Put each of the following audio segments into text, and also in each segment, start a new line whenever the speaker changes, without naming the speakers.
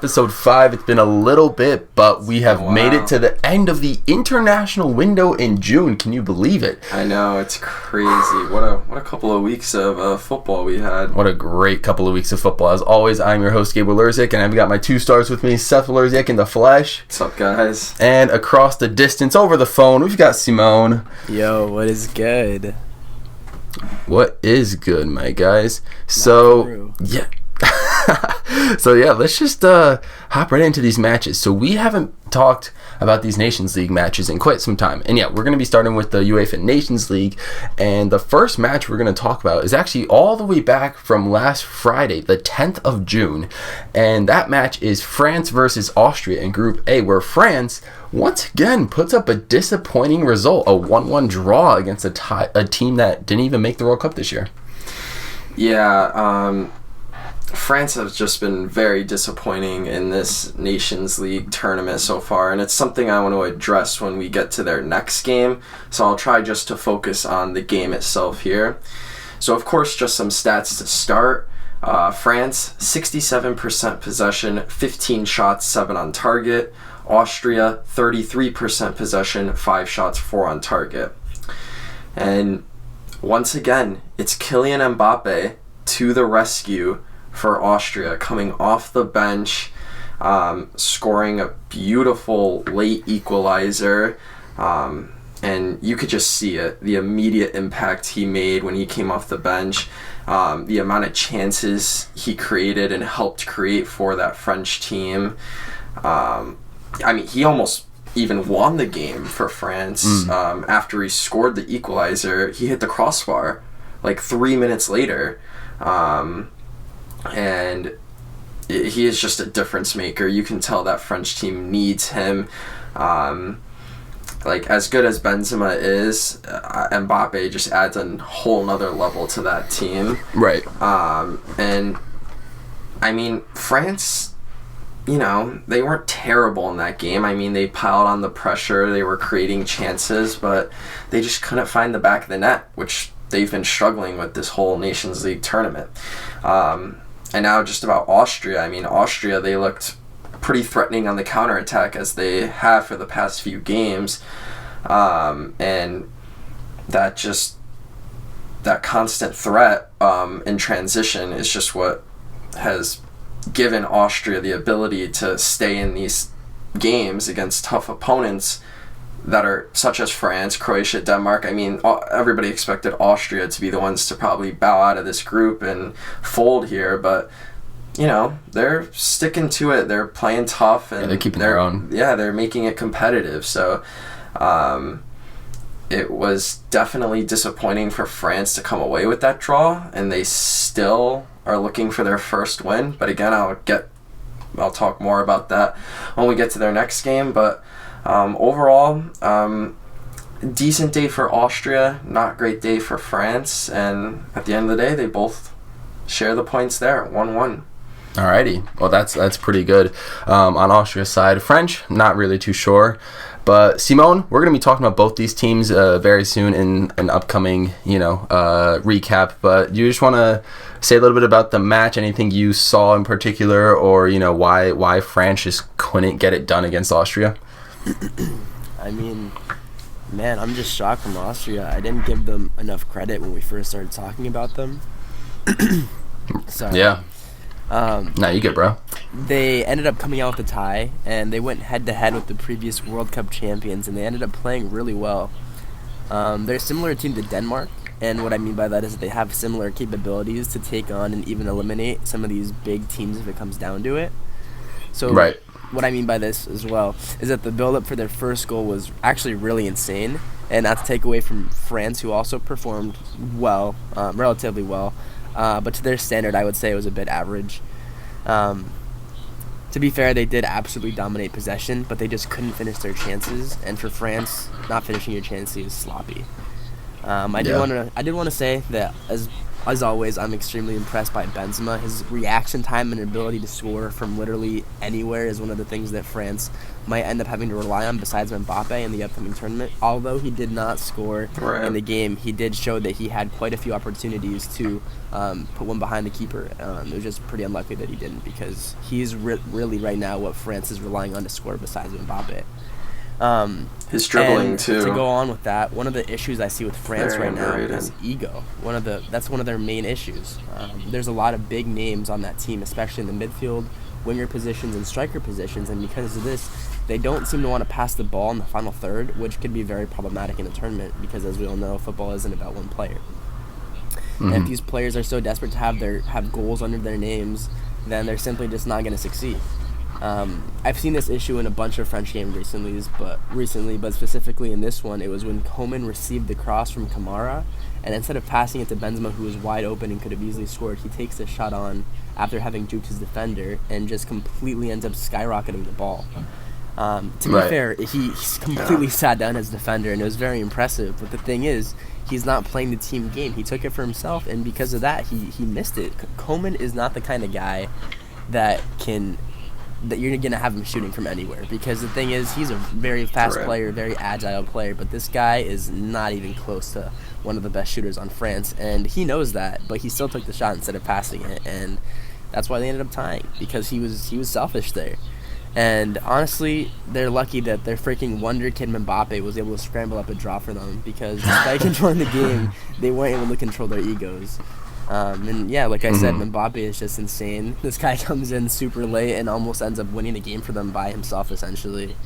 episode 5. It's been a little bit, but we have made it to the end of the international window in June. Can you believe it?
I know, it's crazy. What a couple of weeks of football we had.
What a great couple of weeks of football. As always, I'm your host, Gabe Lerzik, and I've got my 2 stars with me, Seth Lerzik in the flesh.
What's up, guys?
And across the distance, over the phone, we've got Simone.
Yo, what is good?
What is good, my guys? So, yeah. So yeah, let's just hop right into these matches. So we haven't talked about these Nations League matches in quite some time. And yeah, we're going to be starting with the UEFA Nations League. And the first match we're going to talk about is actually all the way back from last Friday, the 10th of June. And that match is France versus Austria in Group A, where France once again puts up a disappointing result, a 1-1 draw against a team that didn't even make the World Cup this year.
Yeah, France has just been very disappointing in this Nations League tournament so far, and it's something I want to address when we get to their next game, so I'll try just to focus on the game itself here. So of course, just some stats to start. France, 67% possession, 15 shots, 7 on target. Austria, 33% possession, 5 shots, 4 on target. And once again, it's Kylian Mbappe to the rescue for Austria, coming off the bench, scoring a beautiful late equalizer, and you could just see it, the immediate impact he made when he came off the bench, the amount of chances he created and helped create for that French team. I mean, he almost even won the game for France. After he scored the equalizer, he hit the crossbar like 3 minutes later. And he is just a difference maker. You can tell that French team needs him. Like, as good as Benzema is, Mbappe just adds a whole nother level to that team.
Right.
And, I mean, France, you know, they weren't terrible in that game. I mean, they piled on the pressure. They were creating chances, but they just couldn't find the back of the net, which they've been struggling with this whole Nations League tournament. And now just about Austria. I mean, Austria, they looked pretty threatening on the counterattack as they have for the past few games. And that constant threat in transition is just what has given Austria the ability to stay in these games against tough opponents that are such as France, Croatia, Denmark. I mean, everybody expected Austria to be the ones to probably bow out of this group and fold here, but you know, they're sticking to it. They're playing tough, and
they're keeping their own.
Yeah, they're making it competitive. So it was definitely disappointing for France to come away with that draw, and they still are looking for their first win. But again, I'll talk more about that when we get to their next game. But overall, decent day for Austria, not great day for France, and at the end of the day, they both share the points there, 1-1.
Alrighty, well that's pretty good. On Austria's side, French, not really too sure, but Simone, we're gonna be talking about both these teams very soon in an upcoming, recap. But do you just want to say a little bit about the match? Anything you saw in particular, or why France just couldn't get it done against Austria?
I mean, man, I'm just shocked from Austria. I didn't give them enough credit when we first started talking about them. Sorry.
Yeah. No, you good, bro.
They ended up coming out with a tie, and they went head-to-head with the previous World Cup champions, and they ended up playing really well. They're a similar team to Denmark, and what I mean by that is that they have similar capabilities to take on and even eliminate some of these big teams if it comes down to it. So
right.
What I mean by this as well is that the build-up for their first goal was actually really insane, and not to take away from France, who also performed well, relatively well, but to their standard, I would say it was a bit average. To be fair, they did absolutely dominate possession, but they just couldn't finish their chances, and for France, not finishing your chances is sloppy. I did want to say that as as always, I'm extremely impressed by Benzema. His reaction time and ability to score from literally anywhere is one of the things that France might end up having to rely on besides Mbappe in the upcoming tournament. Although he did not score in the game, he did show that he had quite a few opportunities to put one behind the keeper. It was just pretty unlucky that he didn't, because he's really right now what France is relying on to score besides Mbappe.
His dribbling too.
To go on with that, one of the issues I see with France right now is ego. That's one of their main issues. There's a lot of big names on that team, especially in the midfield, winger positions, and striker positions, and because of this, they don't seem to want to pass the ball in the final third, which could be very problematic in a tournament because, as we all know, football isn't about one player. And if these players are so desperate to have goals under their names, then they're simply just not going to succeed. I've seen this issue in a bunch of French games recently, but specifically in this one, it was when Coman received the cross from Kamara, and instead of passing it to Benzema, who was wide open and could have easily scored, he takes a shot on after having juked his defender and just completely ends up skyrocketing the ball. To be fair, he completely sat down his defender, and it was very impressive. But the thing is, he's not playing the team game. He took it for himself, and because of that, he missed it. Coman is not the kind of guy that you're going to have him shooting from anywhere, because the thing is, he's a very fast player, very agile player, but this guy is not even close to one of the best shooters on France, and he knows that, but he still took the shot instead of passing it, and that's why they ended up tying, because he was selfish there. And honestly, they're lucky that their freaking wonder kid Mbappe was able to scramble up a draw for them, because despite controlling the game, they weren't able to control their egos. And yeah, like I said, Mbappe is just insane. This guy comes in super late and almost ends up winning the game for them by himself, essentially.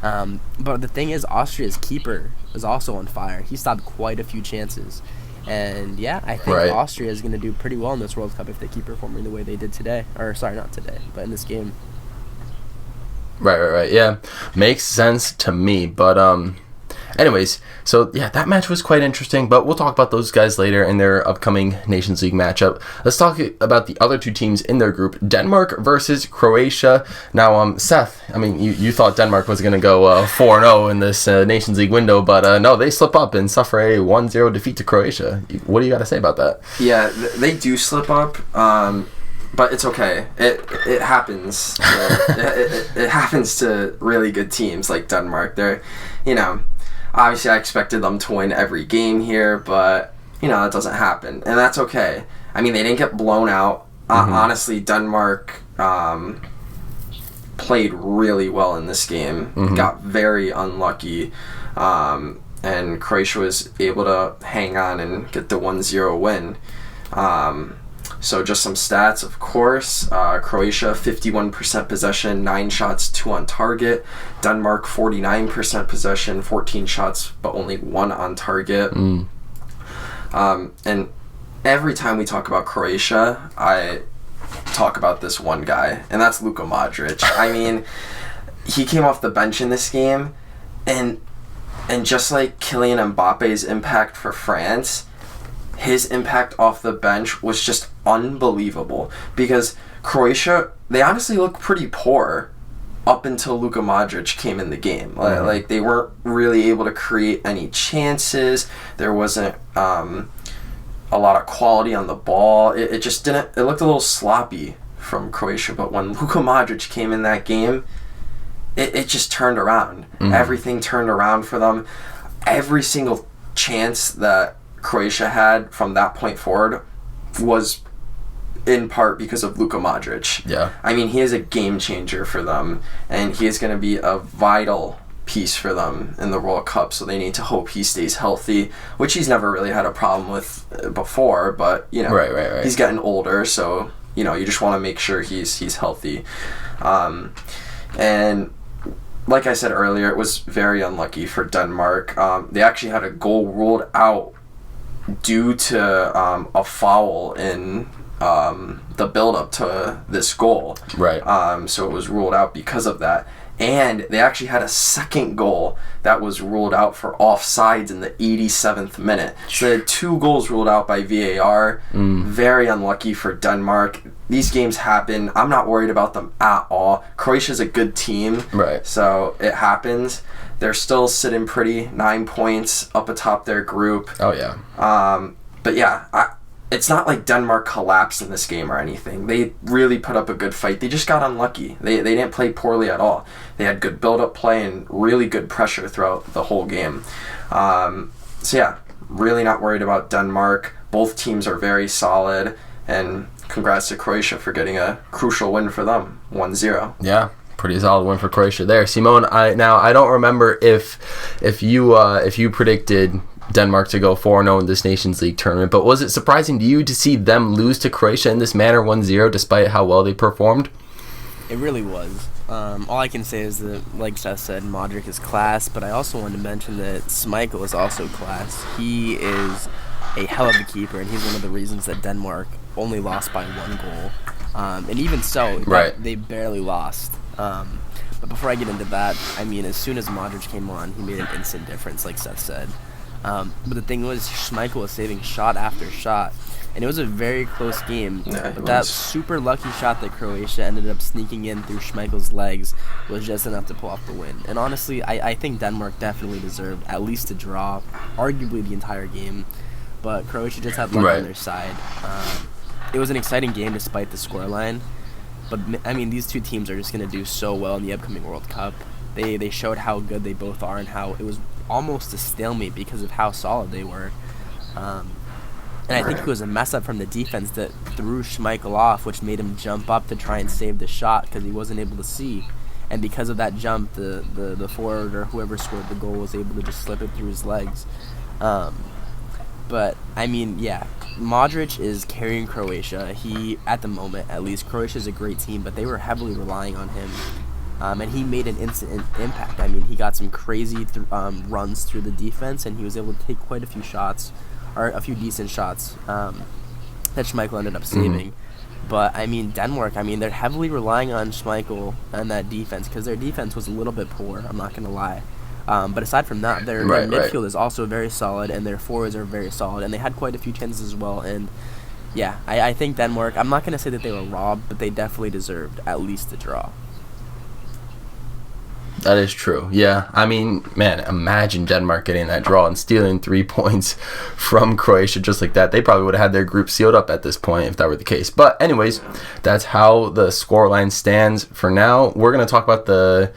But the thing is, Austria's keeper is also on fire. He stopped quite a few chances. And yeah, I think Austria is going to do pretty well in this World Cup if they keep performing the way they did today. Or sorry, not today, but in this game.
Right. Yeah, makes sense to me. But anyways, so yeah, that match was quite interesting. But we'll talk about those guys later in their upcoming Nations League matchup. Let's talk about the other two teams in their group: Denmark versus Croatia. Now, Seth, I mean, you thought Denmark was going to go 4-0 in this Nations League window, but no, they slip up and suffer a 1-0 defeat to Croatia. What do you got to say about that?
Yeah, they do slip up. But it's okay. It happens. It happens to really good teams like Denmark. They're, obviously I expected them to win every game here, but, that doesn't happen. And that's okay. I mean, they didn't get blown out. Honestly, Denmark played really well in this game. Got very unlucky. And Croatia was able to hang on and get the 1-0 win. So just some stats, of course. Croatia, 51% possession, 9 shots, 2 on target. Denmark, 49% possession, 14 shots, but only 1 on target. And every time we talk about Croatia, I talk about this one guy, and that's Luka Modric. I mean, he came off the bench in this game, and just like Kylian Mbappe's impact for France, his impact off the bench was just unbelievable, because Croatia, they honestly looked pretty poor up until Luka Modric came in the game. Like they weren't really able to create any chances. There wasn't a lot of quality on the ball. It just didn't. It looked a little sloppy from Croatia. But when Luka Modric came in that game, it just turned around. Everything turned around for them. Every single chance that Croatia had from that point forward was in part because of Luka Modric. Yeah. I mean, he is a game changer for them, and he is going to be a vital piece for them in the World Cup, so they need to hope he stays healthy, which he's never really had a problem with before, but, right. He's getting older, so, you just want to make sure he's healthy. And like I said earlier, it was very unlucky for Denmark. They actually had a goal ruled out due to a foul in the build-up to this goal. Right. So it was ruled out because of that. And they actually had a second goal that was ruled out for offsides in the 87th minute. So they had 2 goals ruled out by VAR. Very unlucky for Denmark. These games happen. I'm not worried about them at all. Croatia's a good team. Right. So it happens. They're still sitting pretty, 9 points up atop their group. Oh, yeah. But yeah, it's not like Denmark collapsed in this game or anything. They really put up a good fight. They just got unlucky. They didn't play poorly at all. They had good build-up play and really good pressure throughout the whole game. So yeah, really not worried about Denmark. Both teams are very solid, and congrats to Croatia for getting a crucial win for them, 1-0.
Yeah, pretty solid win for Croatia there. Simone, I don't remember if you predicted Denmark to go 4-0 in this Nations League tournament, but was it surprising to you to see them lose to Croatia in this manner, 1-0, despite how well they performed?
It really was. All I can say is that, like Seth said, Modric is class, but I also wanted to mention that Schmeichel is also class. He is a hell of a keeper, and he's one of the reasons that Denmark only lost by 1 goal. And even so, they barely lost. But before I get into that, I mean, as soon as Modric came on, he made an instant difference, like Seth said. But the thing was, Schmeichel was saving shot after shot, and it was a very close game.
Yeah,
but that super lucky shot that Croatia ended up sneaking in through Schmeichel's legs was just enough to pull off the win. And honestly, I think Denmark definitely deserved at least a draw, arguably the entire game. But Croatia just had luck on their side. It was an exciting game despite the scoreline. But, I mean, these two teams are just going to do so well in the upcoming World Cup. They showed how good they both are and how it was almost a stalemate because of how solid they were. And I think it was a mess up from the defense that threw Schmeichel off, which made him jump up to try and save the shot because he wasn't able to see. And because of that jump, the forward or whoever scored the goal was able to just slip it through his legs. But, I mean, yeah, Modric is carrying Croatia. At the moment, at least, Croatia is a great team, but they were heavily relying on him. And he made an instant impact. I mean, he got some crazy runs through the defense, and he was able to take quite a few shots, or a few decent shots, that Schmeichel ended up saving. But, I mean, Denmark, they're heavily relying on Schmeichel and that defense, because their defense was a little bit poor, I'm not going to lie. But aside from that, their midfield is also very solid, and their forwards are very solid, and they had quite a few chances as well. And, yeah, I think Denmark, I'm not going to say that they were robbed, but they definitely deserved at least a draw.
That is true. Yeah. I mean, man, imagine Denmark getting that draw and stealing 3 points from Croatia just like that. They probably would have had their group sealed up at this point if that were the case. But anyways, that's how the scoreline stands for now. We're going to talk about the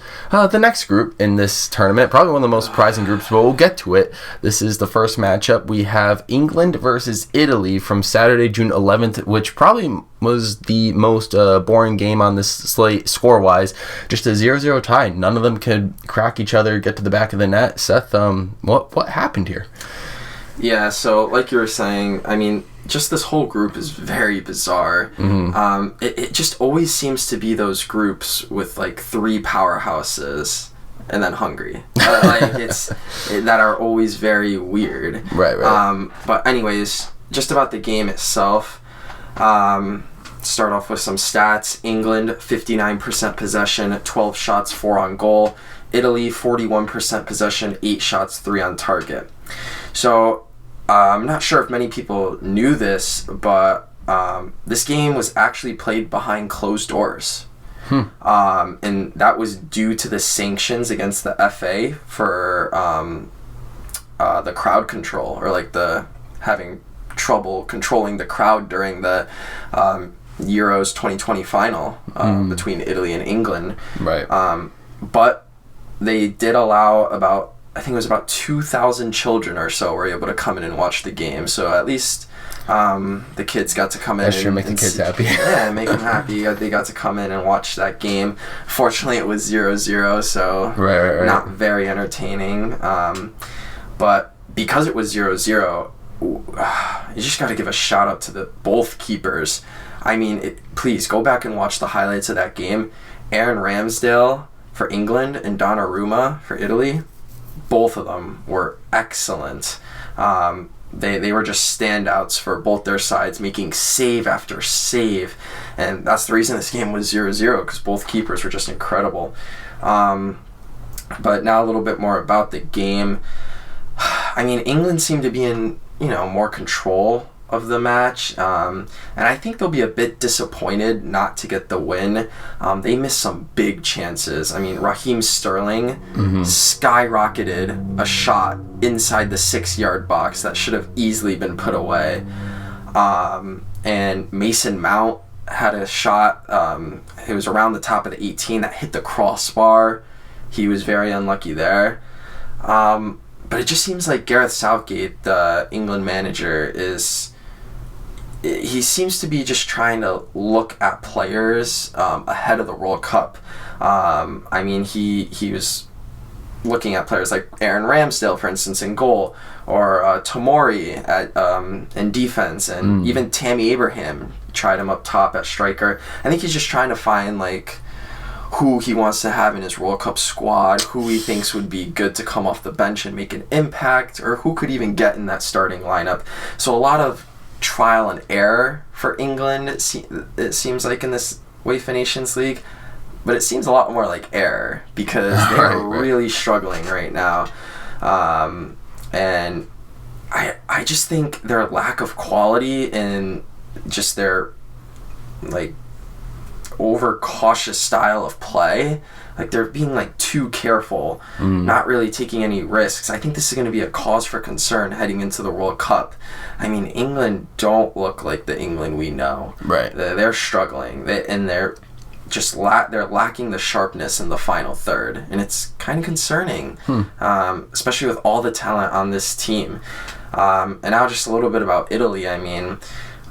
next group in this tournament. Probably one of the most surprising groups, but we'll get to it. This is the first matchup. We have England versus Italy from Saturday, June 11th, which probably was the most boring game on this slate score-wise. Just a 0-0 tie. None of them could crack each other, get to the back of the net. Seth, what happened here?
Yeah, so like you were saying, I mean, just this whole group is very bizarre. It just always seems to be those groups with like 3 powerhouses and then Hungary. That are always very weird.
Right.
But anyways, just about the game itself. Start off with some stats. England, 59% possession, 12 shots, 4 on goal. Italy, 41% possession, 8 shots, 3 on target. So, I'm not sure if many people knew this, but this game was actually played behind closed doors. And that was due to the sanctions against the FA for the crowd control, or like the having trouble controlling the crowd during the Euros 2020 final between Italy and England.
Right.
But they did allow about 2,000 children or so were able to come in and watch the game. So at least the kids got to come in.
Sure, make the kids happy.
Yeah, make them happy. They got to come in and watch that game. Fortunately, it was 0-0, so
right.
Not very entertaining. But because it was 0-0, you just got to give a shout out to both keepers. I mean, please go back and watch the highlights of that game. Aaron Ramsdale for England and Donnarumma for Italy, both of them were excellent. They were just standouts for both their sides, making save after save, and that's the reason this game was 0-0, because both keepers were just incredible. But now a little bit more about the game. I mean, England seemed to be in more control of the match, and I think they'll be a bit disappointed not to get the win. They missed some big chances. I mean, Raheem Sterling skyrocketed a shot inside the 6-yard box that should have easily been put away. And Mason Mount had a shot. It was around the top of the 18 that hit the crossbar. He was very unlucky there. But it just seems like Gareth Southgate, the England manager, he seems to be just trying to look at players ahead of the World Cup. I mean, he was looking at players like Aaron Ramsdale, for instance, in goal, or Tomori in defense, and even Tammy Abraham tried him up top at striker. I think he's just trying to find like who he wants to have in his World Cup squad, who he thinks would be good to come off the bench and make an impact, or who could even get in that starting lineup. So a lot of trial and error for England, it seems like, in this UEFA Nations League. But it seems a lot more like error, because they're really struggling right now. And I just think their lack of quality and just their like overcautious style of play, like they're being like too careful, not really taking any risks. I think this is going to be a cause for concern heading into the World Cup. I mean, England don't look like the England we know.
Right.
They're struggling, they're just they're lacking the sharpness in the final third, and it's kind of concerning, especially with all the talent on this team. And now just a little bit about Italy. I mean,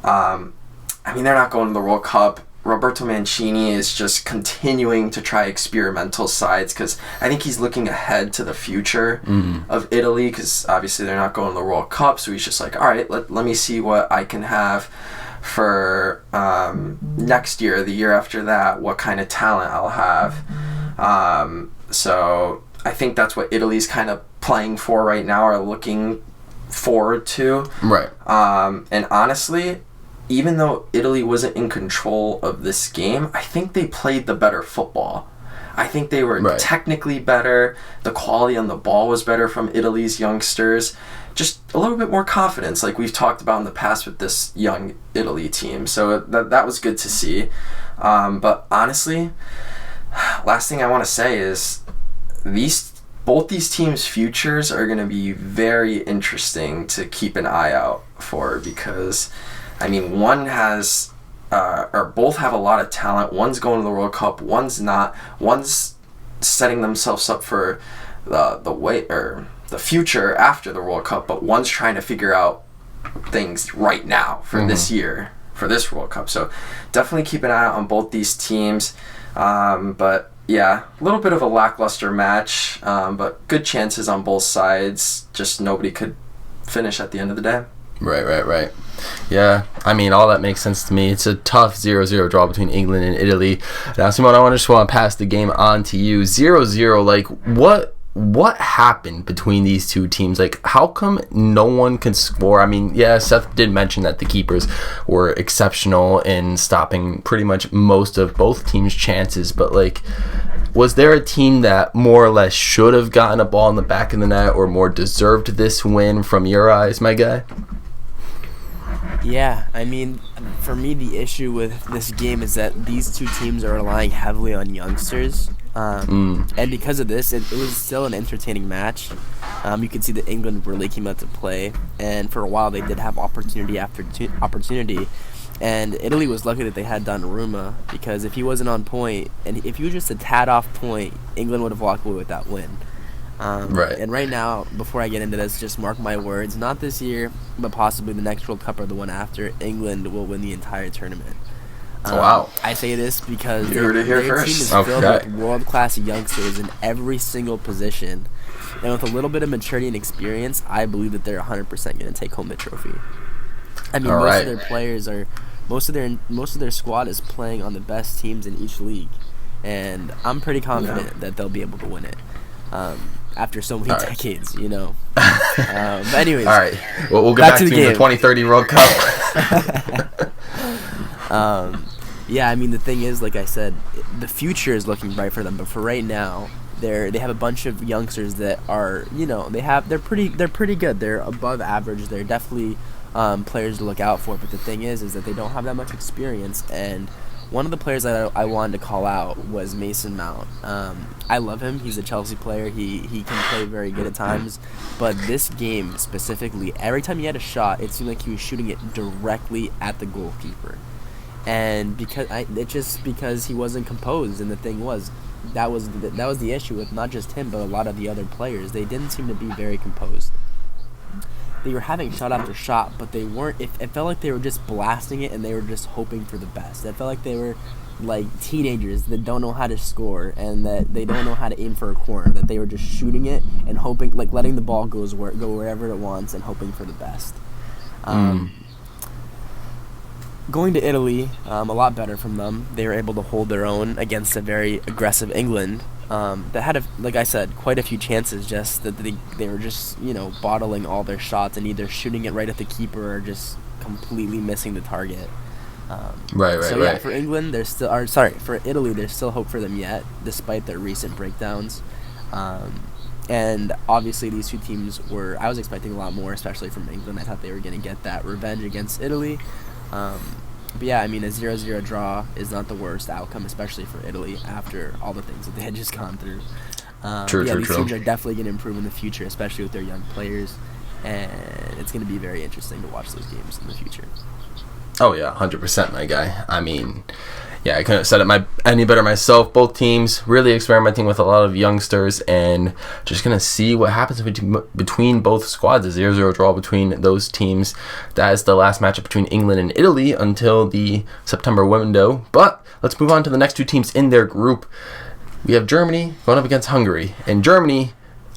they're not going to the World Cup. Roberto Mancini is just continuing to try experimental sides, because I think he's looking ahead to the future of Italy, because obviously they're not going to the World Cup, so he's just like, all right, let me see what I can have for next year, the year after that, what kind of talent I'll have. So I think that's what Italy's kind of playing for right now, or looking forward to.
Right.
And honestly, even though Italy wasn't in control of this game, I think they played the better football. I think they were technically better. The quality on the ball was better from Italy's youngsters. Just a little bit more confidence, like we've talked about in the past with this young Italy team. So that was good to see. But honestly, last thing I want to say is both these teams' futures are going to be very interesting to keep an eye out for, because I mean, one has, or both have a lot of talent. One's going to the World Cup, one's not. One's setting themselves up for the future after the World Cup, but one's trying to figure out things right now for this year, for this World Cup. So definitely keep an eye out on both these teams. But yeah, a little bit of a lackluster match, but good chances on both sides. Just nobody could finish at the end of the day.
Right. Yeah, I mean, all that makes sense to me. It's a tough 0-0 draw between England and Italy. Now, Simone, I just want to pass the game on to you. 0-0, like, what happened between these two teams? Like, how come no one can score? I mean, yeah, Seth did mention that the keepers were exceptional in stopping pretty much most of both teams' chances, but, like, was there a team that more or less should have gotten a ball in the back of the net, or more deserved this win from your eyes, my guy?
Yeah, I mean, for me, the issue with this game is that these two teams are relying heavily on youngsters. And because of this, it was still an entertaining match. You could see that England really came out to play, and for a while they did have opportunity after opportunity. And Italy was lucky that they had Donnarumma, because if he wasn't on point, and if he was just a tad off point, England would have walked away with that win. And right now, before I get into this, just mark my words, not this year, but possibly the next World Cup or the one after, England will win the entire tournament.
Wow.
I say this because
their
team is filled with world-class youngsters in every single position. And with a little bit of maturity and experience, I believe that they're 100% going to take home the trophy. I mean, most of their players are, most of their squad is playing on the best teams in each league, and I'm pretty confident that they'll be able to win it. After so many decades, you know. But anyways.
All right. Well, we'll get back to the 2030 World Cup.
Yeah, I mean, the thing is, like I said, the future is looking bright for them, but for right now, they have a bunch of youngsters that are, you know, they're pretty good. They're above average. They're definitely players to look out for, but the thing is that they don't have that much experience, and One of the players that I wanted to call out was Mason Mount. I love him. He's a Chelsea player. He can play very good at times. But this game specifically, every time he had a shot, it seemed like he was shooting it directly at the goalkeeper. And because he wasn't composed, and the thing was, that was the issue with not just him, but a lot of the other players. They didn't seem to be very composed. They were having shot after shot, but they weren't. It felt like they were just blasting it, and they were just hoping for the best. It felt like they were like teenagers that don't know how to score, and that they don't know how to aim for a corner. That they were just shooting it and hoping, like letting the ball go wherever it wants, and hoping for the best. Going to Italy, a lot better from them. They were able to hold their own against a very aggressive England that had, like I said, quite a few chances. Just that they were just bottling all their shots and either shooting it right at the keeper or just completely missing the target.
Right.
For England, for Italy, there's still hope for them yet, despite their recent breakdowns. And obviously, these two teams I was expecting a lot more, especially from England. I thought they were going to get that revenge against Italy. But yeah, I mean, a 0-0 draw is not the worst outcome, especially for Italy after all the things that they had just gone through. These teams are definitely going to improve in the future, especially with their young players, and it's going to be very interesting to watch those games in the future.
Oh yeah, 100%, my guy. I mean, yeah, I couldn't have said it any better myself. Both teams really experimenting with a lot of youngsters, and just going to see what happens between both squads. A 0-0 draw between those teams. That is the last matchup between England and Italy until the September window. But let's move on to the next two teams in their group. We have Germany going up against Hungary. And Germany,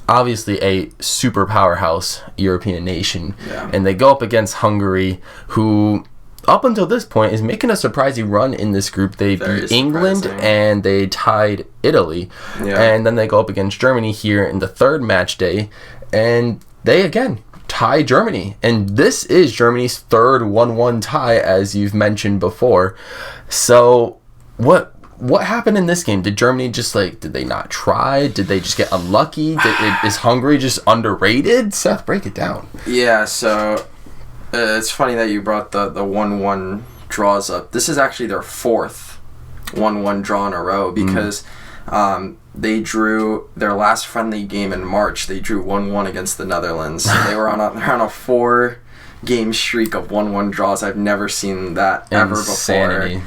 obviously a super powerhouse European nation.
Yeah. And
they go up against Hungary, who up until this point is making a surprising run in this group. They beat England and they tied Italy. Yeah. And then they go up against Germany here in the third match day, and they again tie Germany. And this is Germany's third 1-1 tie, as you've mentioned before. So what happened in this game? Did Germany just did they not try? Did they just get unlucky? Is Hungary just underrated? Seth, break it down.
Yeah, so it's funny that you brought the 1-1 draws up. This is actually their fourth 1-1 draw in a row, because they drew their last friendly game in March. They drew 1-1 against the Netherlands. So they were on a 4-game streak of 1-1 draws. I've never seen that ever before.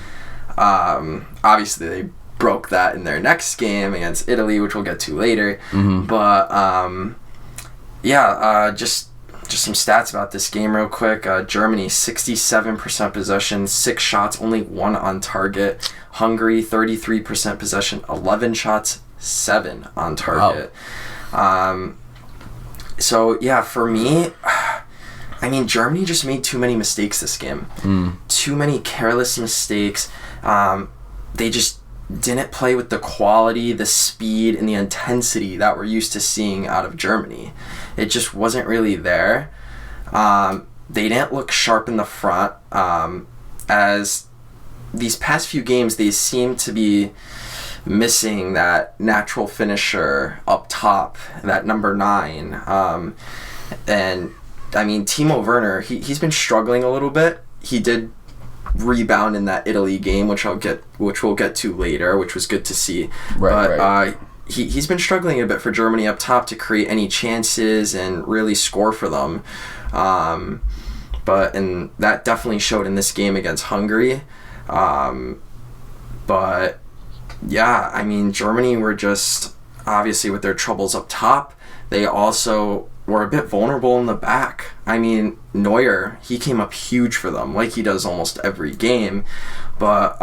Obviously, they broke that in their next game against Italy, which we'll get to later. But just some stats about this game real quick. Germany, 67% possession, 6 shots, only 1 on target. Hungary, 33% possession, 11 shots, 7 on target. Wow. So, yeah, for me, I mean, Germany just made too many mistakes this game. Too many careless mistakes. They just didn't play with the quality, the speed, and the intensity that we're used to seeing out of Germany. It just wasn't really there. They didn't look sharp in the front. As these past few games, they seem to be missing that natural finisher up top, that number 9. And, I mean, Timo Werner, he's been struggling a little bit. He did rebound in that Italy game, which we'll get to later, which was good to see. Right. He's been struggling a bit for Germany up top to create any chances and really score for them. And that definitely showed in this game against Hungary. But yeah, I mean, Germany were just obviously with their troubles up top. They also were a bit vulnerable in the back. I mean, Neuer, he came up huge for them, like he does almost every game. But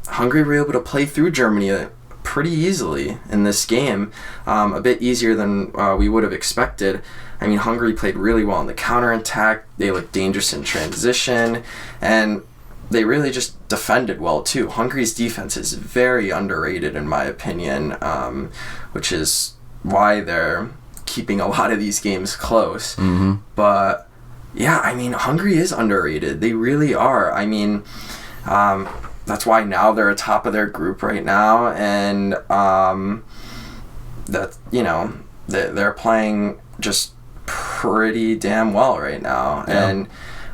Hungary were able to play through Germany pretty easily in this game, a bit easier than we would have expected. I mean, Hungary played really well in the counterattack. They looked dangerous in transition, and they really just defended well too. Hungary's defense is very underrated in my opinion, which is why they're keeping a lot of these games close. But yeah, I mean, Hungary is underrated. They really are. I mean, that's why now they're atop of their group right now, and that they're playing just pretty damn well right now. Yeah. And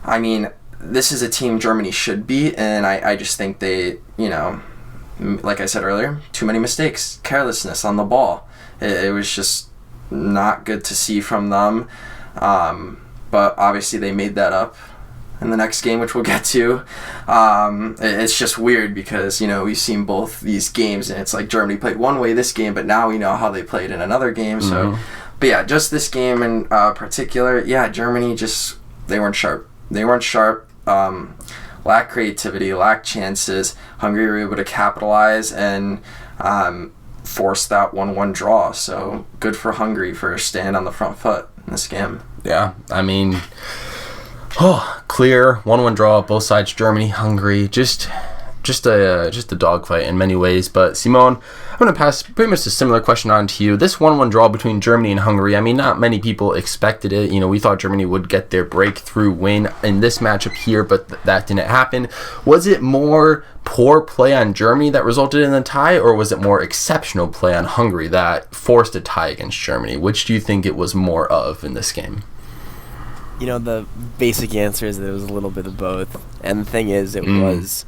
I mean, this is a team Germany should beat, and I just think they, like I said earlier, too many mistakes, carelessness on the ball. It was just not good to see from them. But obviously they made that up in the next game, which we'll get to. It's just weird because, we've seen both these games, and it's like Germany played one way this game, but now we know how they played in another game. So, but yeah, just this game in particular, Germany just, they weren't sharp. Lack creativity, lack chances. Hungary were able to capitalize and force that 1-1 draw. So good for Hungary for staying on the front foot in this game.
Yeah, I mean, clear 1-1 draw, both sides, Germany, Hungary, just a dogfight in many ways. But Simone, I'm going to pass pretty much a similar question on to you. This 1-1 draw between Germany and Hungary, I mean, not many people expected it. We thought Germany would get their breakthrough win in this matchup here, but that didn't happen. Was it more poor play on Germany that resulted in the tie, or was it more exceptional play on Hungary that forced a tie against Germany? Which do you think it was more of in this game?
The basic answer is that it was a little bit of both. And the thing is, it was...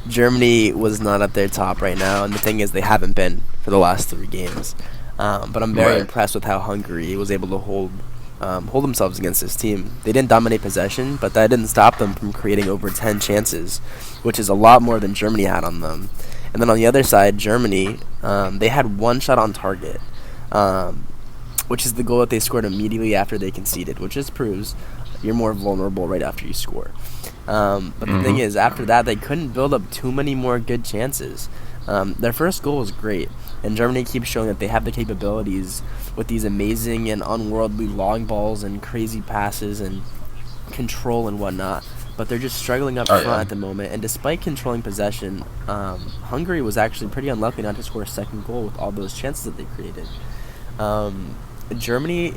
Germany was not at their top right now, and the thing is they haven't been for the last 3 games. But I'm very impressed with how Hungary was able to hold themselves against this team. They didn't dominate possession, but that didn't stop them from creating over 10 chances, which is a lot more than Germany had on them. And then on the other side, Germany, they had 1 shot on target, which is the goal that they scored immediately after they conceded, which just proves you're more vulnerable right after you score. But the thing is, after that, they couldn't build up too many more good chances. Their first goal was great, and Germany keeps showing that they have the capabilities with these amazing and unworldly long balls and crazy passes and control and whatnot. But they're just struggling up front at the moment. And despite controlling possession, Hungary was actually pretty unlucky not to score a second goal with all those chances that they created. Germany,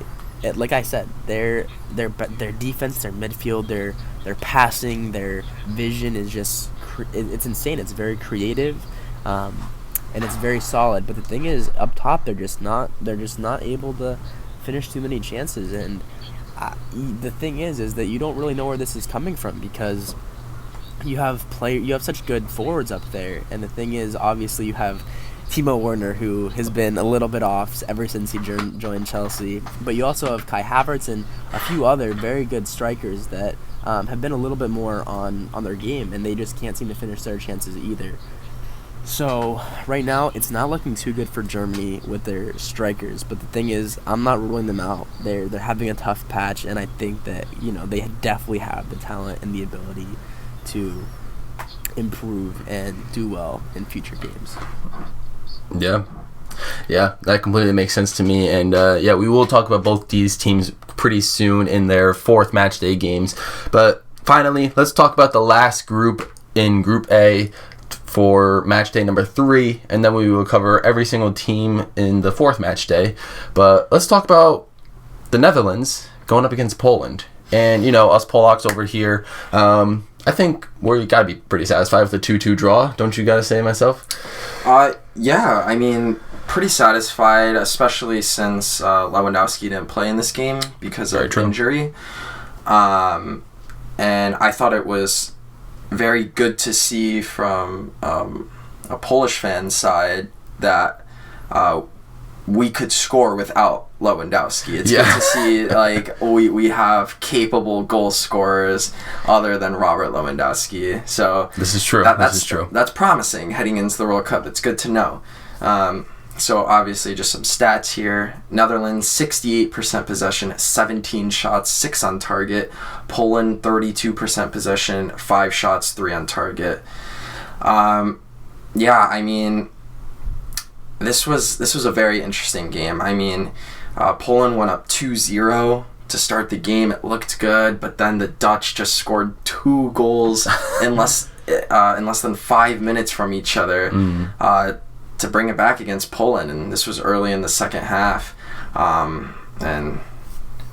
like I said, their defense, their midfield, their passing, their vision is just it's insane. It's very creative, and it's very solid. But the thing is, up top, they're just not able to finish too many chances. And the thing is that you don't really know where this is coming from because you have such good forwards up there. And the thing is, obviously, you have Timo Werner, who has been a little bit off ever since he joined Chelsea. But you also have Kai Havertz and a few other very good strikers that have been a little bit more on their game, and they just can't seem to finish their chances either. So right now, it's not looking too good for Germany with their strikers. But the thing is, I'm not ruling them out. They're having a tough patch, and I think that they definitely have the talent and the ability to improve and do well in future games. Yeah, that completely makes sense to me. And we will talk about both these teams pretty soon in their 4th matchday games. But finally, let's talk about the last group in Group A for matchday number 3, and then we will cover every single team in the 4th matchday. But let's talk about the Netherlands going up against Poland. And us Polacks over here, I think we gotta be pretty satisfied with the 2-2 draw. Don't you gotta say, myself?
Yeah, I mean, pretty satisfied, especially since Lewandowski didn't play in this game because of injury. And I thought it was very good to see from a Polish fan side that we could score without Lewandowski. It's good to see we have capable goal scorers other than Robert Lewandowski. So
this is true.
That's true. That's promising heading into the World Cup. It's good to know. So obviously just some stats here. Netherlands 68% possession, 17 shots, 6 on target. Poland 32% possession, 5 shots, 3 on target. I mean, this was a very interesting game. I mean, Poland went up 2-0 to start the game. It looked good, but then the Dutch just scored 2 goals in less than 5 minutes from each other to bring it back against Poland. And this was early in the second half. And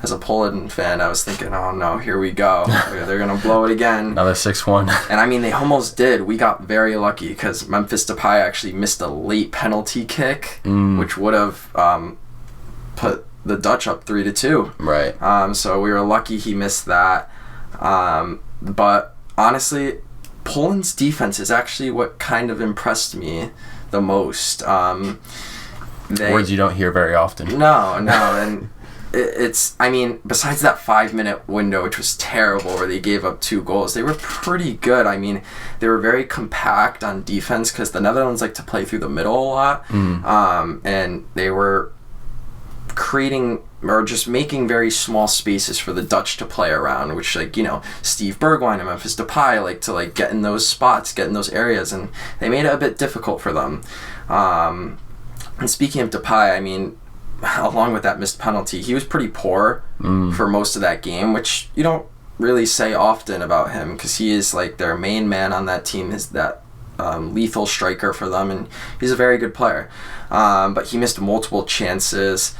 as a Poland fan, I was thinking, oh no, here we go. They're going to blow it again.
Another 6-1.
And I mean, they almost did. We got very lucky because Memphis Depay actually missed a late penalty kick, which would have put the Dutch up 3-2.
Right.
So we were lucky he missed that. But honestly, Poland's defense is actually what kind of impressed me the most.
Words you don't hear very often.
No, and it's, I mean, besides that 5-minute window, which was terrible, where they gave up 2 goals, they were pretty good. I mean, they were very compact on defense because the Netherlands like to play through the middle a lot. And they were creating or just making very small spaces for the Dutch to play around, which, like, you know, Steve Bergwijn and Memphis Depay like to like get in those spots, get in those areas, and they made it a bit difficult for them. And speaking of Depay, I mean, along with that missed penalty, he was pretty poor for most of that game, which you don't really say often about him because he is like their main man on that team, is that lethal striker for them, and he's a very good player. But he missed multiple chances.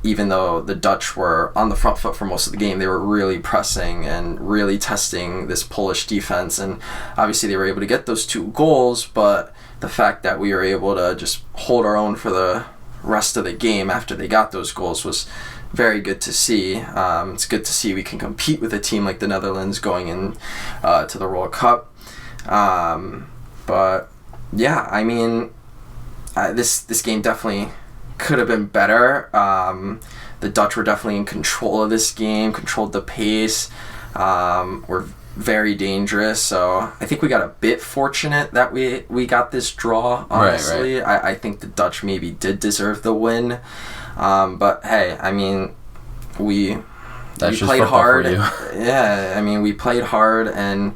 Even though the Dutch were on the front foot for most of the game, they were really pressing and really testing this Polish defense, and obviously they were able to get those 2 goals, but the fact that we were able to just hold our own for the rest of the game after they got those goals was very good to see. It's good to see we can compete with a team like the Netherlands going in to the World Cup. But yeah, I mean, this game definitely could have been better. The Dutch were definitely in control of this game, controlled the pace, were very dangerous. So I think we got a bit fortunate that we got this draw, honestly. Right. I think the Dutch maybe did deserve the win. But hey, I mean, we played hard. Yeah, I mean, we played hard, and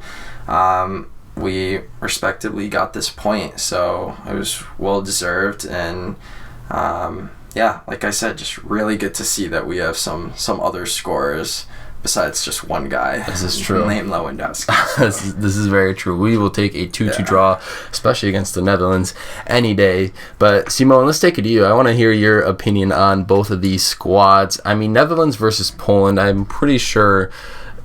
we respectively got this point. So it was well deserved, and yeah, like I said, just really good to see that we have some other scorers besides just one guy.
This is true.
Named Lewandowski. So.
This is very true. We will take a 2-2 draw, especially against the Netherlands, any day. But Simone, let's take it to you. I want to hear your opinion on both of these squads. I mean, Netherlands versus Poland, I'm pretty sure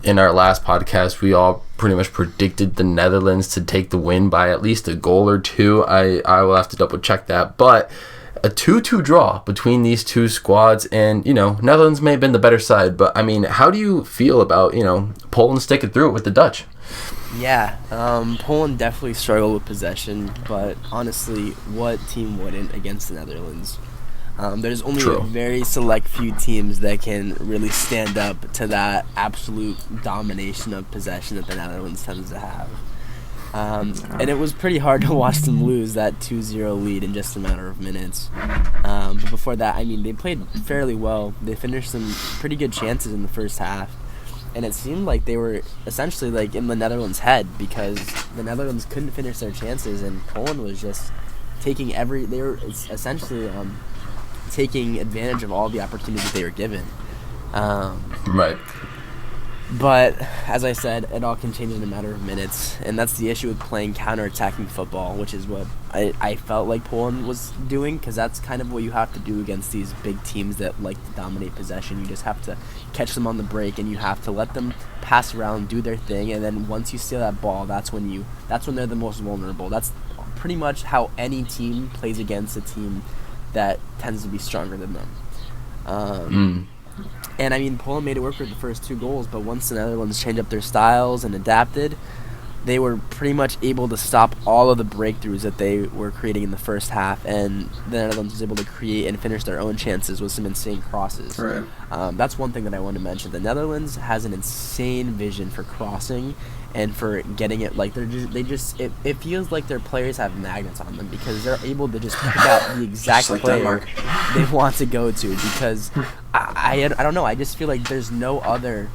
in our last podcast we all pretty much predicted the Netherlands to take the win by at least a goal or 2. I will have to double check that. But a 2-2 draw between these 2 squads, and, you know, Netherlands may have been the better side, but I mean, how do you feel about, you know, Poland sticking through it with the Dutch?
Yeah, Poland definitely struggled with possession, but honestly, what team wouldn't against the Netherlands? There's only a very select few teams that can really stand up to that absolute domination of possession that the Netherlands tends to have. And it was pretty hard to watch them lose that 2-0 lead in just a matter of minutes. But before that, I mean, they played fairly well. They finished some pretty good chances in the first half. And it seemed like they were essentially like in the Netherlands' head, because the Netherlands couldn't finish their chances, and Poland was just taking they were essentially taking advantage of all the opportunities they were given.
Right.
But, as I said, it all can change in a matter of minutes, and that's the issue with playing counter-attacking football, which is what I felt like Poland was doing, because that's kind of what you have to do against these big teams that like to dominate possession. You just have to catch them on the break, and you have to let them pass around, do their thing, and then once you steal that ball, that's when they're the most vulnerable. That's pretty much how any team plays against a team that tends to be stronger than them. And, I mean, Poland made it work with the first 2 goals, but once the Netherlands changed up their styles and adapted, they were pretty much able to stop all of the breakthroughs that they were creating in the first half, and the Netherlands was able to create and finish their own chances with some insane crosses.
Right.
That's one thing that I want to mention. The Netherlands has an insane vision for crossing and for getting it. Like, it feels like their players have magnets on them, because they're able to just pick out the exact like player they want to go to, because I don't know, I just feel like there's no other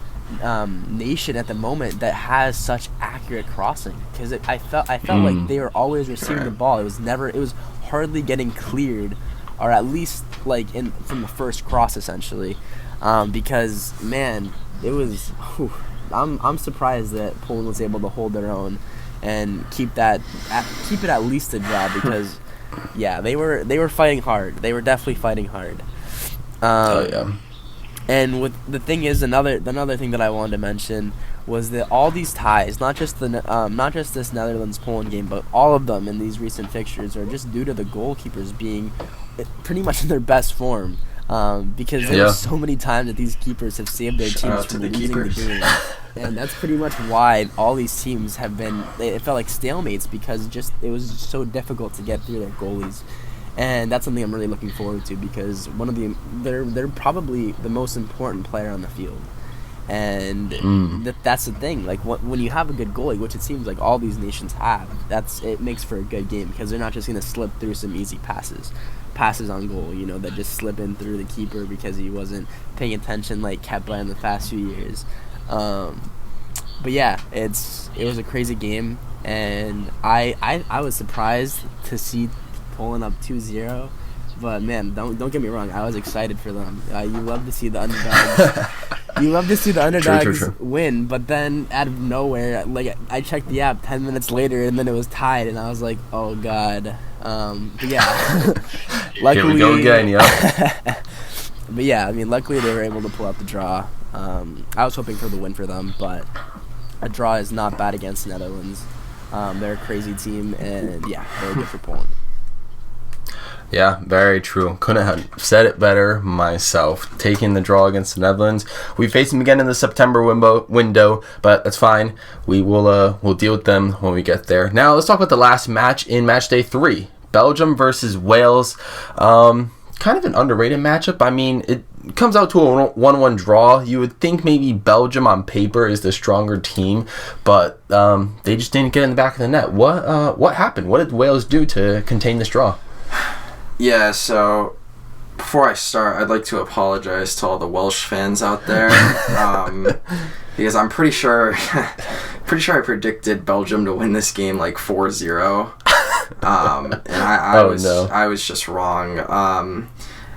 nation at the moment that has such accurate crossing, because I felt like they were always receiving the ball. It was hardly getting cleared, or at least like from the first cross, essentially, because man, it was. I'm surprised that Poland was able to hold their own and keep it at least a draw, because yeah, they were fighting hard. They were definitely fighting hard.
Yeah.
And the thing is, another thing that I wanted to mention was that all these ties, not just this Netherlands-Poland game, but all of them in these recent fixtures, are just due to the goalkeepers being pretty much in their best form. Because there were so many times that these keepers have saved their teams from losing the game. And that's pretty much why all these teams have been, it felt like stalemates, because it was so difficult to get through their goalies. And that's something I'm really looking forward to, because they're probably the most important player on the field. And that's the thing. Like, when you have a good goalie, which it seems like all these nations have, it makes for a good game, because they're not just going to slip through some easy passes on goal, that just slip in through the keeper because he wasn't paying attention like Kepa in the past few years. But yeah, it was a crazy game, and I was surprised to see Poland up 2-0. But man, don't get me wrong, I was excited for them. You love to see the underdogs. True. Win, but then out of nowhere, like, I checked the app 10 minutes later, and then it was tied, and I was like, oh god. But yeah, luckily,
here we go again, yeah.
But yeah, I mean, luckily they were able to pull out the draw. I was hoping for the win for them, but a draw is not bad against the Netherlands. They're a crazy team, and yeah, they're good for Poland.
Yeah, very true. Couldn't have said it better myself. Taking the draw against the Netherlands. We face them again in the September window, but that's fine. We'll deal with them when we get there. Now let's talk about the last match in match day 3. Belgium versus Wales. Kind of an underrated matchup. I mean, it comes out to a 1-1 draw. You would think maybe Belgium on paper is the stronger team, but they just didn't get in the back of the net. What happened? What did Wales do to contain this draw?
Yeah, so before I start, I'd like to apologize to all the Welsh fans out there, because I'm pretty sure I predicted Belgium to win this game like 4-0, and I was just wrong.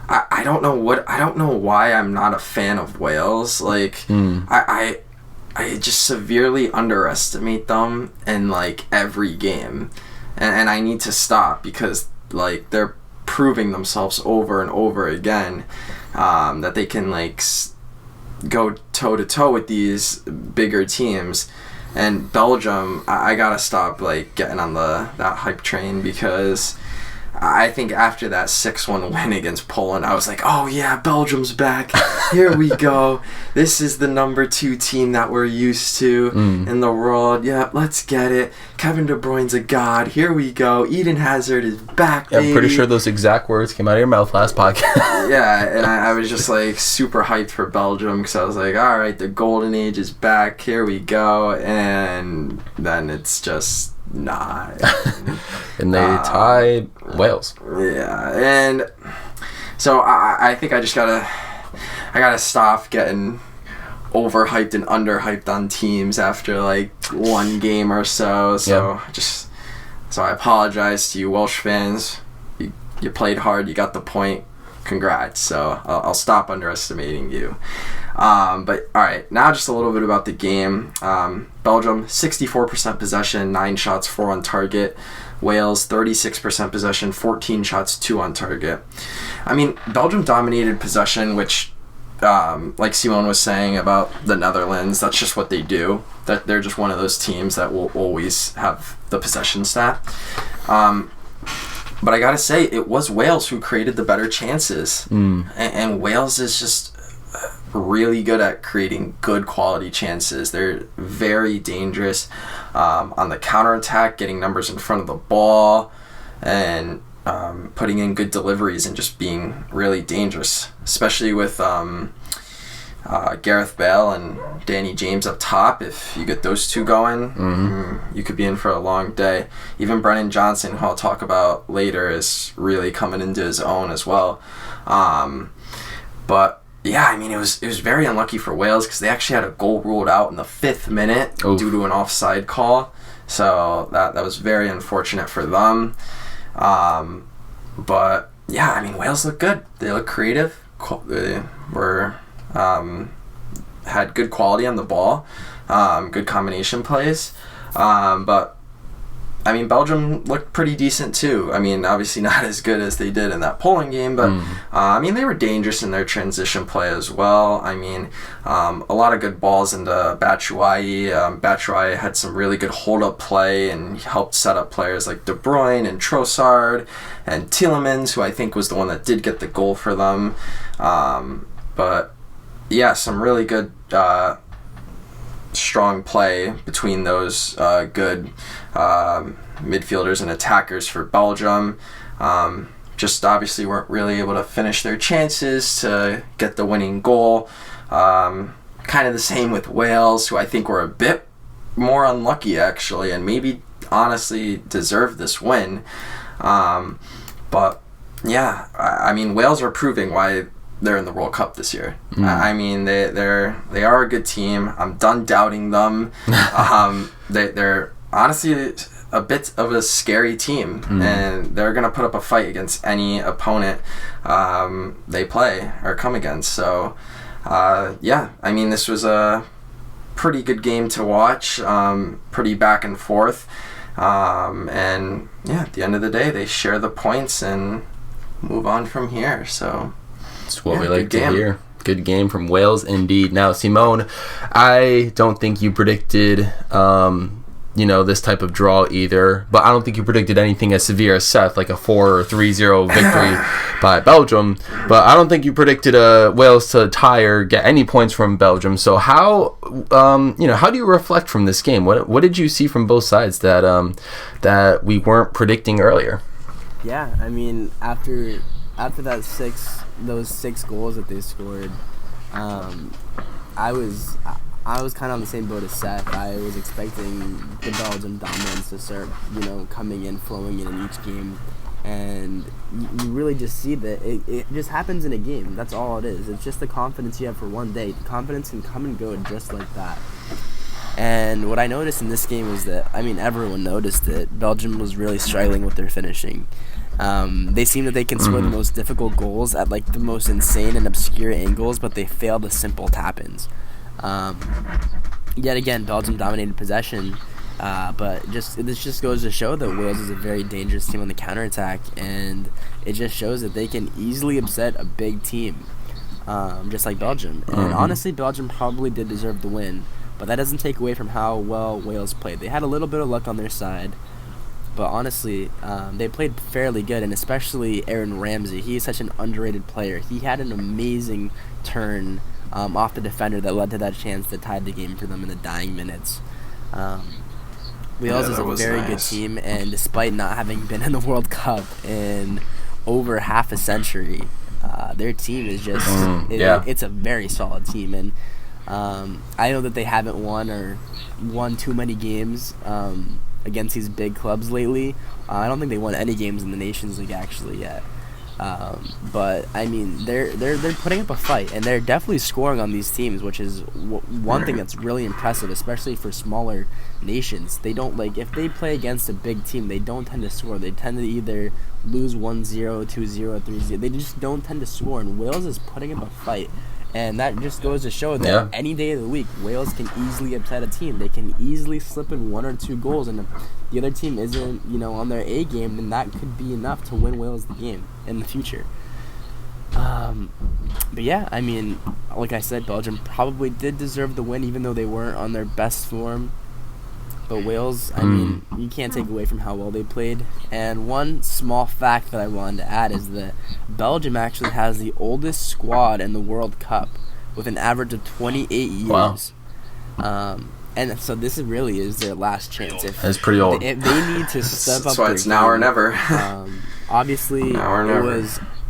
I don't know why I'm not a fan of Wales. Like, I just severely underestimate them in like every game, and I need to stop, because like they're proving themselves over and over again, that they can like go toe to toe with these bigger teams. And Belgium, I gotta stop like getting on that hype train, because I think after that 6-1 win against Poland, I was like, oh yeah, Belgium's back. Here we go. This is the number 2 team that we're used to in the world. Yeah, let's get it. Kevin De Bruyne's a god. Here we go. Eden Hazard is back, baby.
I'm pretty sure those exact words came out of your mouth last podcast.
Yeah, and I was just like super hyped for Belgium, because I was like, all right, the golden age is back. Here we go. And then it's just not.
And they tied Wales.
Yeah, and so I think I gotta stop getting overhyped and underhyped on teams after like one game or so. So I apologize to you Welsh fans. You played hard. You got the point. Congrats. So I'll stop underestimating you. But all right, now just a little bit about the game. Belgium 64% possession, 9 shots, 4 on target. Wales 36% possession, 14 shots, 2 on target. I mean, Belgium dominated possession, which, like Simone was saying about the Netherlands, that's just what they do. That they're just one of those teams that will always have the possession stat. But I gotta say, it was Wales who created the better chances, and Wales is just really good at creating good quality chances. They're very dangerous on the counterattack, getting numbers in front of the ball, and putting in good deliveries and just being really dangerous, especially with Gareth Bale and Danny James up top. If you get those two going, you could be in for a long day. Even Brennan Johnson, who I'll talk about later, is really coming into his own as well. But yeah, I mean, it was very unlucky for Wales, because they actually had a goal ruled out in the 5th minute due to an offside call. So that was very unfortunate for them. But yeah, I mean, Wales looked good. They looked creative. They were had good quality on the ball, good combination plays. But I mean, Belgium looked pretty decent too. I mean, obviously not as good as they did in that Poland game, but I mean, they were dangerous in their transition play as well. I mean, a lot of good balls into Batshuayi. Batshuayi had some really good hold-up play and helped set up players like De Bruyne and Trossard and Tielemans, who I think was the one that did get the goal for them. But yeah, some really good strong play between those good midfielders and attackers for Belgium. Just obviously weren't really able to finish their chances to get the winning goal. Kind of the same with Wales, who I think were a bit more unlucky actually, and maybe honestly deserved this win. But yeah, I mean, Wales are proving why they're in the World Cup this year. I mean, they are a good team. I'm done doubting them. They're honestly a bit of a scary team, and they're gonna put up a fight against any opponent they play or come against. So yeah, I mean, this was a pretty good game to watch, pretty back and forth, and yeah, at the end of the day they share the points and move on from here. So
that's what we like to hear. Good game from Wales indeed. Now, Simone, I don't think you predicted this type of draw either, but I don't think you predicted anything as severe as Seth, like a 4 or 3-0 victory by Belgium. But I don't think you predicted Wales to tie or get any points from Belgium. So how how do you reflect from this game? What did you see from both sides that we weren't predicting earlier?
Yeah, I mean, after those 6 goals that they scored, I was kind of on the same boat as Seth. I was expecting the Belgian dominance to start, coming in, flowing in each game. And you really just see that it just happens in a game. That's all it is. It's just the confidence you have for one day. The confidence can come and go just like that. And what I noticed in this game was that, I mean, everyone noticed it. Belgium was really struggling with their finishing. They seem that they can score the most difficult goals at like the most insane and obscure angles, but they fail the simple tap-ins. Yet again, Belgium dominated possession, but this just goes to show that Wales is a very dangerous team on the counterattack, and it just shows that they can easily upset a big team, just like Belgium. And honestly, Belgium probably did deserve the win, but that doesn't take away from how well Wales played. They had a little bit of luck on their side, but honestly, they played fairly good, and especially Aaron Ramsey. He is such an underrated player. He had an amazing turn off the defender that led to that chance that tied the game for them in the dying minutes. Wales is a very good team, and despite not having been in the World Cup in over half a century, their team is just it's a very solid team. And I know that they haven't won too many games against these big clubs lately. I don't think they won any games in the Nations League actually yet. But I mean, they're putting up a fight, and they're definitely scoring on these teams, which is one thing that's really impressive, especially for smaller nations. They don't, like, if they play against a big team, they don't tend to score. They tend to either lose 1-0, 2-0, 3-0. They just don't tend to score, and Wales is putting up a fight. And that just goes to show that any day of the week, Wales can easily upset a team. They can easily slip in 1 or 2 goals, and if the other team isn't, on their A game, then that could be enough to win Wales the game in the future. But yeah, I mean, like I said, Belgium probably did deserve the win, even though they weren't on their best form. But Wales, I mean, you can't take away from how well they played. And one small fact that I wanted to add is that Belgium actually has the oldest squad in the World Cup with an average of 28 years. Wow. And so this really is their last chance.
That's pretty old.
If they need to step up.
That's why it's now or never.
Obviously,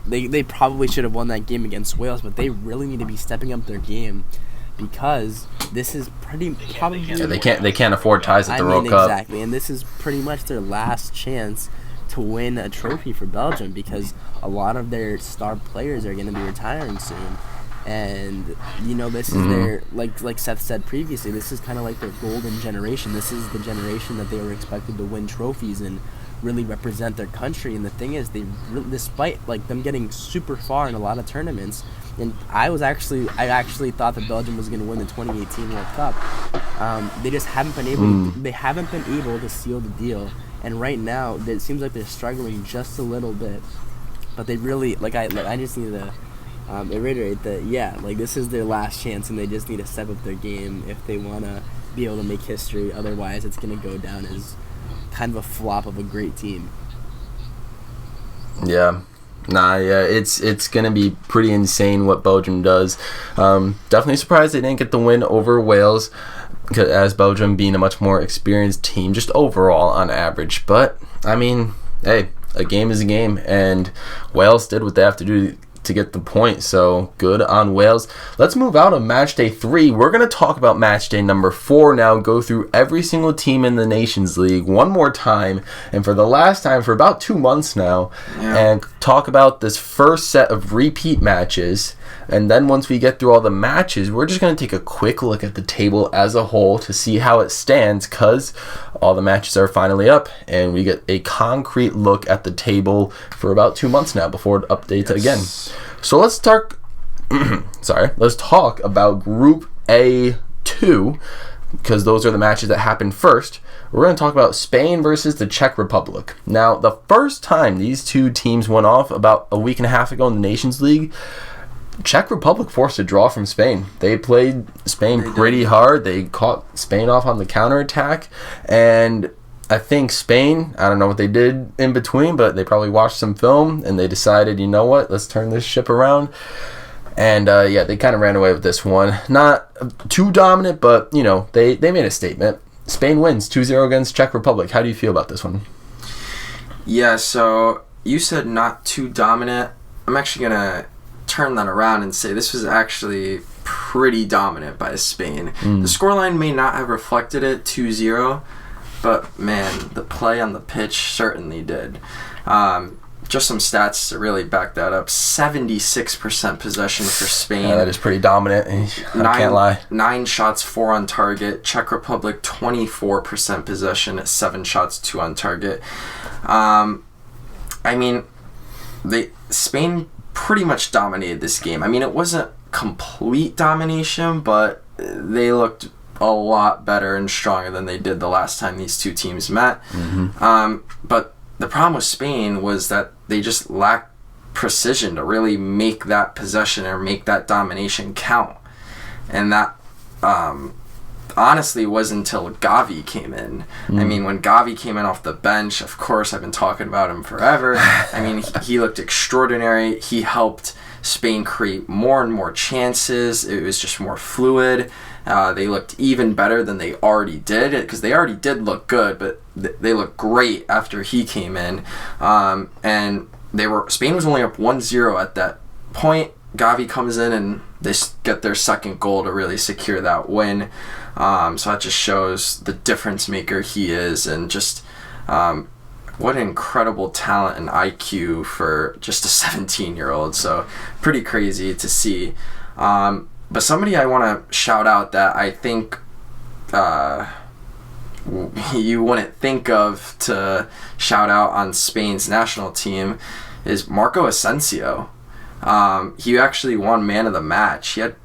they probably should have won that game against Wales, but they really need to be stepping up their game, because this is probably
they can't afford ties at the World Cup.
Exactly, and this is pretty much their last chance to win a trophy for Belgium, because a lot of their star players are going to be retiring soon. And this is their, like Seth said previously, this is kind of like their golden generation. This is the generation that they were expected to win trophies and really represent their country. And the thing is, despite like them getting super far in a lot of tournaments, and I actually thought that Belgium was going to win the 2018 World Cup. They just haven't been able to seal the deal. And right now, it seems like they're struggling just a little bit. But they really, I just need to reiterate that, this is their last chance, and they just need to step up their game if they want to be able to make history. Otherwise, it's going to go down as kind of a flop of a great team.
Yeah. It's going to be pretty insane what Belgium does. Definitely surprised they didn't get the win over Wales. as Belgium being a much more experienced team, just overall on average. But, I mean, hey, a game is a game, and Wales did what they have to do to get the point, so good on Wales. Let's move out of match day 3. We're going to talk about match day number 4 now, go through every single team in the Nations League one more time, and for the last time for about 2 months now, and talk about this first set of repeat matches. And then once we get through all the matches, we're just going to take a quick look at the table as a whole to see how it stands, because all the matches are finally up, and we get a concrete look at the table for about 2 months now before it updates again. So let's talk about Group A2, because those are the matches that happened first. We're going to talk about Spain versus the Czech Republic. Now, the first time these two teams went off about a week and a half ago in the Nations League, Czech Republic forced a draw from Spain. They played Spain pretty hard. They caught Spain off on the counterattack. And I think Spain, I don't know what they did in between, but they probably watched some film and they decided, you know what, let's turn this ship around. And they kind of ran away with this one. Not too dominant, but, they made a statement. Spain wins 2-0 against Czech Republic. How do you feel about this one?
Yeah, so you said not too dominant. I'm actually going to turn that around and say this was actually pretty dominant by Spain. The scoreline may not have reflected it, 2-0, but man, the play on the pitch certainly did. Just some stats to really back that up. 76% possession for Spain.
Yeah, that is pretty dominant. I can't lie.
9 shots, 4 on target. Czech Republic, 24% possession, 7 shots, 2 on target. Spain pretty much dominated this game. I mean, it wasn't complete domination, but they looked a lot better and stronger than they did the last time these two teams met. But the problem with Spain was that they just lacked precision to really make that possession or make that domination count. And that honestly was until Gavi came in. I mean, when Gavi came in off the bench, of course, I've been talking about him forever. I mean, he looked extraordinary. He helped Spain create more and more chances. It was just more fluid. They looked even better than they already did, because they already did look good, but they looked great after he came in. And Spain was only up 1-0 at that point. Gavi comes in and they get their second goal to really secure that win. So that just shows the difference maker he is, and just what an incredible talent and IQ for just a 17-year-old. So pretty crazy to see. But somebody I want to shout out that I think you wouldn't think of to shout out on Spain's national team is Marco Asensio. He actually won man of the match. He had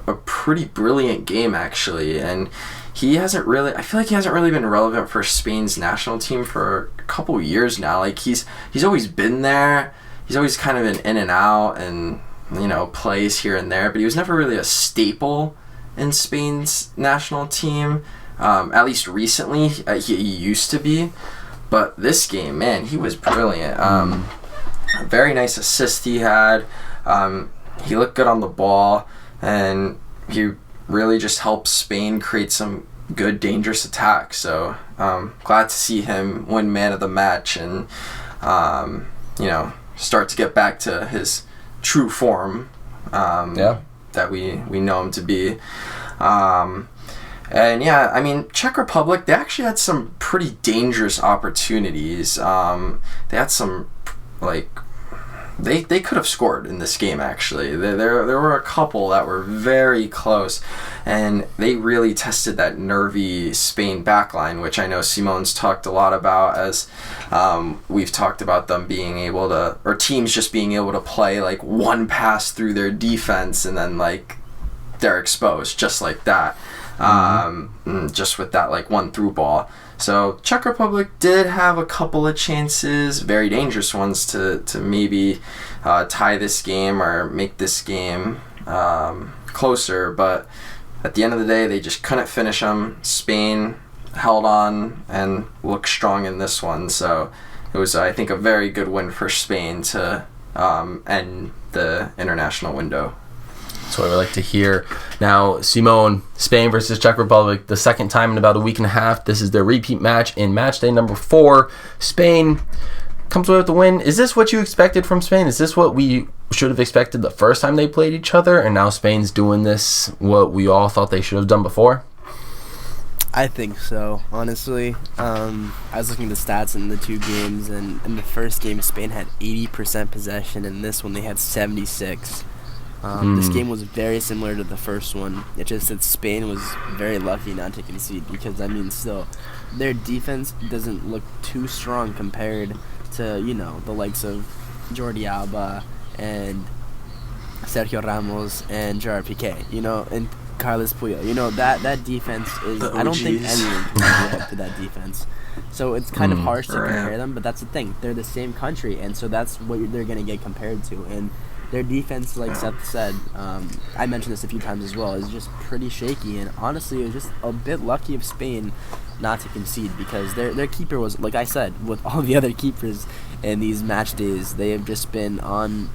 a pretty brilliant game, actually, and I feel like he hasn't really been relevant for Spain's national team for a couple years now. Like, he's always been there. He's always kind of been in and out and, plays here and there, but he was never really a staple in Spain's national team. At least recently, he used to be. But this game, man, he was brilliant. Very nice assist he had. He looked good on the ball, and he really just helped Spain create some good, dangerous attacks. So glad to see him win man of the match and start to get back to his true form that we know him to be. Czech Republic, they actually had some pretty dangerous opportunities. They had some, they could have scored in this game, actually. There were a couple that were very close, and they really tested that nervy Spain backline, which I know Simon's talked a lot about, as we've talked about them being able to, or teams just being able to play one pass through their defense and then they're exposed just like that. Just with that one through ball. So Czech Republic did have a couple of chances, very dangerous ones, to maybe tie this game or make this game closer, but at the end of the day they just couldn't finish them. Spain held on and looked strong in this one, so it was, I think, a very good win for Spain to end the international window.
That's what we like to hear. Now, Simone, Spain versus Czech Republic, the second time in about a week and a half. This is their repeat match in match day number 4. Spain comes away with the win. Is this what you expected from Spain? Is this what we should have expected the first time they played each other, and now Spain's doing this, what we all thought they should have done before?
I think so, honestly. I was looking at the stats in the 2 games, and in the first game, Spain had 80% possession, and this one they had 76%. This game was very similar to the first one. It's just that Spain was very lucky not to concede because, I mean, still, their defense doesn't look too strong compared to, you know, the likes of Jordi Alba and Sergio Ramos and Gerard Piqué, you know, and Carles Puyol. You know, that defense is, I don't think anyone can live up to that defense. So it's kind of harsh to compare them, but that's the thing. They're the same country, and so that's what they're going to get compared to. And their defense, like Seth said, I mentioned this a few times as well, is just pretty shaky. And honestly, it was just a bit lucky of Spain not to concede because their keeper was, like I said, with all the other keepers in these match days, they have just been on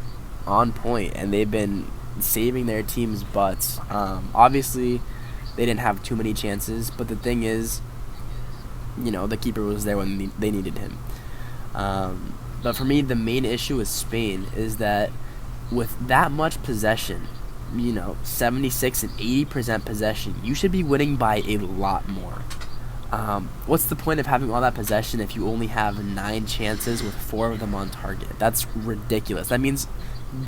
point, and they've been saving their team's butts. Obviously, they didn't have too many chances, but the thing is, you know, the keeper was there when they needed him. But for me, the main issue with Spain is that with that much possession, you know, 76 and 80% possession, you should be winning by a lot more. What's the point of having all that possession if you only have 9 chances with 4 of them on target? That's ridiculous. That means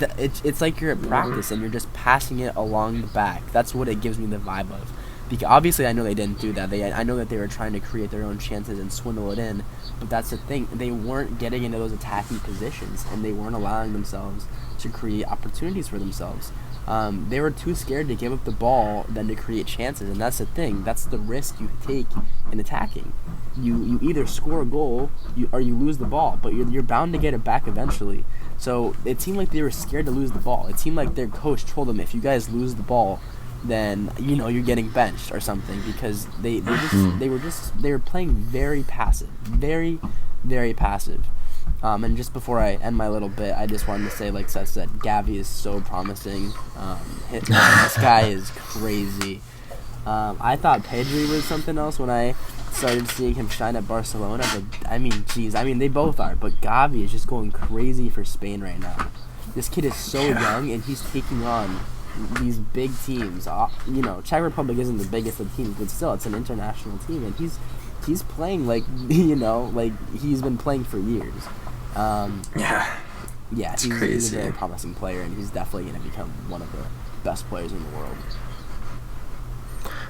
it's like you're at practice and you're just passing it along the back. That's what it gives me the vibe of. Because obviously I know they didn't do that. I know that they were trying to create their own chances and swindle it in. But that's the thing. They weren't getting into those attacking positions, and they weren't allowing themselves to create opportunities for themselves. They were too scared to give up the ball than to create chances, and that's the thing. That's the risk you take in attacking. You either score a goal or you lose the ball, but you're bound to get it back eventually. So it seemed like they were scared to lose the ball. It seemed like their coach told them, if you guys lose the ball, then you know you're getting benched or something, because they were playing very passive, very, very passive. And just before I end my little bit, I just wanted to say, like Seth said, Gavi is so promising. This guy is crazy. I thought Pedri was something else when I started seeing him shine at Barcelona, but I mean, they both are, but Gavi is just going crazy for Spain right now. This kid is so young, and he's taking on these big teams. You know, Czech Republic isn't the biggest of teams, but still, it's an international team, and he's playing like, you know, like he's been playing for years. He's crazy. He's a very promising player, and he's definitely going to become one of the best players in the world.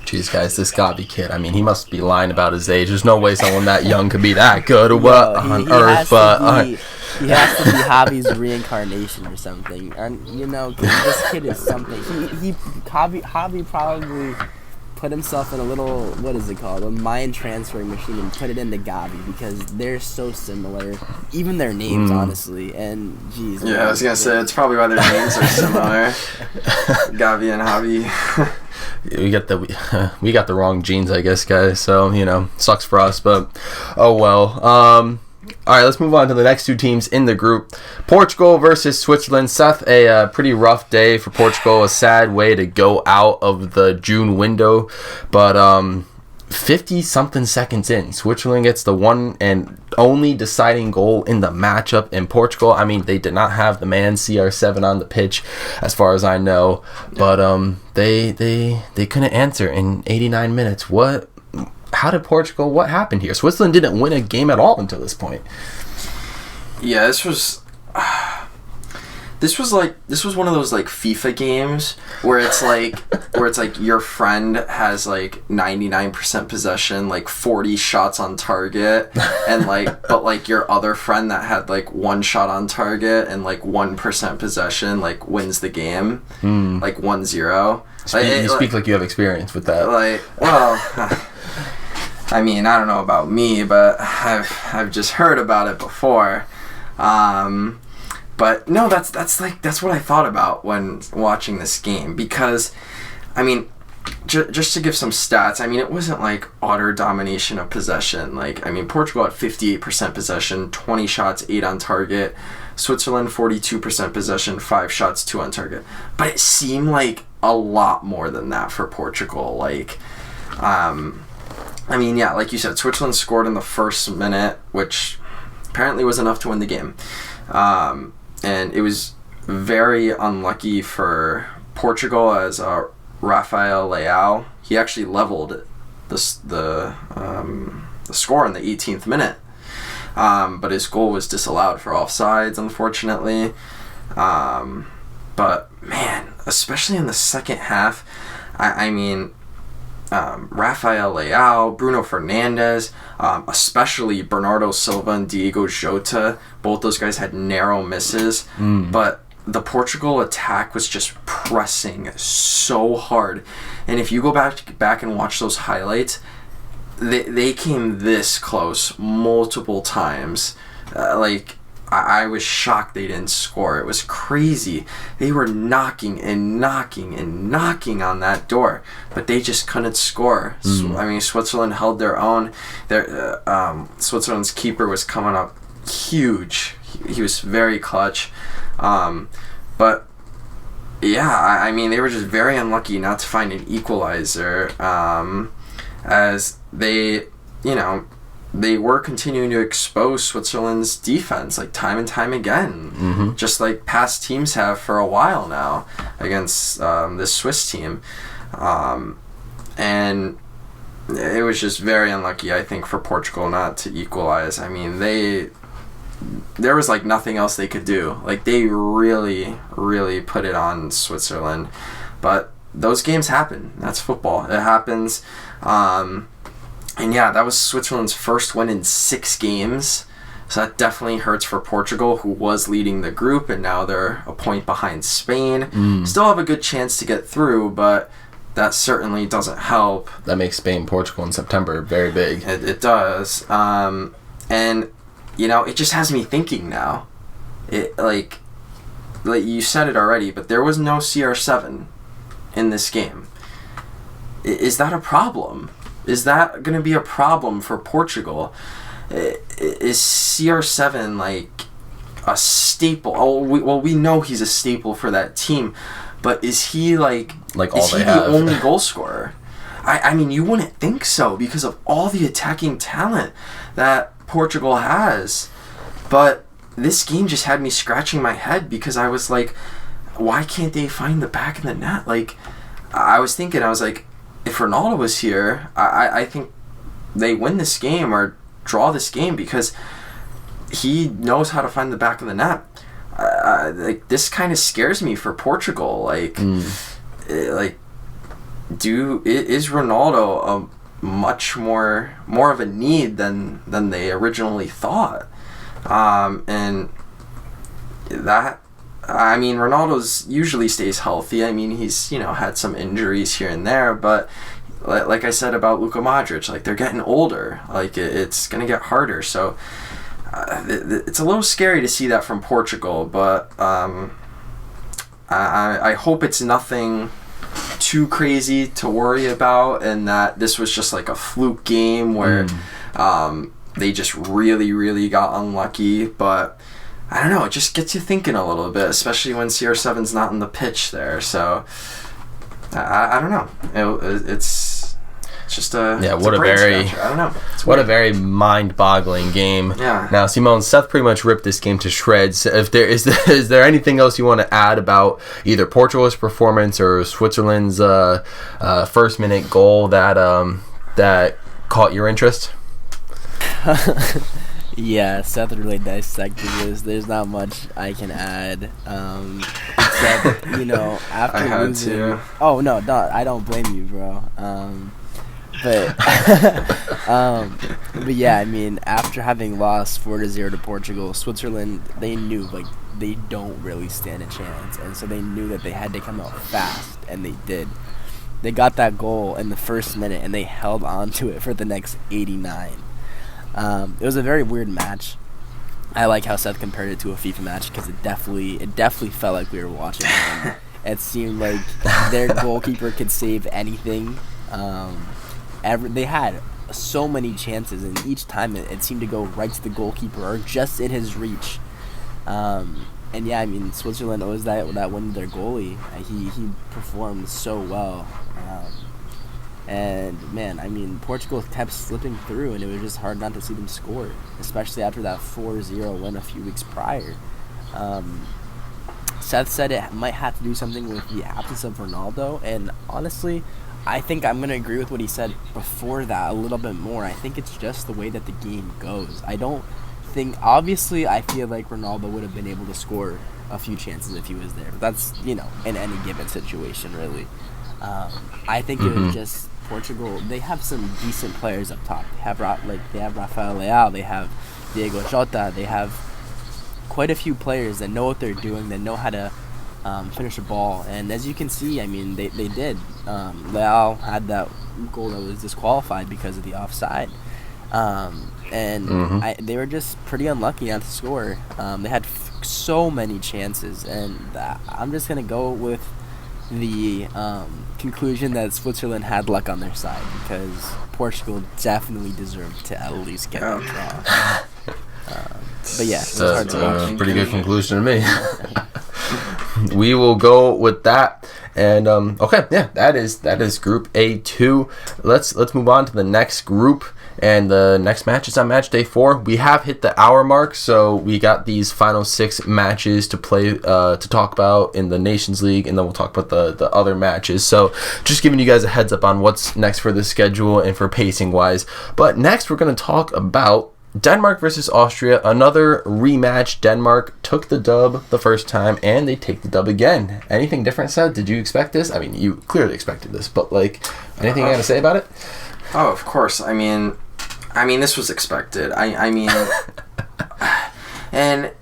Jeez, guys, this Gavi kid, I mean, he must be lying about his age. There's no way someone that young could be that good or what on earth, but...
He has to be Javi's reincarnation or something. And, you know, this kid is something. Javi probably put himself in a little, what is it called, a mind transferring machine, and put it into Gavi, because they're so similar. Even their names, honestly. And, geez.
Yeah, I was going to say, it's probably why their names are similar. Gavi and Javi.
We got the wrong genes, I guess, guys. So, you know, sucks for us, but oh well. All right, let's move on to the next 2 teams in the group. Portugal versus Switzerland. Seth, a pretty rough day for Portugal. A sad way to go out of the June window. But 50-something seconds in, Switzerland gets the one and only deciding goal in the matchup. In Portugal, I mean, they did not have the man CR7 on the pitch, as far as I know. But they couldn't answer in 89 minutes. How did Portugal? What happened here? Switzerland didn't win a game at all until this point.
Yeah, this was one of those like FIFA games where it's like your friend has like 99% possession, like 40 shots on target, and but like your other friend that had like 1 shot on target and like 1% possession like wins the game, like 1-0.
You speak like you have experience with that.
Like, well. I mean, I don't know about me, but I've just heard about it before. But no, that's what I thought about when watching this game, because I mean, just to give some stats, I mean, it wasn't like utter domination of possession. Like, I mean, Portugal had 58% possession, 20 shots, 8 on target. Switzerland 42% possession, 5 shots, 2 on target. But it seemed like a lot more than that for Portugal. Like, I mean, yeah, like you said, Switzerland scored in the first minute, which apparently was enough to win the game. And it was very unlucky for Portugal as Rafael Leao, he actually leveled the score in the 18th minute. But his goal was disallowed for offsides, unfortunately. But, man, especially in the second half, I mean, Rafael Leao, Bruno Fernandes, especially Bernardo Silva and Diego Jota, both those guys had narrow misses. But the Portugal attack was just pressing so hard. And if you go back and watch those highlights, they came this close multiple times. I was shocked they didn't score. It was crazy. They were knocking and knocking and knocking on that door, but they just couldn't score. So, I mean, Switzerland held their own. Switzerland's keeper was coming up huge. He was very clutch. But yeah, I mean, they were just very unlucky not to find an equalizer, as they were continuing to expose Switzerland's defense, like, time and time again, just like past teams have for a while now against this Swiss team. And it was just very unlucky, I think, for Portugal not to equalize. I mean, there was like nothing else they could do. Like, they really, really put it on Switzerland. But those games happen. That's football. It happens. And yeah, that was Switzerland's first win in 6 games. So that definitely hurts for Portugal, who was leading the group, and now they're a point behind Spain. Still have a good chance to get through, but that certainly doesn't help.
That makes Spain, Portugal in September very big.
It does. And, it just has me thinking now. Like you said it already, but there was no CR7 in this game. Is that a problem? Is that going to be a problem for Portugal? Is CR7 like a staple? We know he's a staple for that team, but is he like is he the only goal scorer? I mean, you wouldn't think so because of all the attacking talent that Portugal has. But this game just had me scratching my head because I was like, why can't they find the back of the net? Like, I was like, if Ronaldo was here, I think they win this game or draw this game because he knows how to find the back of the net. Like, this kind of scares me for Portugal. Is Ronaldo a much more of a need than they originally thought? And that, I mean, Ronaldo's usually stays healthy. I mean, he's, had some injuries here and there, but like I said about Luka Modric, like, they're getting older. Like, it's going to get harder. So it's a little scary to see that from Portugal, but I hope it's nothing too crazy to worry about and that this was just like a fluke game where they just really, really got unlucky. But I don't know, it just gets you thinking a little bit, especially when CR7's not in the pitch there. So I don't know. It's just a
what a very
scratcher. I don't know.
What a very mind-boggling game.
Yeah.
Now, Simone, Seth pretty much ripped this game to shreds. If there is there anything else you want to add about either Portugal's performance or Switzerland's first minute goal that caught your interest?
Yeah, Seth really dissected this. There's not much I can add. Except, after
I had
losing...
to.
Oh, no, I don't blame you, bro. But yeah, I mean, after having lost 4-0 to Portugal, Switzerland, they knew, like, they don't really stand a chance. And so they knew that they had to come out fast, and they did. They got that goal in the first minute, and they held on to it for the next 89. It was a very weird match. I like how Seth compared it to a FIFA match because it definitely felt like we were watching them. It seemed like their goalkeeper could save anything. They had so many chances, and each time it seemed to go right to the goalkeeper or just in his reach. And yeah, I mean, Switzerland owes that win to their goalie. He performed so well. And man, I mean, Portugal kept slipping through, and it was just hard not to see them score, especially after that 4-0 win a few weeks prior. Seth said it might have to do something with the absence of Ronaldo, and honestly, I think I'm going to agree with what he said before that a little bit more. I think it's just the way that the game goes. I don't think, obviously, I feel like Ronaldo would have been able to score a few chances if he was there. But that's, in any given situation, really. I think it was just Portugal. They have some decent players up top. They have Rafael Leao. They have Diego Jota. They have quite a few players that know what they're doing, that know how to finish a ball. And as you can see, I mean, they did. Leao had that goal that was disqualified because of the offside. They were just pretty unlucky not to score. They had so many chances, and I'm just going to go with the conclusion that Switzerland had luck on their side, because Portugal definitely deserved to at least get a draw. But yeah, it's hard to watch.
Pretty good conclusion to me. We will go with that. And okay, yeah, that is Group A2. Let's move on to the next group. And the next match is on match day 4. We have hit the hour mark, so we got these final 6 matches to play, to talk about in the Nations League, and then we'll talk about the other matches. So just giving you guys a heads up on what's next for the schedule and for pacing wise. But next we're going to talk about Denmark versus Austria, another rematch. Denmark took the dub the first time, and they take the dub again. Anything different, Seth? Did you expect this? I mean, you clearly expected this, but anything you got to say about it?
Oh, of course. I mean, this was expected. I mean, and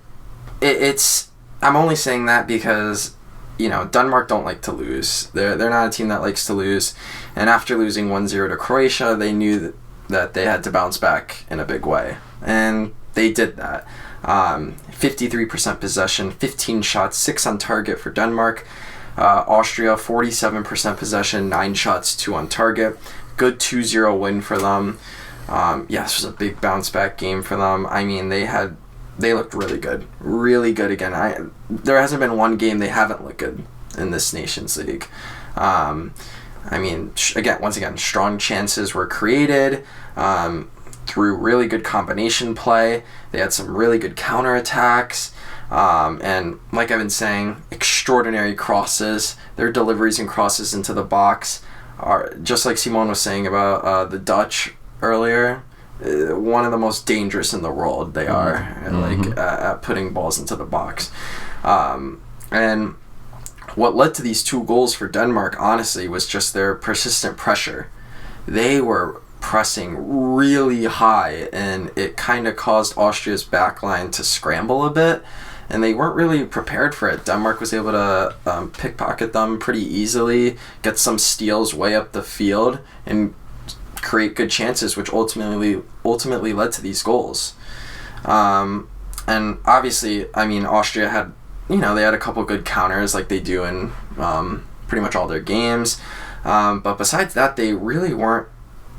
it's. I'm only saying that because, Denmark don't like to lose. They're not a team that likes to lose, and after losing 1-0 to Croatia, they knew that they had to bounce back in a big way, and they did that. 53% possession, 15 shots, 6 on target for Denmark. Austria, 47% possession, 9 shots, 2 on target. Good 2-0 win for them. This was a big bounce back game for them. I mean, they looked really good again. There hasn't been one game they haven't looked good in this Nations League. I mean, once again, strong chances were created through really good combination play. They had some really good counterattacks. And like I've been saying, extraordinary crosses. Their deliveries and crosses into the box are, just like Simon was saying about the Dutch earlier, one of the most dangerous in the world. They are at putting balls into the box. And what led to these 2 goals for Denmark, honestly, was just their persistent pressure. They were pressing really high, and it kind of caused Austria's backline to scramble a bit, and they weren't really prepared for it. Denmark was able to pickpocket them pretty easily, get some steals way up the field, and create good chances, which ultimately led to these goals. And obviously, I mean, Austria had, they had a couple good counters like they do in pretty much all their games. But besides that, they really weren't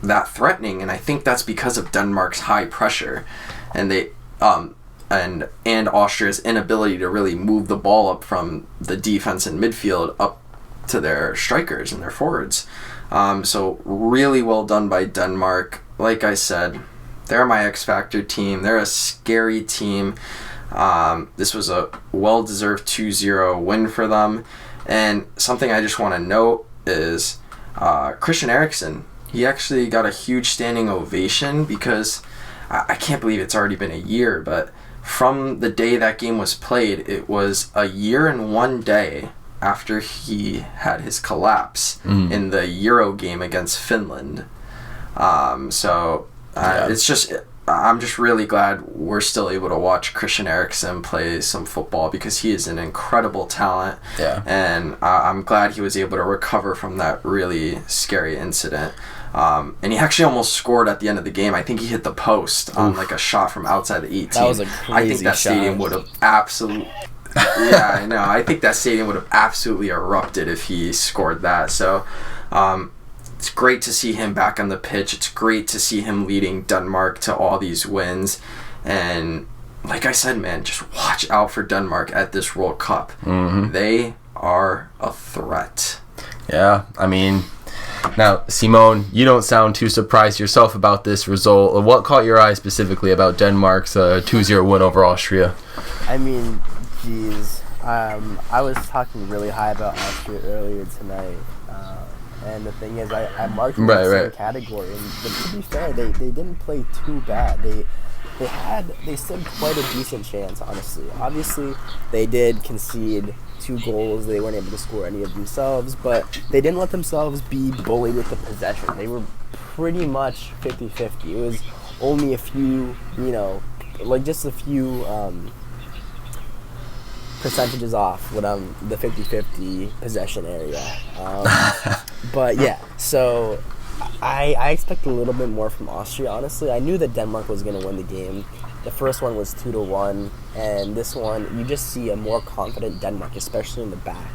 that threatening, and I think that's because of Denmark's high pressure, and they and Austria's inability to really move the ball up from the defense and midfield up to their strikers and their forwards. So really well done by Denmark. Like I said, they're my X Factor team. They're a scary team. This was a well-deserved 2-0 win for them. And something I just want to note is Christian Eriksen. He actually got a huge standing ovation because I can't believe it's already been a year, but from the day that game was played, it was a year and 1 day after he had his collapse in the Euro game against Finland. It's just, I'm just really glad we're still able to watch Christian Eriksen play some football, because he is an incredible talent. Yeah. And I'm glad he was able to recover from that really scary incident. And he actually almost scored at the end of the game. I think he hit the post on a shot from outside the 18.
That was a crazy
I think that stadium would have absolutely... Yeah, I know. I think that stadium would have absolutely erupted if he scored that. So it's great to see him back on the pitch. It's great to see him leading Denmark to all these wins. And like I said, man, just watch out for Denmark at this World Cup.
Mm-hmm.
They are a threat.
Yeah, I mean, now, Simone, you don't sound too surprised yourself about this result. What caught your eye specifically about Denmark's 2-0 win over Austria?
I mean, geez, I was talking really high about Austria earlier tonight. And the thing is, I marked them in the same category. And to be fair, they didn't play too bad. They stood quite a decent chance, honestly. Obviously, they did concede 2 goals. They weren't able to score any of themselves, but they didn't let themselves be bullied with the possession. They were pretty much 50-50. It was only a few, just a few percentages off with the 50-50 possession area. But yeah, so I expect a little bit more from Austria, honestly. I knew that Denmark was going to win the game. The first one was 2-1, and this one, you just see a more confident Denmark, especially in the back.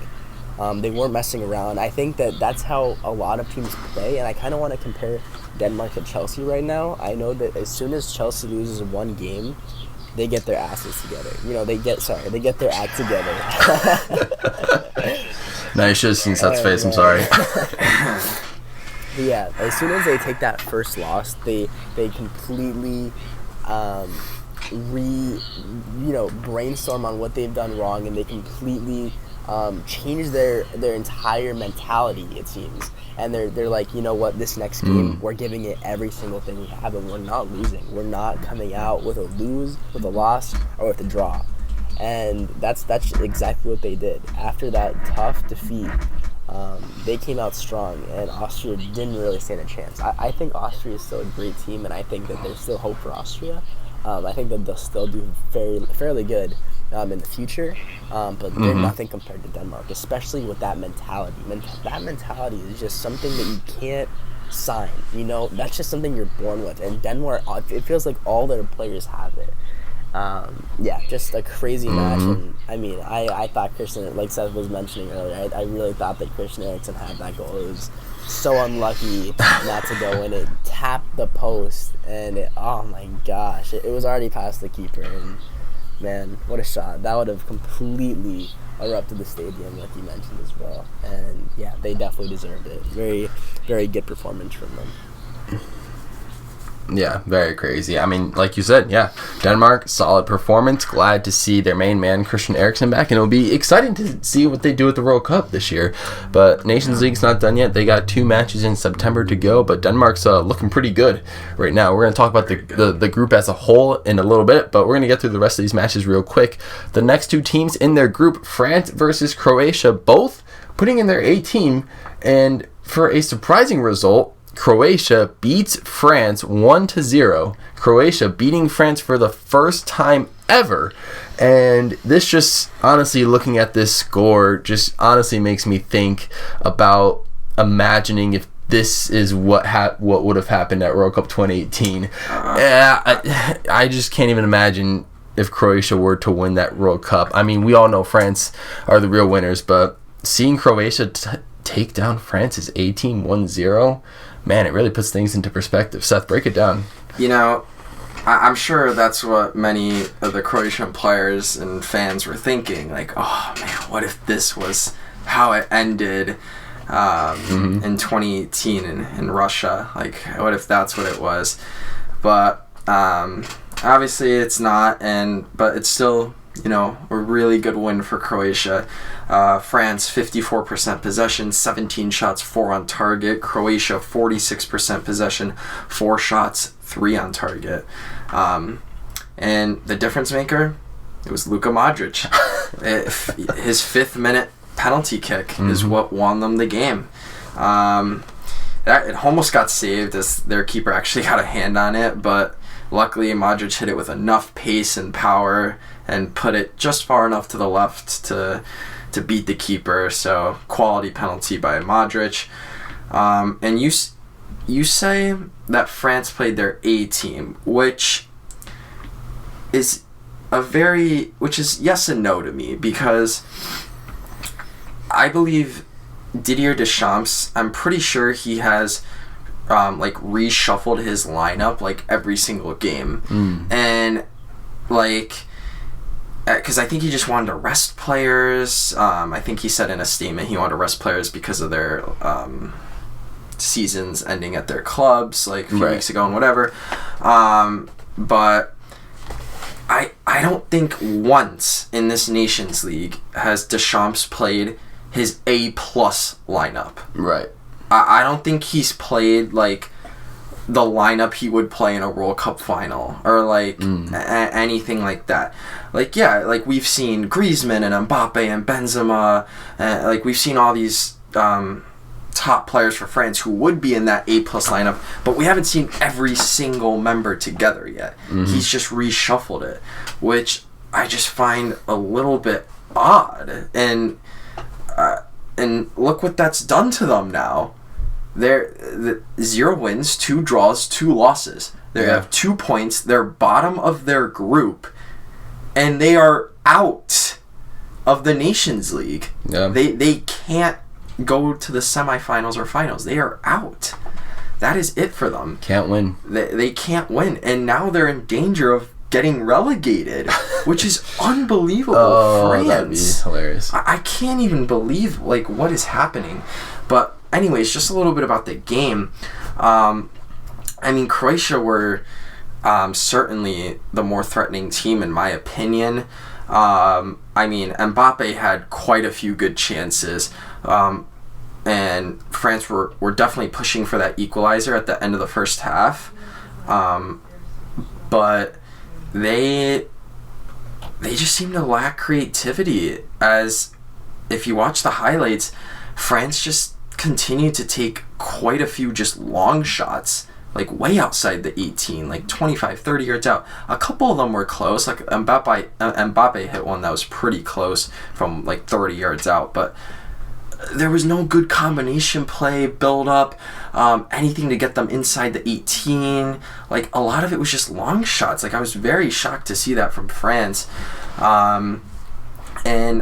They weren't messing around. I think that's how a lot of teams play, and I kind of want to compare Denmark to Chelsea right now. I know that as soon as Chelsea loses one game, they get their asses together. They get their act together.
No, you should have seen Seth's face. I'm sorry.
But yeah, as soon as they take that first loss, they completely brainstorm on what they've done wrong, and they completely change their entire mentality, it seems. And they're like, you know what, this next game, we're giving it every single thing we have, and we're not losing. We're not coming out with a loss, or with a draw. And that's exactly what they did. After that tough defeat, they came out strong, and Austria didn't really stand a chance. I think Austria is still a great team, and I think that there's still hope for Austria. I think that they'll still do fairly good in the future, but they're nothing compared to Denmark, especially with that mentality. That mentality is just something that you can't sign. That's just something you're born with, and Denmark, it feels like all their players have it. Just a crazy match, and I mean, I thought Christian, like Seth was mentioning earlier, I really thought that Christian Eriksen had that goal. It was so unlucky not to go in. It tapped the post, and oh my gosh, it was already past the keeper, and man, what a shot. That would have completely erupted the stadium, like you mentioned as well. And yeah, they definitely deserved it. Very, very good performance from them.
Yeah, very crazy. I mean, like you said, yeah, Denmark, solid performance. Glad to see their main man, Christian Eriksen, back, and it'll be exciting to see what they do at the World Cup this year. But Nations League's not done yet. They got 2 matches in September to go, but Denmark's looking pretty good right now. We're going to talk about the group as a whole in a little bit, but we're going to get through the rest of these matches real quick. The next 2 teams in their group, France versus Croatia, both putting in their A team, and for a surprising result, Croatia beats France 1-0. Croatia beating France for the first time ever. And this just, honestly, looking at this score, just honestly makes me think about imagining if this is what would have happened at World Cup 2018. I just can't even imagine if Croatia were to win that World Cup. I mean, we all know France are the real winners, but seeing Croatia take down France's A team 1-0, man, it really puts things into perspective. Seth, break it down.
I'm sure that's what many of the Croatian players and fans were thinking. Like, oh, man, what if this was how it ended in 2018 in Russia? Like, what if that's what it was? But obviously it's not, but it's still, a really good win for Croatia. France, 54% possession, 17 shots, 4 on target. Croatia, 46% possession, 4 shots, 3 on target. And the difference maker, it was Luka Modric. His 5th-minute penalty kick is what won them the game. It almost got saved as their keeper actually got a hand on it, but luckily Modric hit it with enough pace and power and put it just far enough to the left to beat the keeper. So quality penalty by Modric. And you say that France played their A team, which is yes and no to me, because I believe Didier Deschamps, I'm pretty sure he has reshuffled his lineup every single game. And like, because I think he just wanted to rest players. I think he said in a statement he wanted to rest players because of their seasons ending at their clubs, like a few weeks ago and whatever. But I don't think once in this Nations League has Deschamps played his A+ lineup.
Right.
I don't think he's played like the lineup he would play in a World Cup final or like anything like that. Like, yeah, like we've seen Griezmann and Mbappe and Benzema, like we've seen all these top players for France who would be in that A+ lineup, but we haven't seen every single member together yet. He's just reshuffled it, which I just find a little bit odd. And look what that's done to them now. They're 0 wins, 2 draws, 2 losses. They have 2 points. They're bottom of their group, and they are out of the Nations League. Yeah. They can't go to the semifinals or finals. They are out. That is it for them.
Can't win.
They can't win, and now they're in danger of getting relegated, which is unbelievable. France.
That'd be hilarious.
I can't even believe like what is happening. But anyways, just a little bit about the game. I mean, Croatia were certainly the more threatening team in my opinion. I mean, Mbappe had quite a few good chances. And France were definitely pushing for that equalizer at the end of the first half. But they just seem to lack creativity, as if you watch the highlights, France just continued to take quite a few just long shots, like way outside the 18, like 25, 30 yards out. A couple of them were close, like Mbappe hit one that was pretty close from like 30 yards out, but there was no good combination play, build up, anything to get them inside the 18. Like, a lot of it was just long shots. Like, I was very shocked to see that from France. And,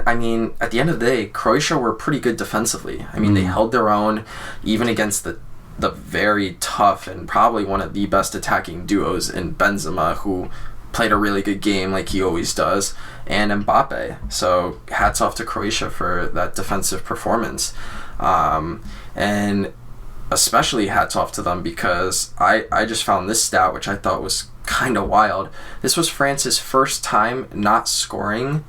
I mean, at the end of the day, Croatia were pretty good defensively. I mean, they held their own, even against the very tough and probably one of the best attacking duos in Benzema, who played a really good game like he always does, and Mbappe. So hats off to Croatia for that defensive performance. And especially hats off to them because I just found this stat, which I thought was kind of wild. This was France's first time not scoring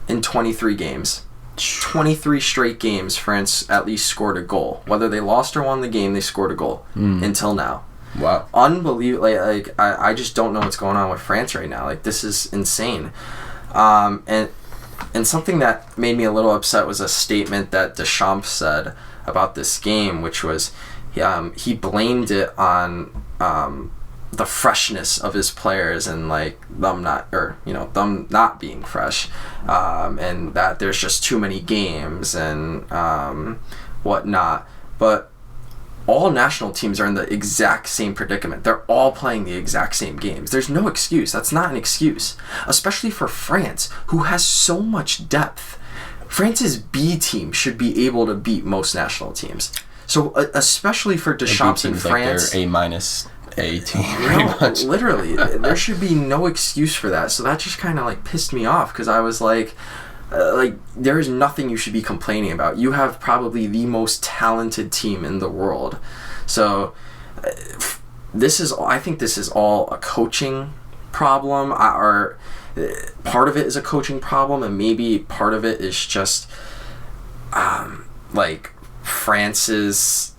in 23 games. 23 straight games France at least scored a goal. Whether they lost or won the game, they scored a goal until now.
Wow.
Unbelievable. Like I just don't know what's going on with France right now. Like, this is insane. And something that made me a little upset was a statement that Deschamps said about this game, which was he blamed it on the freshness of his players and like them not being fresh, and that there's just too many games and whatnot. But all national teams are in the exact same predicament. They're all playing the exact same games. There's no excuse. That's not an excuse, especially for France, who has so much depth. France's B team should be able to beat most national teams. So especially for Deschamps in France,
like their A- team, pretty much.
Literally, there should be no excuse for that. So that just kind of like pissed me off because I was like there is nothing you should be complaining about. You have probably the most talented team in the world. So I think this is all a coaching problem, or part of it is a coaching problem, and maybe part of it is just like France's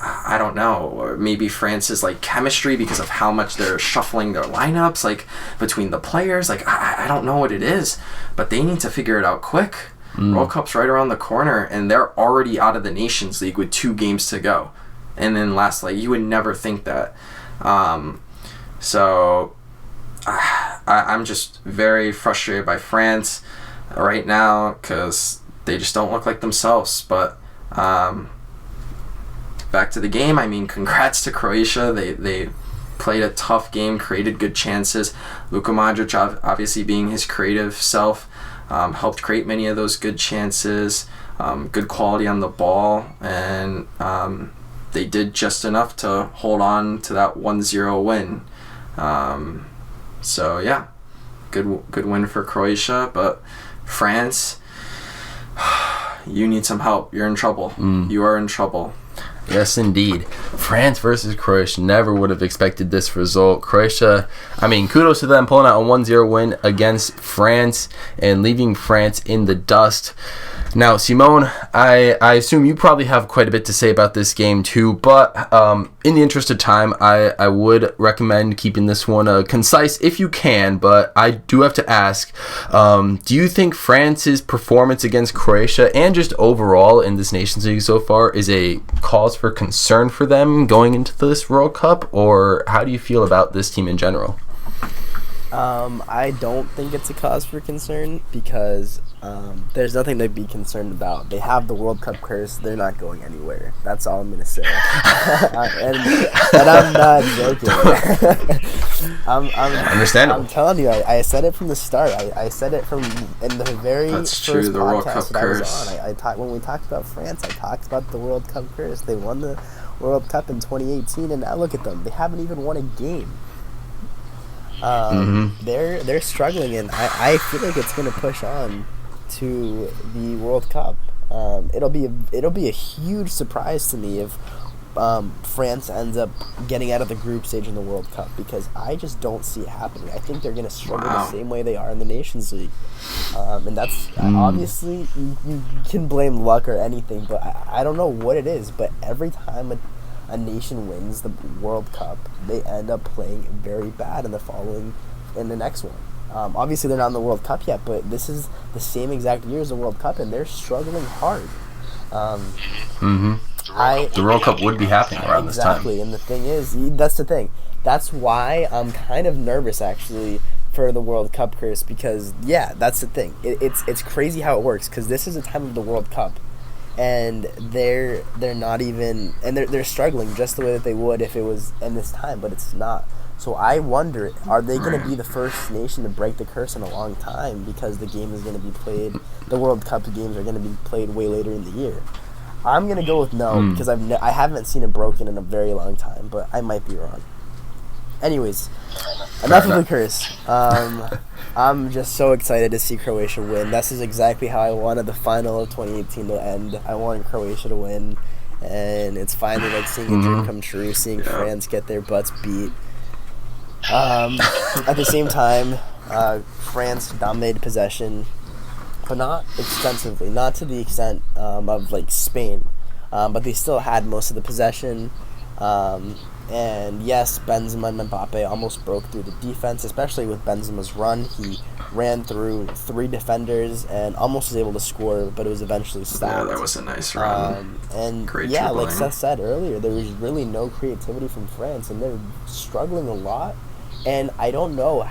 I don't know, or maybe France's like chemistry because of how much they're shuffling their lineups like between the players. Like I don't know what it is, but they need to figure it out quick. World Cup's right around the corner, and they're already out of the Nations League with 2 games to go. And then last, like, you would never think that. So I'm just very frustrated by France right now because they just don't look like themselves. But back to the game. I mean, congrats to Croatia. They played a tough game, created good chances. Luka Modric, obviously being his creative self, helped create many of those good chances. Good quality on the ball, and they did just enough to hold on to that 1-0 win. So yeah, good win for Croatia, but France, you need some help. You're in trouble. You are in trouble.
Yes, indeed. France versus Croatia. Never would have expected this result. Croatia, I mean, kudos to them pulling out a 1-0 win against France and leaving France in the dust. Now, Simone, I assume you probably have quite a bit to say about this game too, but in the interest of time, I would recommend keeping this one concise if you can, but I do have to ask, do you think France's performance against Croatia and just overall in this Nations League so far is a cause for concern for them going into this World Cup, or how do you feel about this team in general?
I don't think it's a cause for concern because there's nothing to be concerned about. They have the World Cup curse. They're not going anywhere. That's all I'm going to say. and I'm not joking.
Understandable.
I'm telling you, I said it from the start. I said it from in the very
That's
first
true, the World Cup
podcast that
curse.
I was on. When we talked about France, I talked about the World Cup curse. They won the World Cup in 2018, and now look at them. They haven't even won a game. They're struggling, and I feel like it's going to push on to the World Cup. It'll be a huge surprise to me if France ends up getting out of the group stage in the World Cup, because I just don't see it happening. I think they're going to struggle the same way they are in the Nations League, and that's obviously you can blame luck or anything, but I don't know what it is. But every time a nation wins the World Cup, they end up playing very bad in the next one. Obviously, they're not in the World Cup yet, but this is the same exact year as the World Cup, and they're struggling hard.
The World Cup would be happening around this time.
Exactly, and the thing is, that's the thing. That's why I'm kind of nervous, actually, for the World Cup curse, because, yeah, that's the thing. It's crazy how it works, because this is the time of the World Cup, and they're not even, and they're struggling just the way that they would if it was in this time, but it's not. So I wonder, are they going to be the first nation to break the curse in a long time, because the game is going to be played, the World Cup games are going to be played way later in the year? I'm going to go with no, because I haven't seen it broken in a very long time, but I might be wrong. Anyways, enough of the curse. I'm just so excited to see Croatia win. This is exactly how I wanted the final of 2018 to end. I wanted Croatia to win, and it's finally like seeing a dream come true, seeing France get their butts beat. At the same time, France dominated possession, but not extensively, not to the extent of like Spain, but they still had most of the possession. And yes, Benzema and Mbappe almost broke through the defense, especially with Benzema's run. He ran through 3 defenders and almost was able to score, but it was eventually stopped.
Yeah, that was a nice run.
And
great
yeah,
dribbling.
like Seth said earlier, there was really no creativity from France, and they're struggling a lot. And I don't know.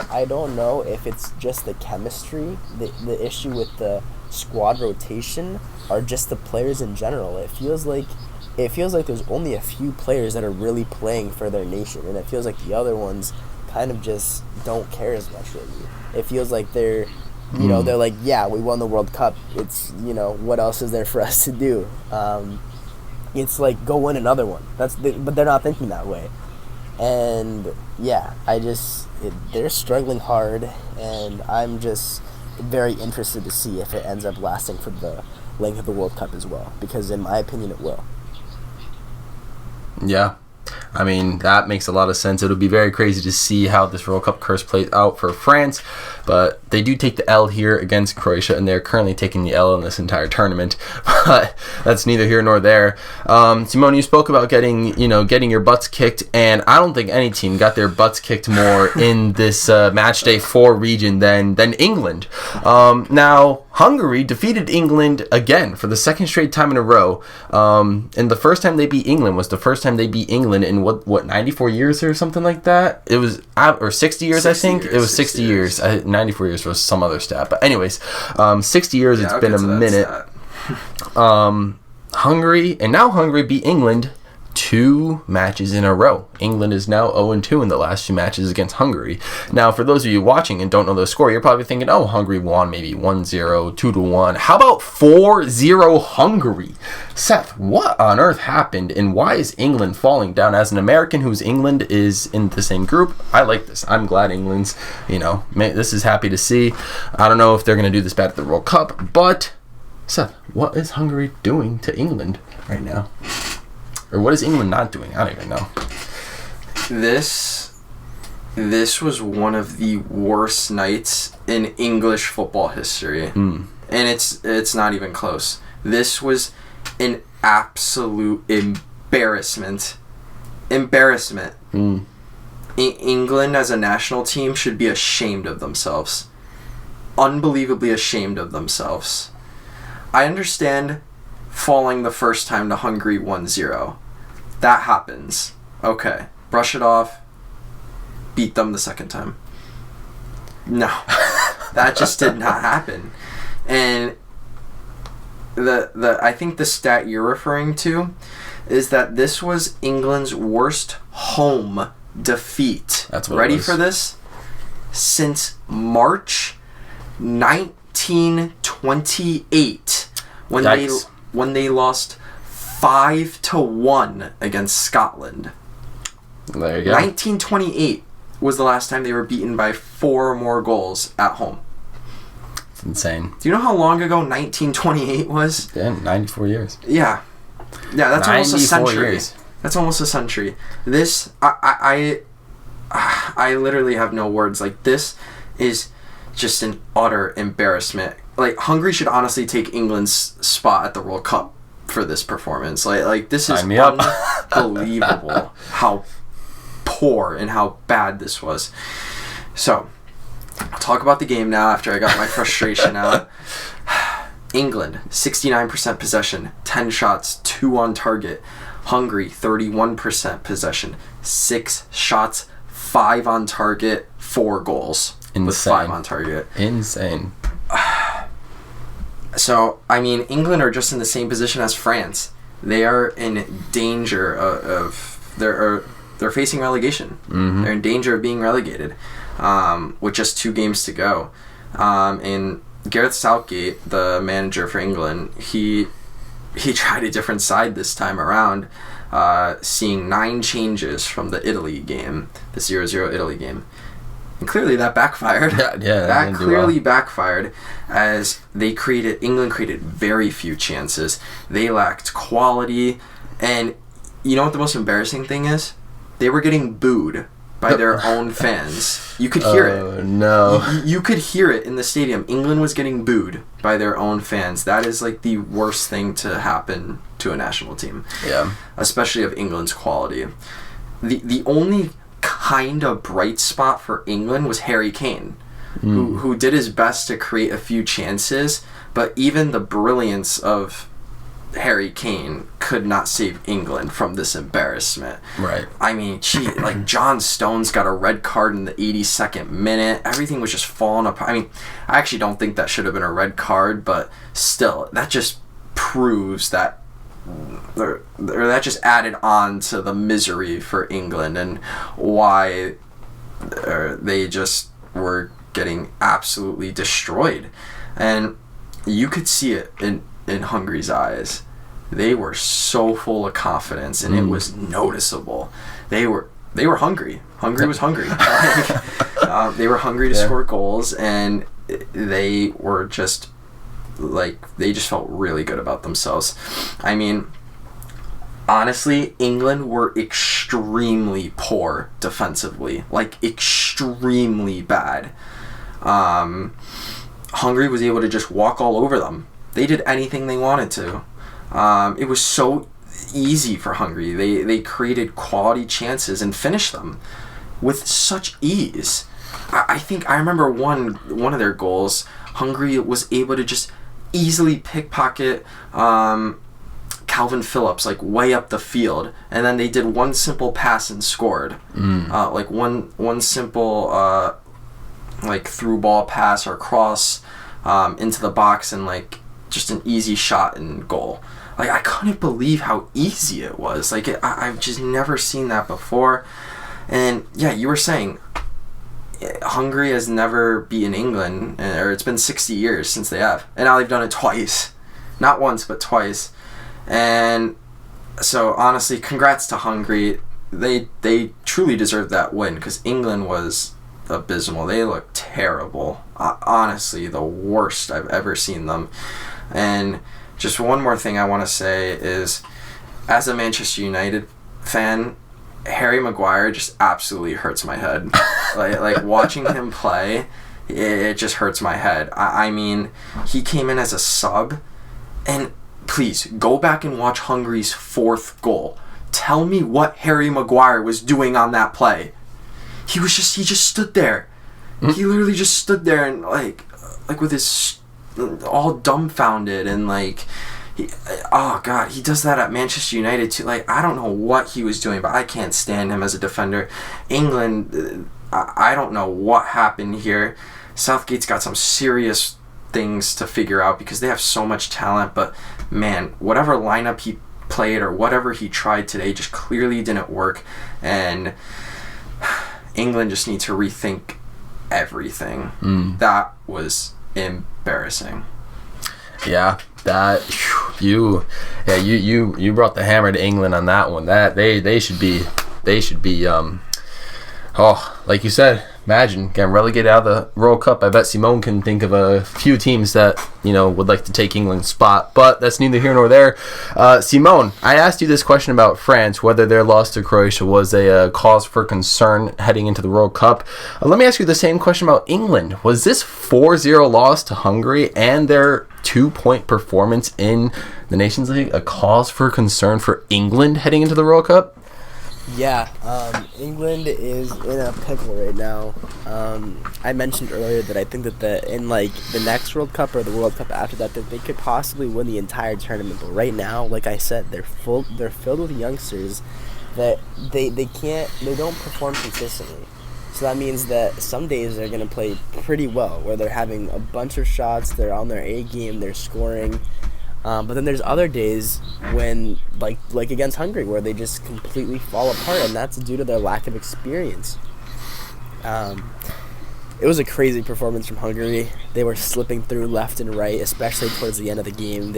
I don't know if it's just the chemistry, the issue with the squad rotation, or just the players in general. It feels like there's only a few players that are really playing for their nation, and it feels like the other ones kind of just don't care as much really. It feels like they're, they're like, yeah, we won the World Cup. It's, what else is there for us to do? It's like, go win another one. But they're not thinking that way. And yeah, they're struggling hard, and I'm just very interested to see if it ends up lasting for the length of the World Cup as well, because in my opinion it will.
Yeah, I mean, that makes a lot of sense. It'll be very crazy to see how this World Cup curse plays out for France, but they do take the L here against Croatia, and they're currently taking the L in this entire tournament, but that's neither here nor there. Simone, you spoke about getting your butts kicked, and I don't think any team got their butts kicked more in this match day 4 region than England. Now, Hungary defeated England again for the second straight time in a row, and the first time they beat England was the first time they beat England in what 94 years or something like that. It was, or 60 years, I think. It was 60 years. 94 years was some other stat, but anyways, 60 years. It's been a minute. Hungary beat England 2 matches in a row. England is now 0-2 in the last 2 matches against Hungary. Now, for those of you watching and don't know the score, you're probably thinking, oh, Hungary won maybe 1-0, 2-1. How about 4-0 Hungary? Seth, what on earth happened, and why is England falling down? As an American whose England is in the same group, I like this. I'm glad England's, this is happy to see. I don't know if they're going to do this bad at the World Cup, but Seth, what is Hungary doing to England right now? Or what is England not doing? I don't even know.
This was one of the worst nights in English football history. And it's not even close. This was an absolute embarrassment. England as a national team should be ashamed of themselves. Unbelievably ashamed of themselves. I understand falling the first time to Hungary 1-0. That happens. Okay. Brush it off. Beat them the second time. No. That just did not happen. And I think the stat you're referring to is that this was England's worst home defeat.
That's what
Ready
it was.
for this? Since March 1928 when they lost 5-1 against Scotland.
There you go.
1928 was the last time they were beaten by 4 or more goals at home.
It's insane.
Do you know how long ago 1928 was?
Yeah, 94 years.
Yeah, that's almost a century.
Years.
That's almost a century. This, I literally have no words. Like, this is just an utter embarrassment. Like, Hungary should honestly take England's spot at the World Cup for this performance. Like this is unbelievable how poor and how bad this was. So, I'll talk about the game now after I got my frustration out. England, 69% possession, 10 shots, 2 on target. Hungary, 31% possession, 6 shots, 5 on target, 4 goals.
Insane.
With 5 on target.
Insane.
So, I mean, England are just in the same position as France. They are in danger they're facing relegation. Mm-hmm. They're in danger of being relegated with just 2 games to go. And Gareth Southgate, the manager for England, he tried a different side this time around, seeing 9 changes from the Italy game, the 0-0 Italy game. And clearly that backfired.
Yeah,
that clearly backfired, as England created very few chances. They lacked quality, and you know what the most embarrassing thing is? They were getting booed by their own fans. You could hear it.
Oh, no.
You could hear it in the stadium. England was getting booed by their own fans. That is like the worst thing to happen to a national team.
Yeah.
Especially of England's quality. The only kind of bright spot for England was Harry Kane, who did his best to create a few chances, but even the brilliance of Harry Kane could not save England from this embarrassment.
Right.
I mean, like John Stones got a red card in the 82nd minute. Everything was just falling apart. I mean, I actually don't think that should have been a red card, but still, that just proves that that just added on to the misery for England and why they just were getting absolutely destroyed. And you could see it in Hungary's eyes. They were so full of confidence, and it was noticeable. They were hungry. Hungary was hungry. They were hungry to score goals, and they were just they just felt really good about themselves. I mean, honestly, England were extremely poor defensively, like extremely bad. Hungary was able to just walk all over them. They did anything they wanted to. It was so easy for Hungary. They created quality chances and finished them with such ease. I remember one of their goals. Hungary was able to just easily pickpocket Calvin Phillips way up the field, and then they did one simple pass and scored. One simple through ball pass or cross into the box, and just an easy shot and goal. Like, I couldn't believe how easy it was. Like, I've just never seen that before. And, yeah, you were saying Hungary has never beaten England, or it's been 60 years since they have. And now they've done it twice. Not once, but twice. And so, honestly, congrats to Hungary. They truly deserved that win because England was abysmal. They looked terrible. Honestly, the worst I've ever seen them. And just one more thing I want to say is, as a Manchester United fan, Harry Maguire just absolutely hurts my head. like watching him play, it just hurts my head. I mean, he came in as a sub, and please go back and watch Hungary's 4th goal. Tell me what Harry Maguire was doing on that play. He just stood there. He literally just stood there and like with his all dumbfounded and like, oh God, he does that at Manchester United too. Like, I don't know what he was doing, but I can't stand him as a defender. England, I don't know what happened here. Southgate's got some serious things to figure out because they have so much talent, but man, whatever lineup he played or whatever he tried today just clearly didn't work, and England just need to rethink everything. That was embarrassing.
Yeah, that you brought the hammer to England on that one. That they should be like you said, imagine getting relegated out of the World Cup. I bet Simone can think of a few teams that, would like to take England's spot, but that's neither here nor there. Simone, I asked you this question about France, whether their loss to Croatia was a cause for concern heading into the World Cup. Let me ask you the same question about England. Was this 4-0 loss to Hungary and their 2-point performance in the Nations League a cause for concern for England heading into the World Cup?
Yeah, England is in a pickle right now. I mentioned earlier that I think that in the next World Cup or the World Cup after that they could possibly win the entire tournament. But right now, like I said, they're filled with youngsters that they don't perform consistently. So that means that some days they're going to play pretty well, where they're having a bunch of shots, they're on their A game, they're scoring. But then there's other days when, like against Hungary, where they just completely fall apart, and that's due to their lack of experience. It was a crazy performance from Hungary. They were slipping through left and right, especially towards the end of the game.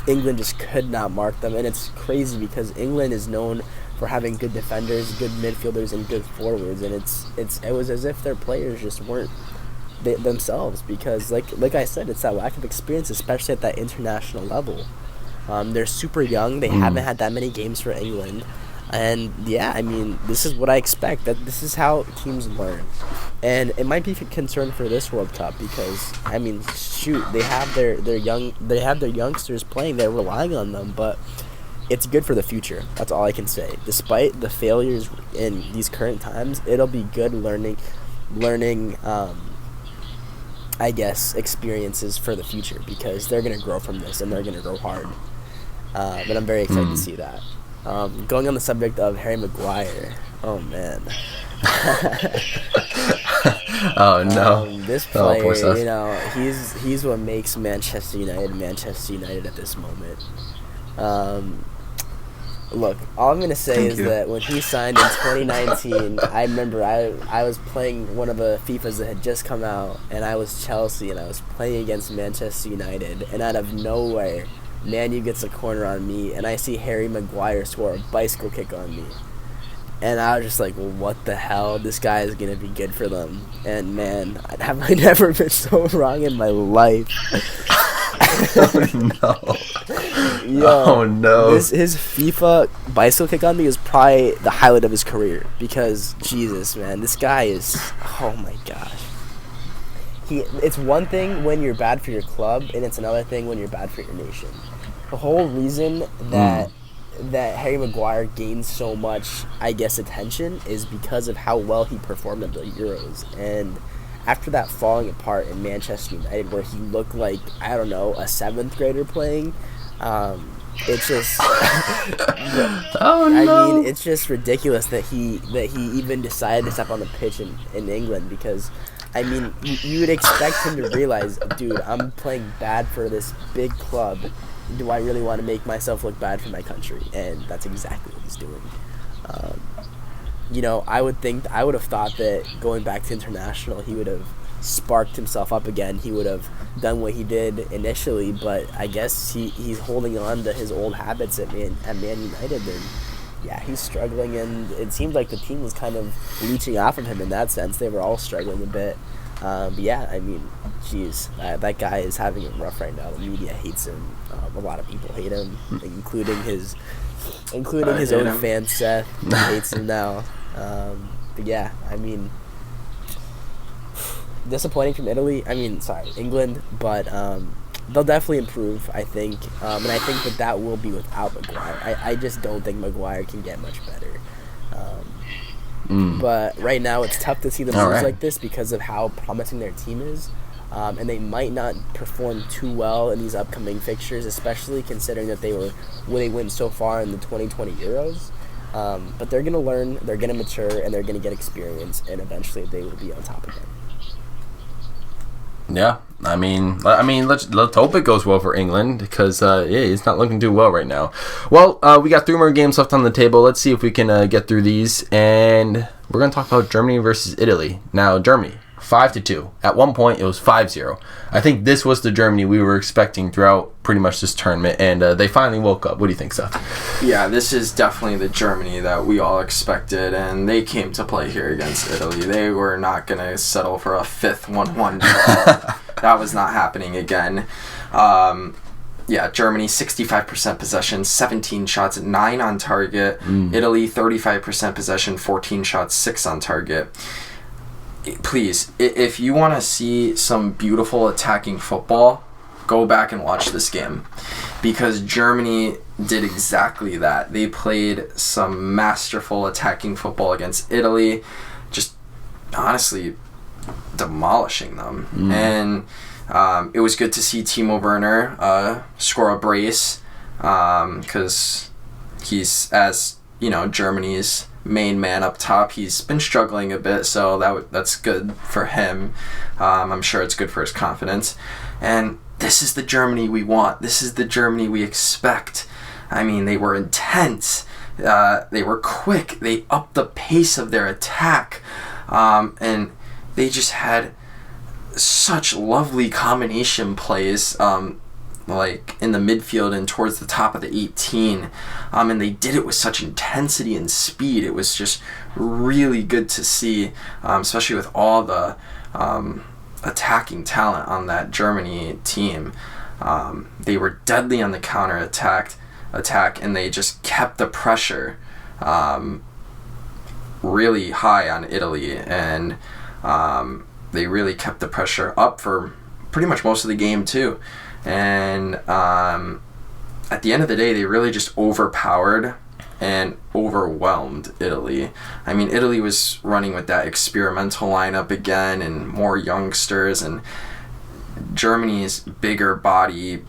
England just could not mark them, and it's crazy because England is known for having good defenders, good midfielders, and good forwards, and it was as if their players just weren't themselves, because like I said, it's that lack of experience, especially at that international level. They're super young. They haven't had that many games for England, and yeah, I mean, this is what I expect. That this is how teams learn, and it might be a concern for this World Cup because I mean, shoot, they have their youngsters playing. They're relying on them, but it's good for the future. That's all I can say. Despite the failures in these current times, it'll be good learning. I guess, experiences for the future because they're going to grow from this and they're going to grow hard. But I'm very excited to see that. Going on the subject of Harry Maguire, oh man.
Oh no.
This player, he's what makes Manchester United at this moment. Look, all I'm going to say is that when he signed in 2019, I remember I was playing one of the FIFAs that had just come out, and I was Chelsea, and I was playing against Manchester United, and out of nowhere, Man U gets a corner on me, and I see Harry Maguire score a bicycle kick on me. And I was just like, well, what the hell? This guy is going to be good for them. And man, have I never been so wrong in my life.
Oh no.
Yo,
oh no.
His FIFA bicycle kick on me is probably the highlight of his career because Jesus, man, this guy is, oh my gosh. It's one thing when you're bad for your club, and it's another thing when you're bad for your nation. The whole reason that Harry Maguire gained so much, I guess, attention is because of how well he performed at the Euros. And after that falling apart in Manchester United, where he looked like, I don't know, a 7th grader playing, it's just
oh no.
I mean, it's just ridiculous that he even decided to step on the pitch in England because I mean, you would expect him to realize, dude, I'm playing bad for this big club. Do I really want to make myself look bad for my country? And that's exactly what he's doing. I would have thought that going back to international, he would have sparked himself up again. He would have done what he did initially, but I guess he's holding on to his old habits at Man United, and yeah, he's struggling, and it seemed like the team was kind of leeching off of him in that sense. They were all struggling a bit. But yeah, I mean, geez, that guy is having it rough right now. The media hates him. A lot of people hate him, including his own fan Seth. He hates him now. But yeah, I mean, disappointing from England, but they'll definitely improve, I think. And I think that will be without Maguire. I just don't think Maguire can get much better. But right now it's tough to see them lose like this because of how promising their team is. And they might not perform too well in these upcoming fixtures, especially considering that they went so far in the 2020 Euros. But they're going to learn, they're going to mature, and they're going to get experience, and eventually they will be on top again.
Yeah, I mean, let's hope it goes well for England because it's not looking too well right now. Well, we got 3 more games left on the table. Let's see if we can get through these, and we're gonna talk about Germany versus Italy. Now, Germany 5-2. At one point, it was 5-0. I think this was the Germany we were expecting throughout pretty much this tournament, and they finally woke up. What do you think, Seth?
Yeah, this is definitely the Germany that we all expected, and they came to play here against Italy. They were not going to settle for a 5th 1-1 draw. That was not happening again. Yeah, Germany, 65% possession, 17 shots, 9 on target. Italy, 35% possession, 14 shots, 6 on target. Please, if you want to see some beautiful attacking football, go back and watch this game, because Germany did exactly that. They played some masterful attacking football against Italy, just honestly demolishing them. And it was good to see Timo Werner score a brace, because he's, as you know, Germany's main man up top. He's been struggling a bit, so that's good for him. I'm sure it's good for his confidence. And this is the Germany we want. This is the Germany we expect. I mean, they were intense. They were quick. They upped the pace of their attack. And they just had such lovely combination plays, like in the midfield and towards the top of the 18, and they did it with such intensity and speed. It was just really good to see, especially with all the attacking talent on that Germany team. They were deadly on the counter attack, and they just kept the pressure really high on Italy, and they really kept the pressure up for pretty much most of the game too. And at the end of the day, they really just overpowered and overwhelmed Italy. I mean, Italy was running with that experimental lineup again and more youngsters, and Germany's bigger body,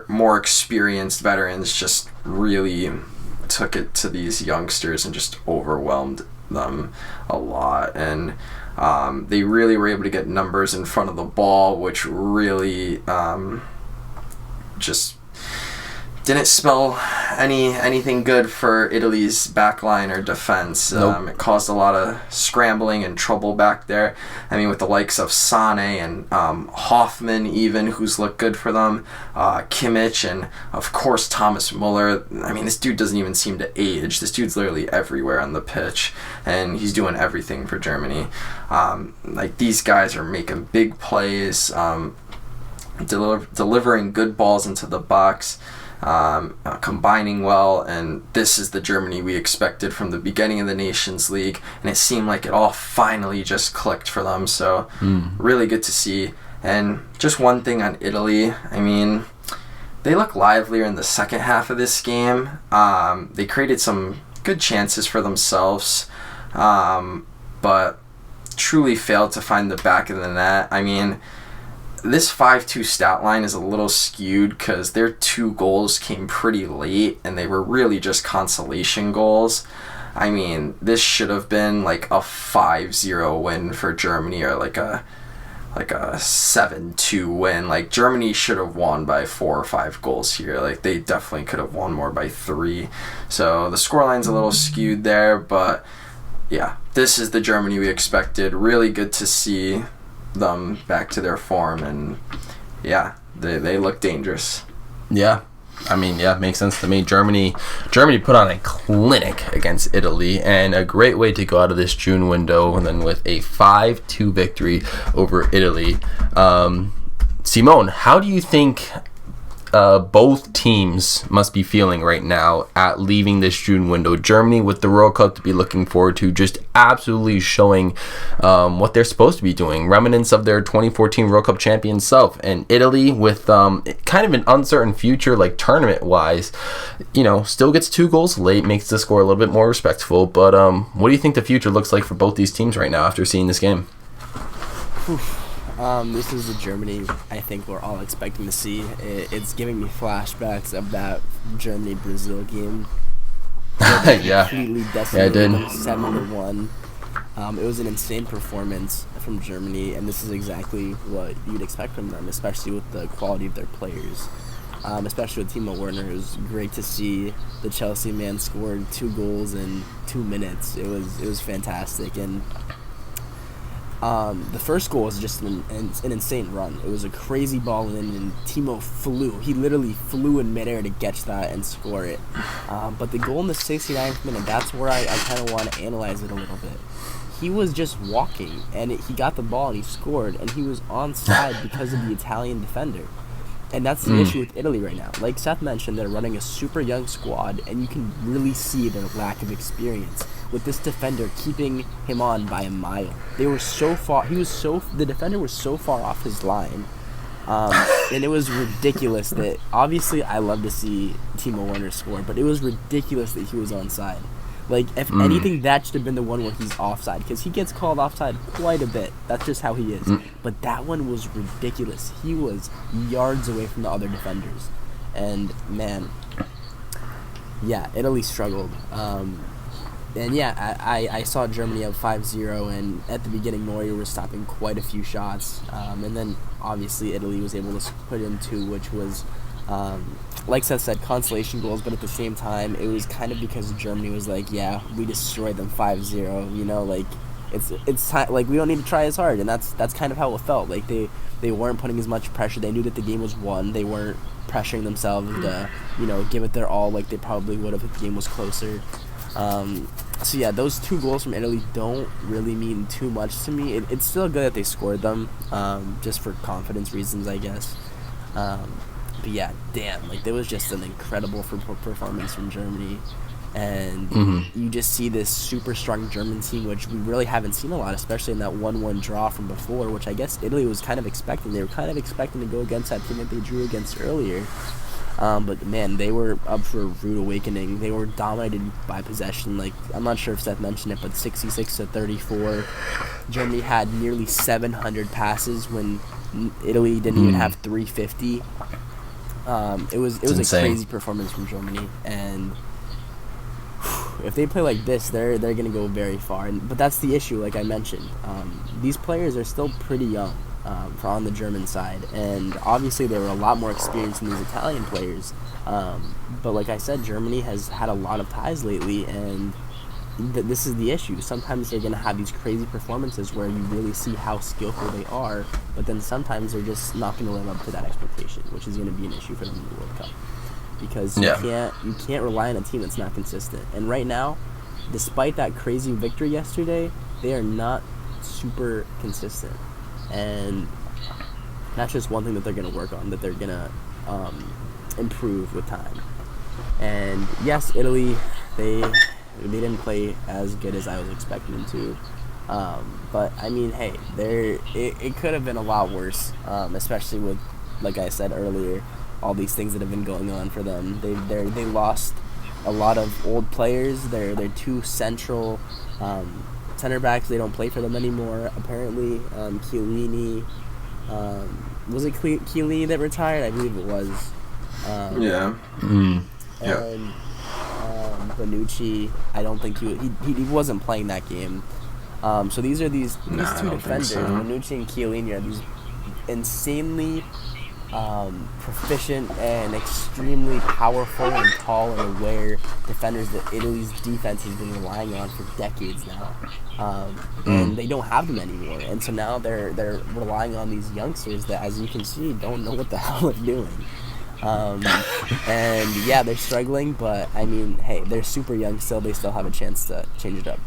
more experienced veterans just really took it to these youngsters and just overwhelmed them a lot. And they really were able to get numbers in front of the ball, which really just didn't spell anything good for Italy's backline or defense.
Nope.
It caused a lot of scrambling and trouble back there. I mean, with the likes of Sane and Hoffman even, who's looked good for them, Kimmich, and of course Thomas Muller. I mean, this dude doesn't even seem to age. This dude's literally everywhere on the pitch, and he's doing everything for Germany. Like, these guys are making big plays, delivering good balls into the box, combining well, and this is the Germany we expected from the beginning of the Nations League, and it seemed like it all finally just clicked for them, so really good to see. And just one thing on Italy, I mean, they look livelier in the second half of this game. They created some good chances for themselves, but truly failed to find the back of the net. I mean, this 5-2 stat line is a little skewed because their 2 goals came pretty late, and they were really just consolation goals. I mean, this should have been like a 5-0 win for Germany, or like a 7-2 win. Like, Germany should have won by 4 or 5 goals here. Like, they definitely could have won more by 3. So the scoreline's a little skewed there, but yeah, this is the Germany we expected. Really good to see them back to their form, and yeah, they look dangerous.
Yeah. I mean, yeah, makes sense to me. Germany put on a clinic against Italy, and a great way to go out of this June window, and then with a 5-2 victory over Italy. Simone, how do you think both teams must be feeling right now at leaving this June window? Germany with the World Cup to be looking forward to, just absolutely showing what they're supposed to be doing, remnants of their 2014 World Cup champion self, and Italy with kind of an uncertain future, like tournament wise, still gets 2 goals late, makes the score a little bit more respectful. But what do you think the future looks like for both these teams right now after seeing this game?
This is the Germany I think we're all expecting to see. It's giving me flashbacks of that Germany-Brazil game.
Yeah.
Completely decimated them 7-1. It was an insane performance from Germany, and this is exactly what you'd expect from them, especially with the quality of their players. Especially with Timo Werner. It was great to see the Chelsea man scored 2 goals in 2 minutes. It was fantastic, and the first goal was just an insane run. It was a crazy ball in, and Timo flew. He literally flew in midair to catch that and score it. But the goal in the 69th minute, that's where I kind of want to analyze it a little bit. He was just walking, and he got the ball, and he scored, and he was onside because of the Italian defender. And that's the issue with Italy right now. Like Seth mentioned, they're running a super young squad, and you can really see their lack of experience with this defender keeping him on by a mile. They were so far. The defender was so far off his line, and it was ridiculous that. Obviously, I love to see Timo Werner score, but it was ridiculous that he was onside. Like, if anything, that should have been the one where he's offside, because he gets called offside quite a bit. That's just how he is. But that one was ridiculous. He was yards away from the other defenders. And, man, yeah, Italy struggled. And, yeah, I saw Germany up 5-0, and at the beginning, Neuer was stopping quite a few shots. And then, obviously, Italy was able to put in 2, which was... like Seth said, consolation goals, but at the same time, it was kind of because Germany was like, yeah, we destroyed them 5-0, like, it's time, like, we don't need to try as hard, and that's kind of how it felt. Like, they weren't putting as much pressure. They knew that the game was won. They weren't pressuring themselves to, give it their all like they probably would have if the game was closer. So yeah, those 2 goals from Italy don't really mean too much to me. It's still good that they scored them, just for confidence reasons, I guess. But yeah, damn, like, there was just an incredible performance from Germany, and you just see this super strong German team, which we really haven't seen a lot, especially in that 1-1 draw from before, which I guess Italy was kind of expecting. They were kind of expecting to go against that team that they drew against earlier. But man, they were up for a rude awakening. They were dominated by possession. Like, I'm not sure if Seth mentioned it, but 66-34. Germany had nearly 700 passes when Italy didn't even have 350. It was a crazy performance from Germany, and if they play like this, they're gonna go very far. But that's the issue, like I mentioned. These players are still pretty young on the German side, and obviously they were a lot more experienced than these Italian players. But like I said, Germany has had a lot of ties lately, and this is the issue. Sometimes they're going to have these crazy performances where you really see how skillful they are, but then sometimes they're just not going to live up to that expectation, which is going to be an issue for them in the World Cup. Because you can't rely on a team that's not consistent. And right now, despite that crazy victory yesterday, they are not super consistent. And that's just one thing that they're going to work on, that they're going to improve with time. And yes, Italy, they didn't play as good as I was expecting them to. But, I mean, hey, it could have been a lot worse, especially with, like I said earlier, all these things that have been going on for them. They lost a lot of old players. They're 2 central center backs. They don't play for them anymore, apparently. Chiellini, was it Chiellini that retired? I believe it was.
Yeah.
And Bonucci, I don't think he wasn't playing that game. So these two defenders, Bonucci and Chiellini, are these insanely proficient and extremely powerful and tall and aware defenders that Italy's defense has been relying on for decades now, and they don't have them anymore. And so now they're relying on these youngsters that, as you can see, don't know what the hell they're doing. And yeah, they're struggling, but I mean, hey, they're super young still. They still have a chance to change it up.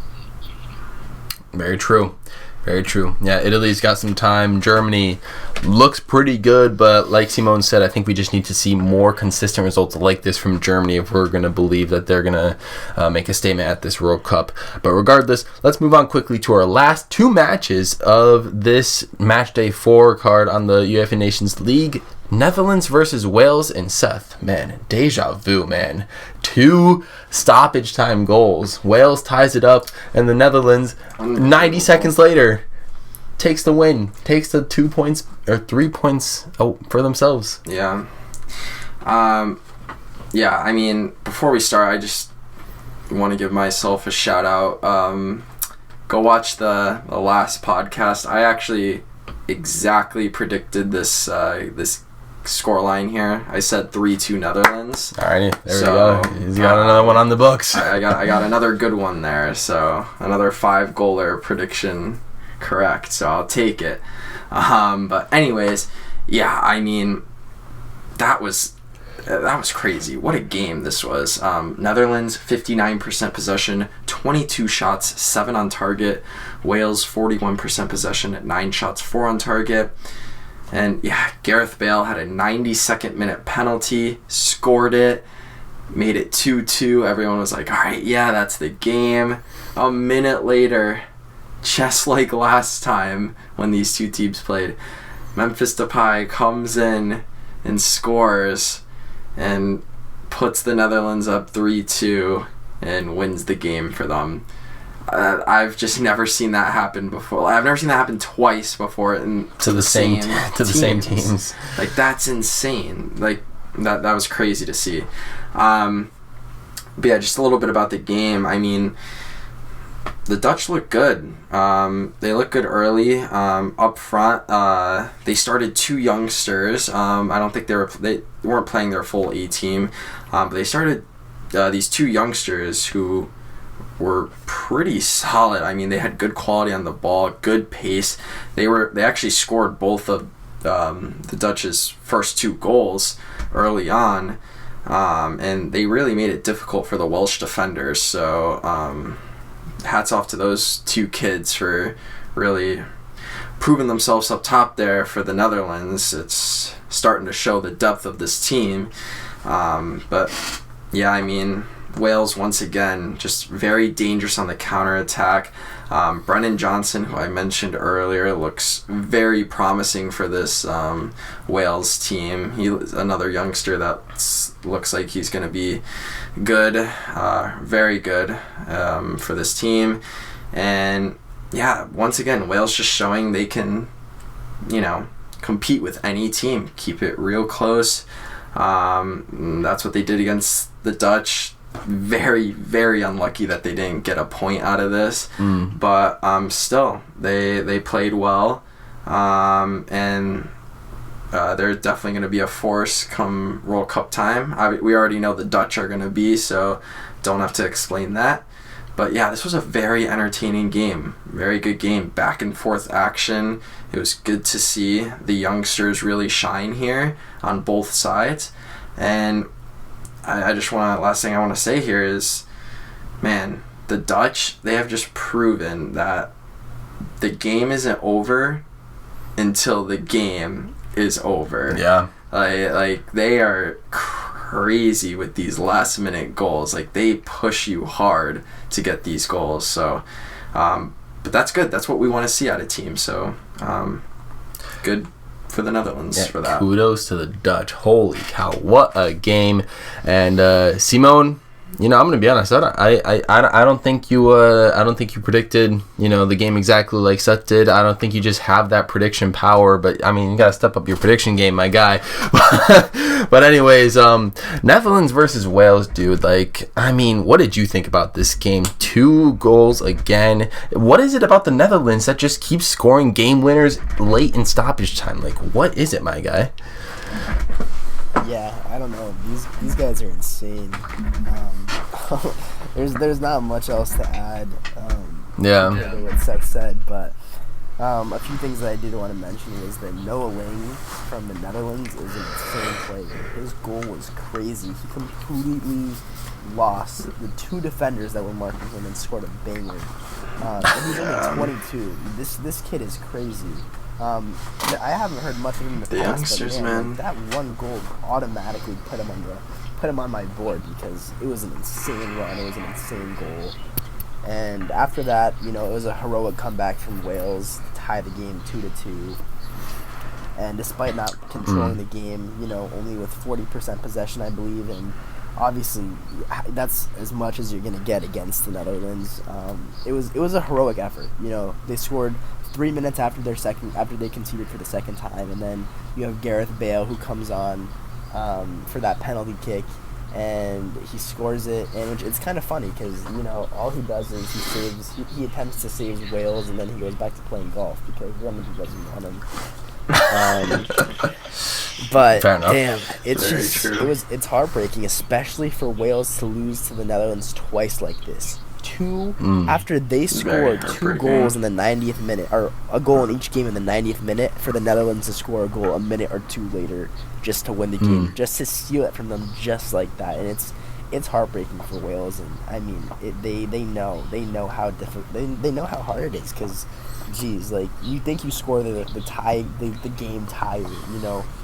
Very true. Very true. Yeah, Italy's got some time. Germany looks pretty good, but like Simone said, I think we just need to see more consistent results like this from Germany if we're going to believe that they're going to make a statement at this World Cup. But regardless, let's move on quickly to our last two matches of this Match Day 4 card on the UEFA Nations League. Netherlands versus Wales. And Seth, man, deja vu, man. 2 stoppage time goals. Wales ties it up, and the Netherlands, 90 seconds later, takes the win. Takes the 2 points or 3 points for themselves.
Yeah. Yeah, I mean, before we start, I just want to give myself a shout out. Go watch the last podcast. I actually exactly predicted this scoreline here. I said 3-2 Netherlands.
Alrighty, there we go. He's got another one on the books.
I got another good one there. So another 5-goaler prediction correct. So I'll take it. But anyways, yeah. I mean, that was crazy. What a game this was. Netherlands 59% possession, 22 shots, 7 on target. Wales 41% possession, 9 shots, 4 on target. And yeah, Gareth Bale had a 92nd minute penalty, scored it, made it 2-2. Everyone was like, all right, yeah, that's the game. A minute later, just like last time when these two teams played, Memphis Depay comes in and scores and puts the Netherlands up 3-2 and wins the game for them. I've just never seen that happen before. I've never seen that happen twice before to the same teams. Like, that's insane. Like, that was crazy to see. But yeah, just a little bit about the game. I mean, the Dutch look good. They look good early. Up front, they started 2 youngsters. I don't think they weren't playing their full A team, but they started these 2 youngsters who were pretty solid. I mean, they had good quality on the ball, good pace. They actually scored both of the Dutch's first 2 goals early on, and they really made it difficult for the Welsh defenders. So hats off to those 2 kids for really proving themselves up top there for the Netherlands. It's starting to show the depth of this team. But yeah, I mean, Wales, once again, just very dangerous on the counterattack. Brennan Johnson, who I mentioned earlier, looks very promising for this Wales team. He's another youngster that looks like he's going to be good, very good for this team. And yeah, once again, Wales just showing they can, compete with any team, keep it real close. That's what they did against the Dutch. Very, very unlucky that they didn't get a point out of this, but still they played well, and they're definitely going to be a force come World Cup time. We already know the Dutch are going to be, so don't have to explain that. But yeah, this was a very entertaining game, very good game, back and forth action. It was good to see the youngsters really shine here on both sides. And I just last thing I want to say here is, man, the Dutch, they have just proven that the game isn't over until the game is over.
Yeah.
Like they are crazy with these last minute goals. Like, they push you hard to get these goals. So, but that's good. That's what we want to see out of teams. So, good for the Netherlands for that.
Kudos to the Dutch. Holy cow, what a game. And Simone, I'm gonna be honest. I don't think you predicted the game exactly like Seth did. I don't think you just have that prediction power. But I mean, you gotta step up your prediction game, my guy. But anyways, Netherlands versus Wales, dude. Like, I mean, what did you think about this game? 2 goals again. What is it about the Netherlands that just keeps scoring game winners late in stoppage time? Like, what is it, my guy?
Yeah, I don't know. These guys are insane. There's not much else to add. To what Seth said, but a few things that I did want to mention is that Noah Lang from the Netherlands is an insane player. His goal was crazy. He completely lost the 2 defenders that were marking him and scored a banger. And he's only 22. This kid is crazy. I haven't heard much of him in the past.
Youngsters,
but
man.
That one goal automatically put him on my board because it was an insane run. It was an insane goal. And after that, it was a heroic comeback from Wales to tie the game 2-2. And despite not controlling the game, only with 40% possession, I believe, and obviously that's as much as you're gonna get against the Netherlands. It was a heroic effort. They scored 3 minutes after they conceded for the second time, and then you have Gareth Bale who comes on for that penalty kick, and he scores it. And it's kind of funny because all he does is he attempts to save Wales, and then he goes back to playing golf because Remedy doesn't want him. But damn, it's heartbreaking, especially for Wales to lose to the Netherlands twice like this. After they scored 2 goals in the 90th minute, or a goal in each game in the 90th minute, for the Netherlands to score a goal a minute or 2 later just to win the game, just to steal it from them just like that. And it's heartbreaking for Wales. And I mean, they know how difficult, they know how hard it is because, geez, like, you think you score the game tie,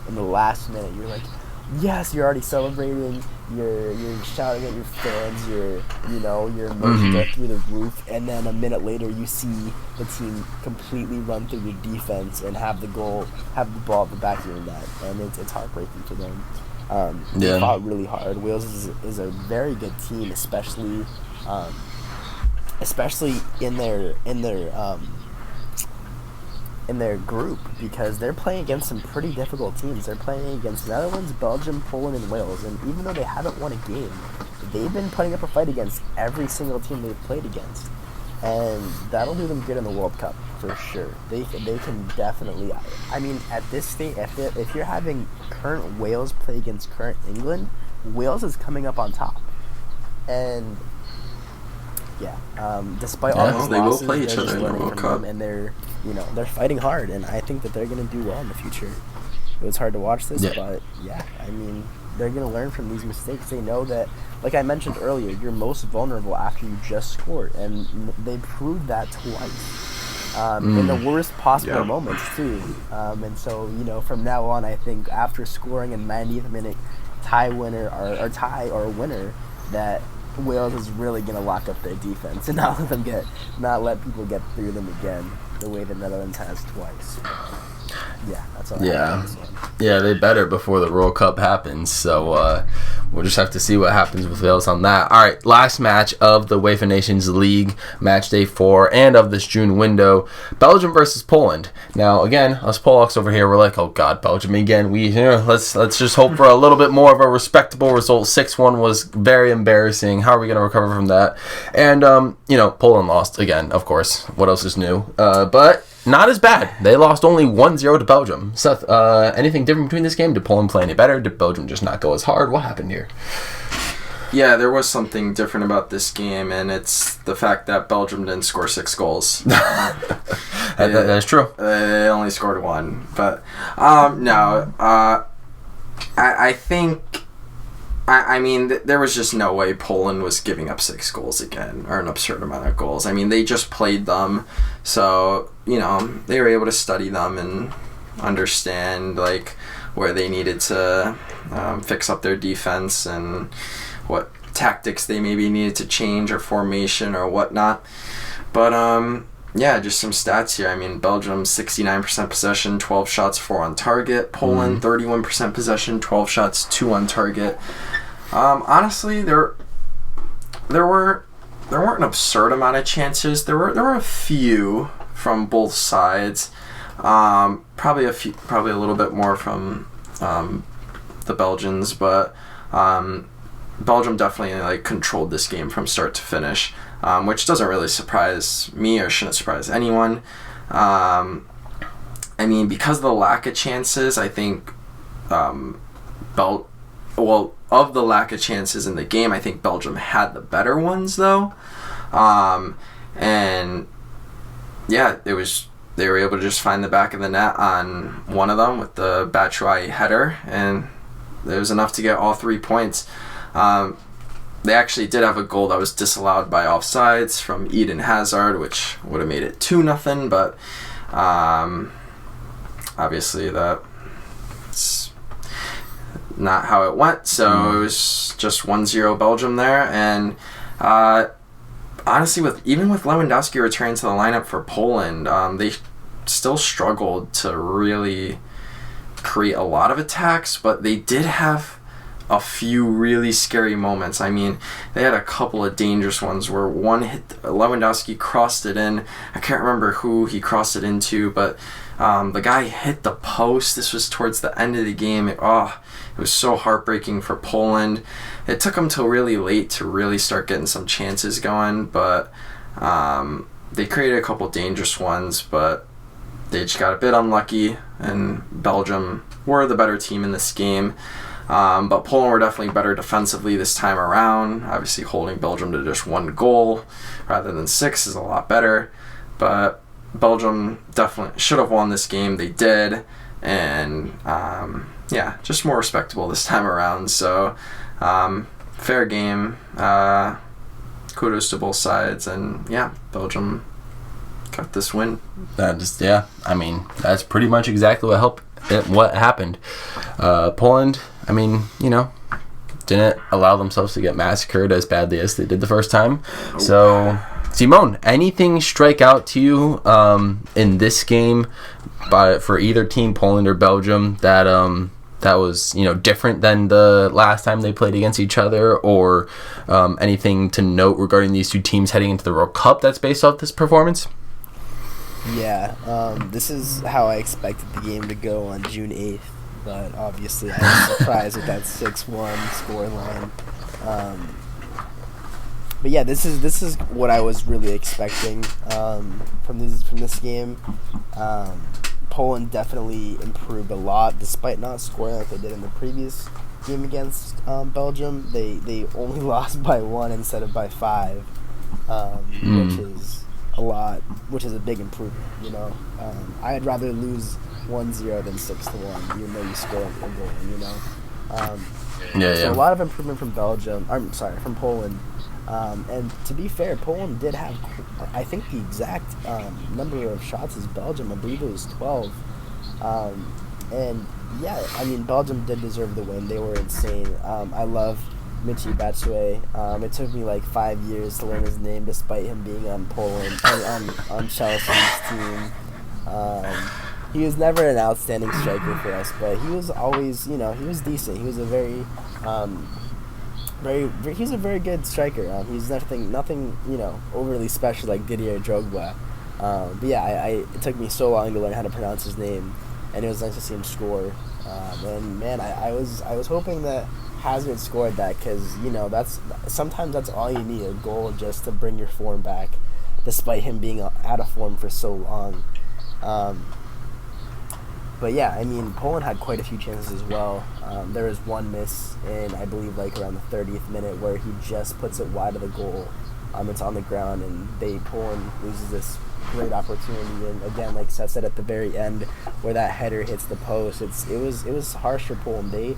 in the last minute, you're like, yes, you're already celebrating, you're shouting at your fans, your emotions are through the roof, and then a minute later you see the team completely run through your defense and have the ball at the back of your net, and it's heartbreaking for them. They fought really hard. Wales is a very good team, especially in their group, because they're playing against some pretty difficult teams. They're playing against Netherlands, Belgium, Poland, and Wales, and even though they haven't won a game, they've been putting up a fight against every single team they've played against, and that'll do them good in the World Cup for sure. They can definitely. I mean, at this stage, if you're having current Wales play against current England, Wales is coming up on top, and despite all those
they
losses,
will play each other in the World Cup,
and they're fighting hard, and I think that they're going to do well in the future. It was hard to watch this, but I mean, they're going to learn from these mistakes. They know that, like I mentioned earlier, you're most vulnerable after you just scored, and they proved that twice in the worst possible moments too. And so, from now on, I think after scoring a 90th minute tie winner or winner, that Wales is really going to lock up their defense and not let people get through them again the way the Netherlands has twice. That's all I have on this one.
Yeah, they better before the World Cup happens. So we'll just have to see what happens with Wales on that. All right, last match of the UEFA Nations League, match day 4, and of this June window, Belgium versus Poland. Now, again, us Polacks over here, we're like, oh God, Belgium again. Let's just hope for a little bit more of a respectable result. 6-1 was very embarrassing. How are we going to recover from that? And Poland lost again, of course. What else is new? But not as bad. They lost only 1-0 to Belgium. Seth, anything different between this game? Did Poland play any better? Did Belgium just not go as hard? What happened here?
Yeah, there was something different about this game, and it's the fact that Belgium didn't score 6 goals.
That's true.
They only scored 1. But, I think... I mean, there was just no way Poland was giving up 6 goals again, or an absurd amount of goals. I mean, they just played them, so, they were able to study them and understand, like, where they needed to fix up their defense and what tactics they maybe needed to change or formation or whatnot. But, just some stats here. I mean, Belgium, 69% possession, 12 shots, 4 on target. Poland, 31% possession, 12 shots, 2 on target. Honestly, there weren't an absurd amount of chances. There were a few from both sides. Probably a little bit more from the Belgians, but Belgium definitely like controlled this game from start to finish, which doesn't really surprise me or shouldn't surprise anyone. I mean, because of the lack of chances, I think of the lack of chances in the game, I think Belgium had the better ones though, and yeah, they were able to just find the back of the net on one of them with the Batshuayi header, and it was enough to get all 3 points. They actually did have a goal that was disallowed by offsides from Eden Hazard, which would have made it 2-0, but obviously that's not how it went, so it was just 1-0 Belgium there. And honestly, with Lewandowski returning to the lineup for Poland, they still struggled to really create a lot of attacks, but they did have a few really scary moments. I mean, they had a couple of dangerous ones where one hit, Lewandowski crossed it in. I can't remember who he crossed it into, but the guy hit the post. This was towards the end of the game. It was so heartbreaking for Poland. It took them till really late to really start getting some chances going, but they created a couple dangerous ones, but they just got a bit unlucky, and Belgium were the better team in this game. But Poland were definitely better defensively this time around. Obviously, holding Belgium to just 1 goal rather than 6 is a lot better. But Belgium definitely should have won this game. They did. And, just more respectable this time around. So, fair game. Kudos to both sides. And, Belgium got this win.
That's pretty much exactly what happened. Poland, didn't allow themselves to get massacred as badly as they did the first time. So, Simone, anything strike out to you in this game for either team, Poland or Belgium, that was different than the last time they played against each other, or anything to note regarding these two teams heading into the World Cup that's based off this performance?
Yeah, this is how I expected the game to go on June 8th, but obviously I was surprised with that 6-1 scoreline. But yeah, this is what I was really expecting from this game. Poland definitely improved a lot, despite not scoring like they did in the previous game against Belgium. They only lost by 1 instead of by 5, which is a big improvement. I'd rather lose 1-0 than 6-1, even though you score a goal. So a lot of improvement from from Poland. And to be fair, Poland did have, I think, the exact number of shots as Belgium. I believe it was 12. Belgium did deserve the win. They were insane. I love Michy Batshuayi. It took me like 5 years to learn his name, despite him being on on Chelsea's team. He was never an outstanding striker for us, but he was always, he was decent. He was a very he's a very good striker. He's nothing, overly special like Didier Drogba. It took me so long to learn how to pronounce his name, and it was nice to see him score. I was hoping that Hazard scored that, because sometimes that's all you need, a goal just to bring your form back, despite him being out of form for so long. Poland had quite a few chances as well. There was one miss in, I believe, around the 30th minute, where he just puts it wide of the goal. It's on the ground, and Poland loses this great opportunity. And again, like Seth said at the very end, where that header hits the post, it was harsh for Poland. They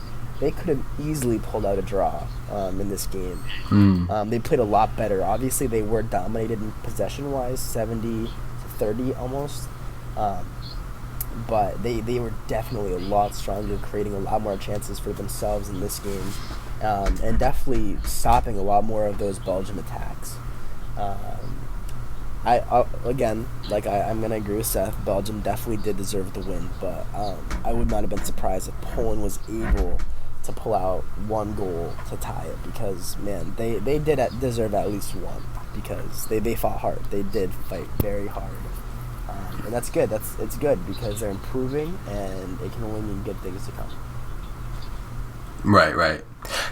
could have easily pulled out a draw in this game. They played a lot better. Obviously, they were dominated in possession-wise, 70-30 almost. But they were definitely a lot stronger, creating a lot more chances for themselves in this game, and definitely stopping a lot more of those Belgium attacks. I'm going to agree with Seth. Belgium definitely did deserve the win, but I would not have been surprised if Poland was able to pull out one goal to tie it, because, man, they did deserve at least one, because they fought hard. They did fight very hard. And that's good. It's good because they're improving, and it can only mean good things to come.
Right.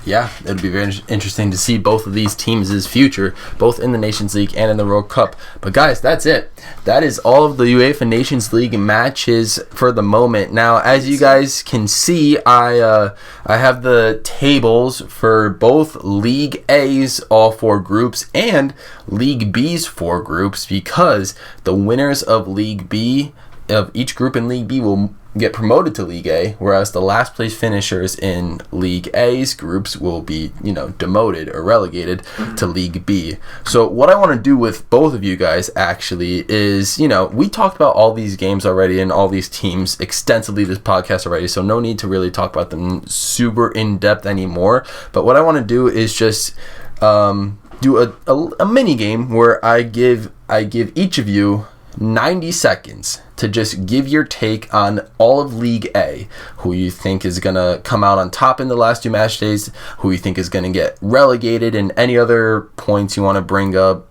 Yeah, it'll be very interesting to see both of these teams' future, both in the Nations League and in the World Cup. But guys, that's it. That is all of the UEFA Nations League matches for the moment. Now, as you guys can see, I have the tables for both League A's all 4 groups and League B's 4 groups, because the winners of League B, of each group in League B, will get promoted to League A, whereas the last place finishers in League A's groups will be, demoted or relegated to League B. So what I want to do with both of you guys actually is, we talked about all these games already and all these teams extensively this podcast already, so no need to really talk about them super in depth anymore. But what I want to do is just do a mini game where I give each of you 90 seconds to just give your take on all of League A, who you think is going to come out on top in the last 2 match days, who you think is going to get relegated, and any other points you want to bring up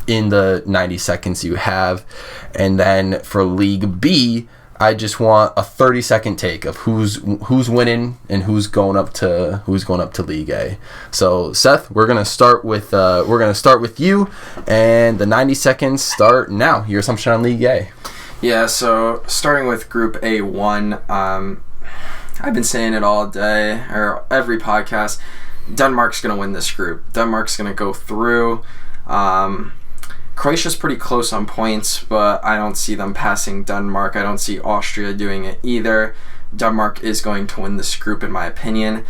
in the 90 seconds you have. And then for League B, I just want a 30-second take of who's winning and who's going up to League A. So Seth, we're gonna start with you, and the 90 seconds start now. Your assumption on League A.
Yeah, so starting with Group A1, I've been saying it all day or every podcast. Denmark's gonna win this group. Denmark's gonna go through. Croatia's pretty close on points, but I don't see them passing Denmark. I don't see Austria doing it either. Denmark is going to win this group, in my opinion.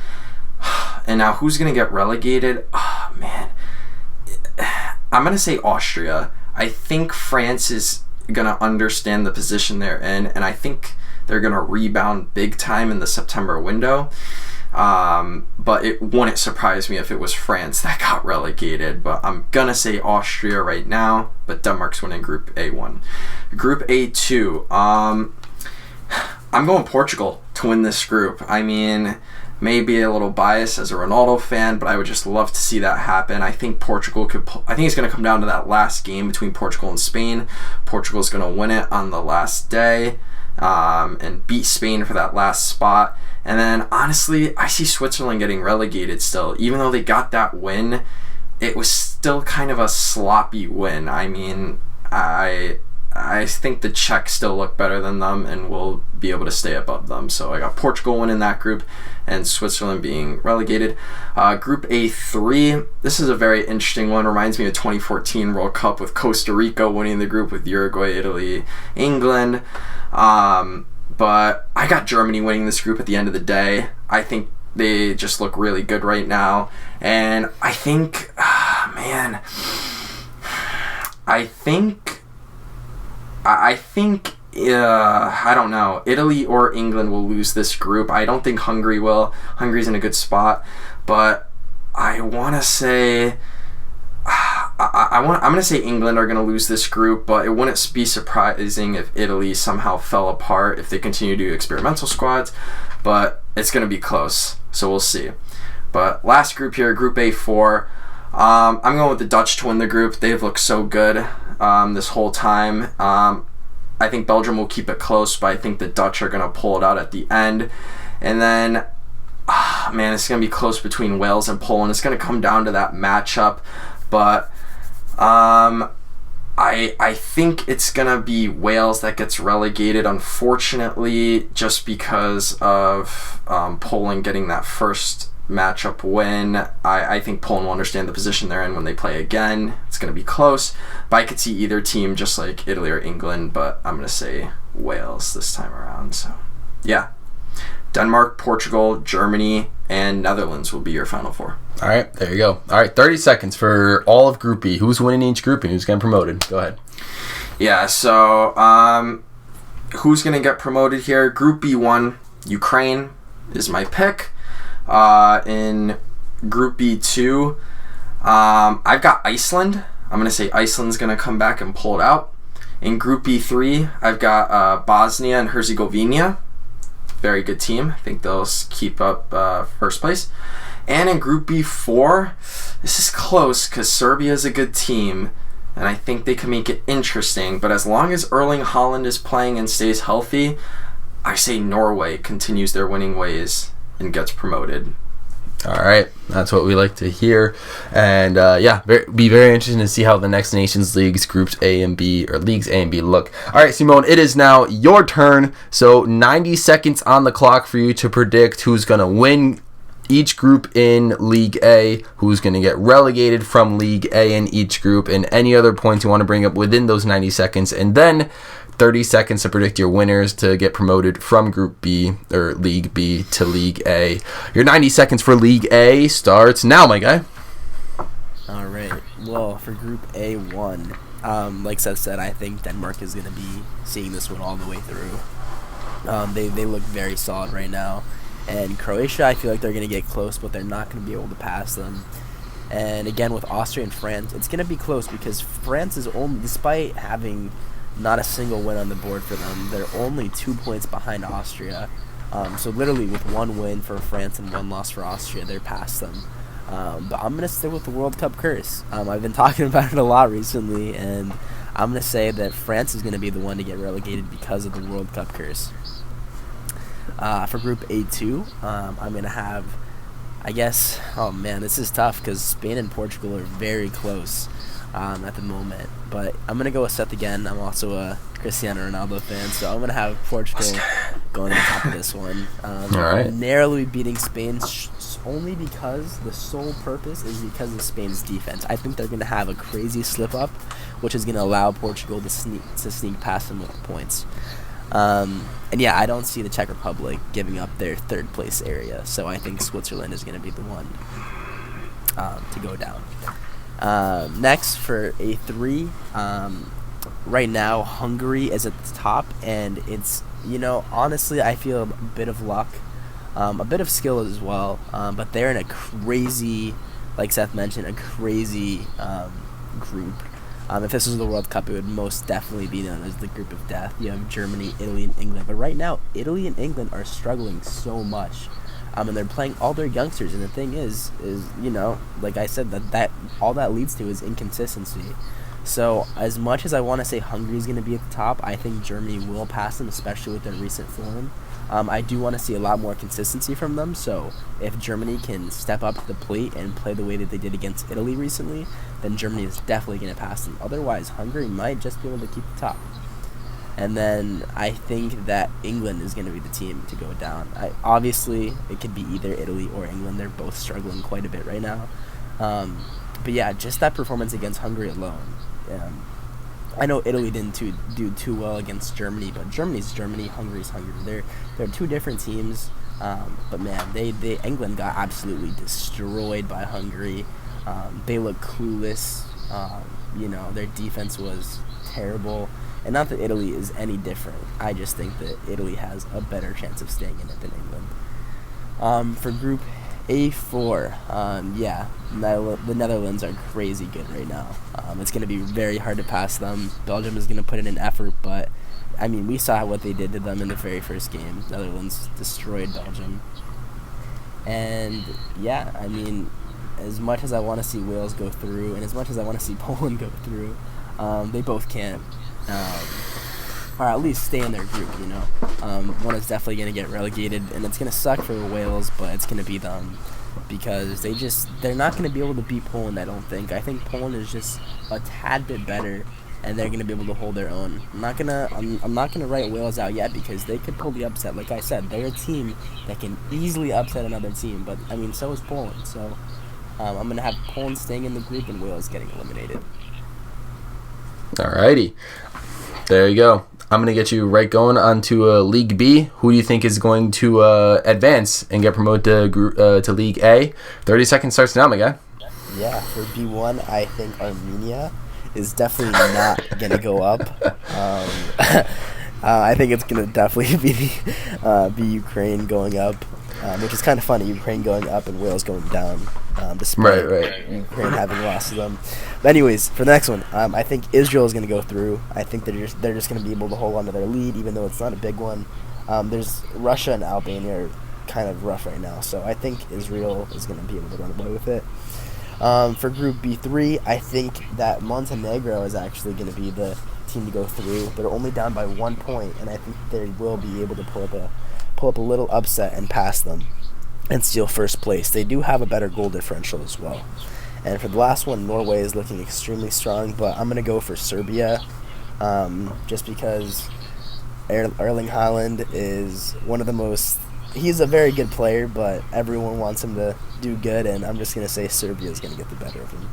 And now, who's going to get relegated? Oh, man. I'm going to say Austria. I think France is going to understand the position they're in, and I think they're going to rebound big time in the September window. But it wouldn't surprise me if it was France that got relegated. But I'm gonna say Austria right now. But Denmark's winning Group A1. Group A2. I'm going Portugal to win this group. I mean, maybe a little biased as a Ronaldo fan, but I would just love to see that happen. I think Portugal could. I think it's gonna come down to that last game between Portugal and Spain. Portugal's gonna win it on the last day. And beat Spain for that last spot. And then, honestly, I see Switzerland getting relegated still. Even though they got that win, it was still kind of a sloppy win. I mean, I think the Czech still look better than them and will be able to stay above them. So I got Portugal winning that group and Switzerland being relegated. Group A3, this is a very interesting one. Reminds me of 2014 World Cup with Costa Rica winning the group with Uruguay, Italy, England. But I got Germany winning this group at the end of the day. I think they just look really good right now. And I think, I don't know. Italy or England will lose this group. I don't think Hungary will. Hungary's in a good spot. But I want to say... I'm going to say England are going to lose this group, but it wouldn't be surprising if Italy somehow fell apart if they continue to do experimental squads, but it's going to be close, so we'll see. But last group here, Group A4, I'm going with the Dutch to win the group. They've looked so good this whole time. I think Belgium will keep it close, but I think the Dutch are going to pull it out at the end. And then, it's going to be close between Wales and Poland. It's going to come down to that matchup. But I think it's gonna be Wales that gets relegated, unfortunately, just because of Poland getting that first matchup win. I think Poland will understand the position they're in when they play again. It's gonna be close, but I could see either team, just like Italy or England. But I'm gonna say Wales this time around. So, yeah. Denmark, Portugal, Germany, and Netherlands will be your final 4.
All right, there you go. All right, 30 seconds for all of Group B. Who's winning each group and who's getting promoted? Go ahead.
Yeah, so who's going to get promoted here? Group B1, Ukraine is my pick. In Group B2, I've got Iceland. I'm going to say Iceland's going to come back and pull it out. In Group B3, I've got Bosnia and Herzegovina. very good team. I think they'll keep up first place. And in Group B4, this is close because Serbia is a good team, and I think they can make it interesting. But as long as Erling Haaland is playing and stays healthy, I say Norway continues their winning ways and gets promoted.
All right, that's what we like to hear, and be very interesting to see how the next Nations Leagues Groups A and B, or Leagues A and B, look. All right, Simone, it is now your turn. So 90 seconds on the clock for you to predict who's going to win each group in League A, who's going to get relegated from League A in each group, and any other points you want to bring up within those 90 seconds, and then 30 seconds to predict your winners to get promoted from Group B, or League B, to League A. Your 90 seconds for League A starts now, my guy.
All right. Well, for Group A1, like Seth said, I think Denmark is going to be seeing this one all the way through. They look very solid right now. And Croatia, I feel like they're going to get close, but they're not going to be able to pass them. And again, with Austria and France, it's going to be close because France is only, despite having not a single win on the board for them, they're only 2 points behind Austria. So literally with one win for France and one loss for Austria, they're past them. But I'm going to stick with the World Cup curse. I've been talking about it a lot recently, and I'm going to say that France is going to be the one to get relegated because of the World Cup curse. For Group A2, I'm going to have, this is tough because Spain and Portugal are very close at the moment. But I'm going to go with Seth again. I'm also a Cristiano Ronaldo fan, so I'm going to have Portugal going on top of this one.
All right.
Narrowly beating Spain only because the sole purpose is because of Spain's defense. I think they're going to have a crazy slip-up, which is going to allow Portugal to sneak past them with the points. I don't see the Czech Republic giving up their third place area, so I think Switzerland is going to be the one to go down. Next, for A3, right now Hungary is at the top, and it's, honestly, I feel a bit of luck, a bit of skill as well, but they're in a crazy, like Seth mentioned, a crazy group. If this was the World Cup, it would most definitely be known as the group of death. You have Germany, Italy, and England. But right now, Italy and England are struggling so much. And they're playing all their youngsters. And the thing is like I said, that all that leads to is inconsistency. So as much as I want to say Hungary's going to be at the top, I think Germany will pass them, especially with their recent form. I do want to see a lot more consistency from them, so if Germany can step up to the plate and play the way that they did against Italy recently, then Germany is definitely going to pass them. Otherwise, Hungary might just be able to keep the top. And then I think that England is going to be the team to go down. Obviously, it could be either Italy or England. They're both struggling quite a bit right now. But yeah, just that performance against Hungary alone. I know Italy didn't do too well against Germany, but Germany's Germany, Hungary's Hungary. They're two different teams, but man, England got absolutely destroyed by Hungary. They look clueless. Their defense was terrible, and not that Italy is any different. I just think that Italy has a better chance of staying in it than England. For Group A4, the Netherlands are crazy good right now. It's going to be very hard to pass them. Belgium is going to put in an effort, but we saw what they did to them in the very first game. Netherlands destroyed Belgium. And as much as I want to see Wales go through, and as much as I want to see Poland go through, they both can't. Or at least stay in their group, One is definitely going to get relegated, and it's going to suck for Wales, but it's going to be them because they're not going to be able to beat Poland, I don't think. I think Poland is just a tad bit better, and they're going to be able to hold their own. I'm not gonna write Wales out yet because they could pull the upset. Like I said, they're a team that can easily upset another team, but so is Poland. So I'm going to have Poland staying in the group and Wales getting eliminated.
Alrighty. There you go. I'm going to get you right going onto League B. Who do you think is going to advance and get promoted to League A? 30 seconds starts now, my guy.
Yeah, for B1, I think Armenia is definitely not going to go up. I think it's going to definitely be Ukraine going up, which is kind of funny. Ukraine going up and Wales going down, despite Ukraine having lost to them. But anyways, for the next one, I think Israel is going to go through. I think they're just going to be able to hold on to their lead, even though it's not a big one. There's Russia and Albania are kind of rough right now, so I think Israel is going to be able to run away with it. For Group B3, I think that Montenegro is actually going to be the team to go through. They're only down by 1 point, and I think they will be able to pull up a little upset and pass them and steal first place. They do have a better goal differential as well. And for the last one, Norway is looking extremely strong, but I'm going to go for Serbia just because Erling Haaland is one of the most... He's a very good player, but everyone wants him to do good, and I'm just going to say Serbia is going to get the better of him.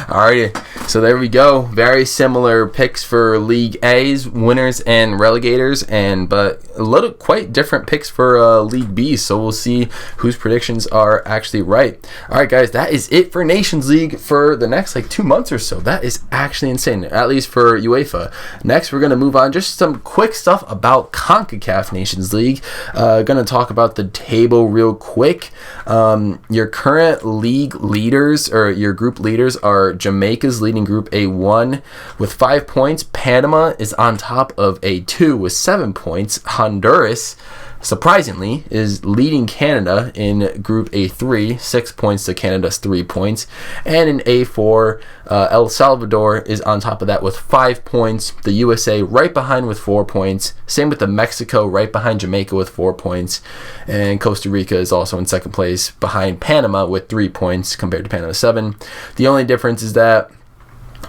Alrighty, so there we go. Very similar picks for League A's winners and relegators, but a little quite different picks for League B. So we'll see whose predictions are actually right. All right, guys, that is it for Nations League for the next 2 months or so. That is actually insane, at least for UEFA. Next, we're gonna move on. Just some quick stuff about CONCACAF Nations League. Gonna talk about the table real quick. Your current league leaders or your group leaders are Jamaica's leading Group A1 with 5 points. Panama is on top of A2 with 7 points. Honduras, surprisingly, is leading Canada in Group A3, 6 points to Canada's 3 points. And in A4, El Salvador is on top of that with 5 points. The USA right behind with 4 points. Same with the Mexico right behind Jamaica with 4 points. And Costa Rica is also in second place behind Panama with 3 points compared to Panama's 7. The only difference is that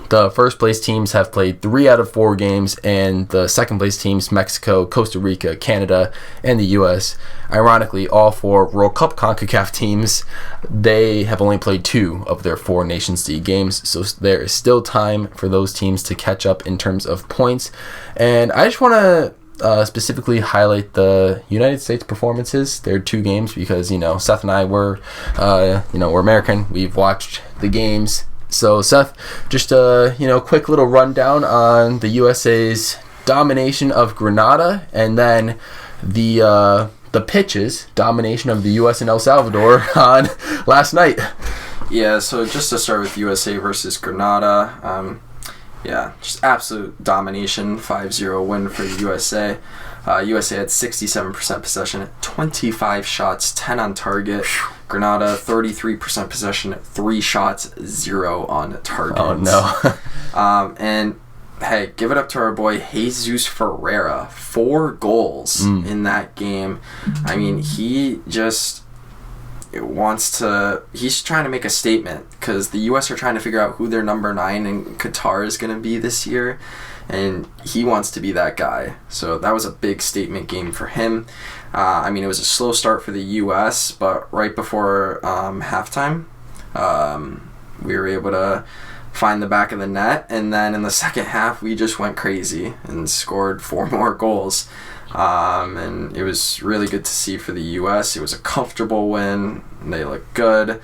the first place teams have played 3 out of 4 games, and the second place teams, Mexico, Costa Rica, Canada, and the US, ironically, all 4 World Cup CONCACAF teams, they have only played 2 of their 4 Nations League games, so there is still time for those teams to catch up in terms of points. And I just want to specifically highlight the United States performances. There are 2 games because, Seth and I were, we're American. We've watched the games. So, Seth, just a quick little rundown on the USA's domination of Grenada, and then the pitches domination of the US and El Salvador on last night.
Yeah, so just to start with USA versus Grenada, just absolute domination, 5-0 win for the USA. USA had 67% possession, 25 shots, 10 on target. Grenada, 33% possession, 3 shots, 0 on target.
Oh, no.
And, hey, give it up to our boy Jesus Ferreira. 4 goals in that game. I mean, he just he's trying to make a statement because the U.S. are trying to figure out who their number 9 in Qatar is going to be this year. And he wants to be that guy. So that was a big statement game for him. It was a slow start for the U.S., but right before halftime, we were able to find the back of the net. And then in the second half, we just went crazy and scored 4 more goals. And it was really good to see for the U.S. It was a comfortable win. They looked good.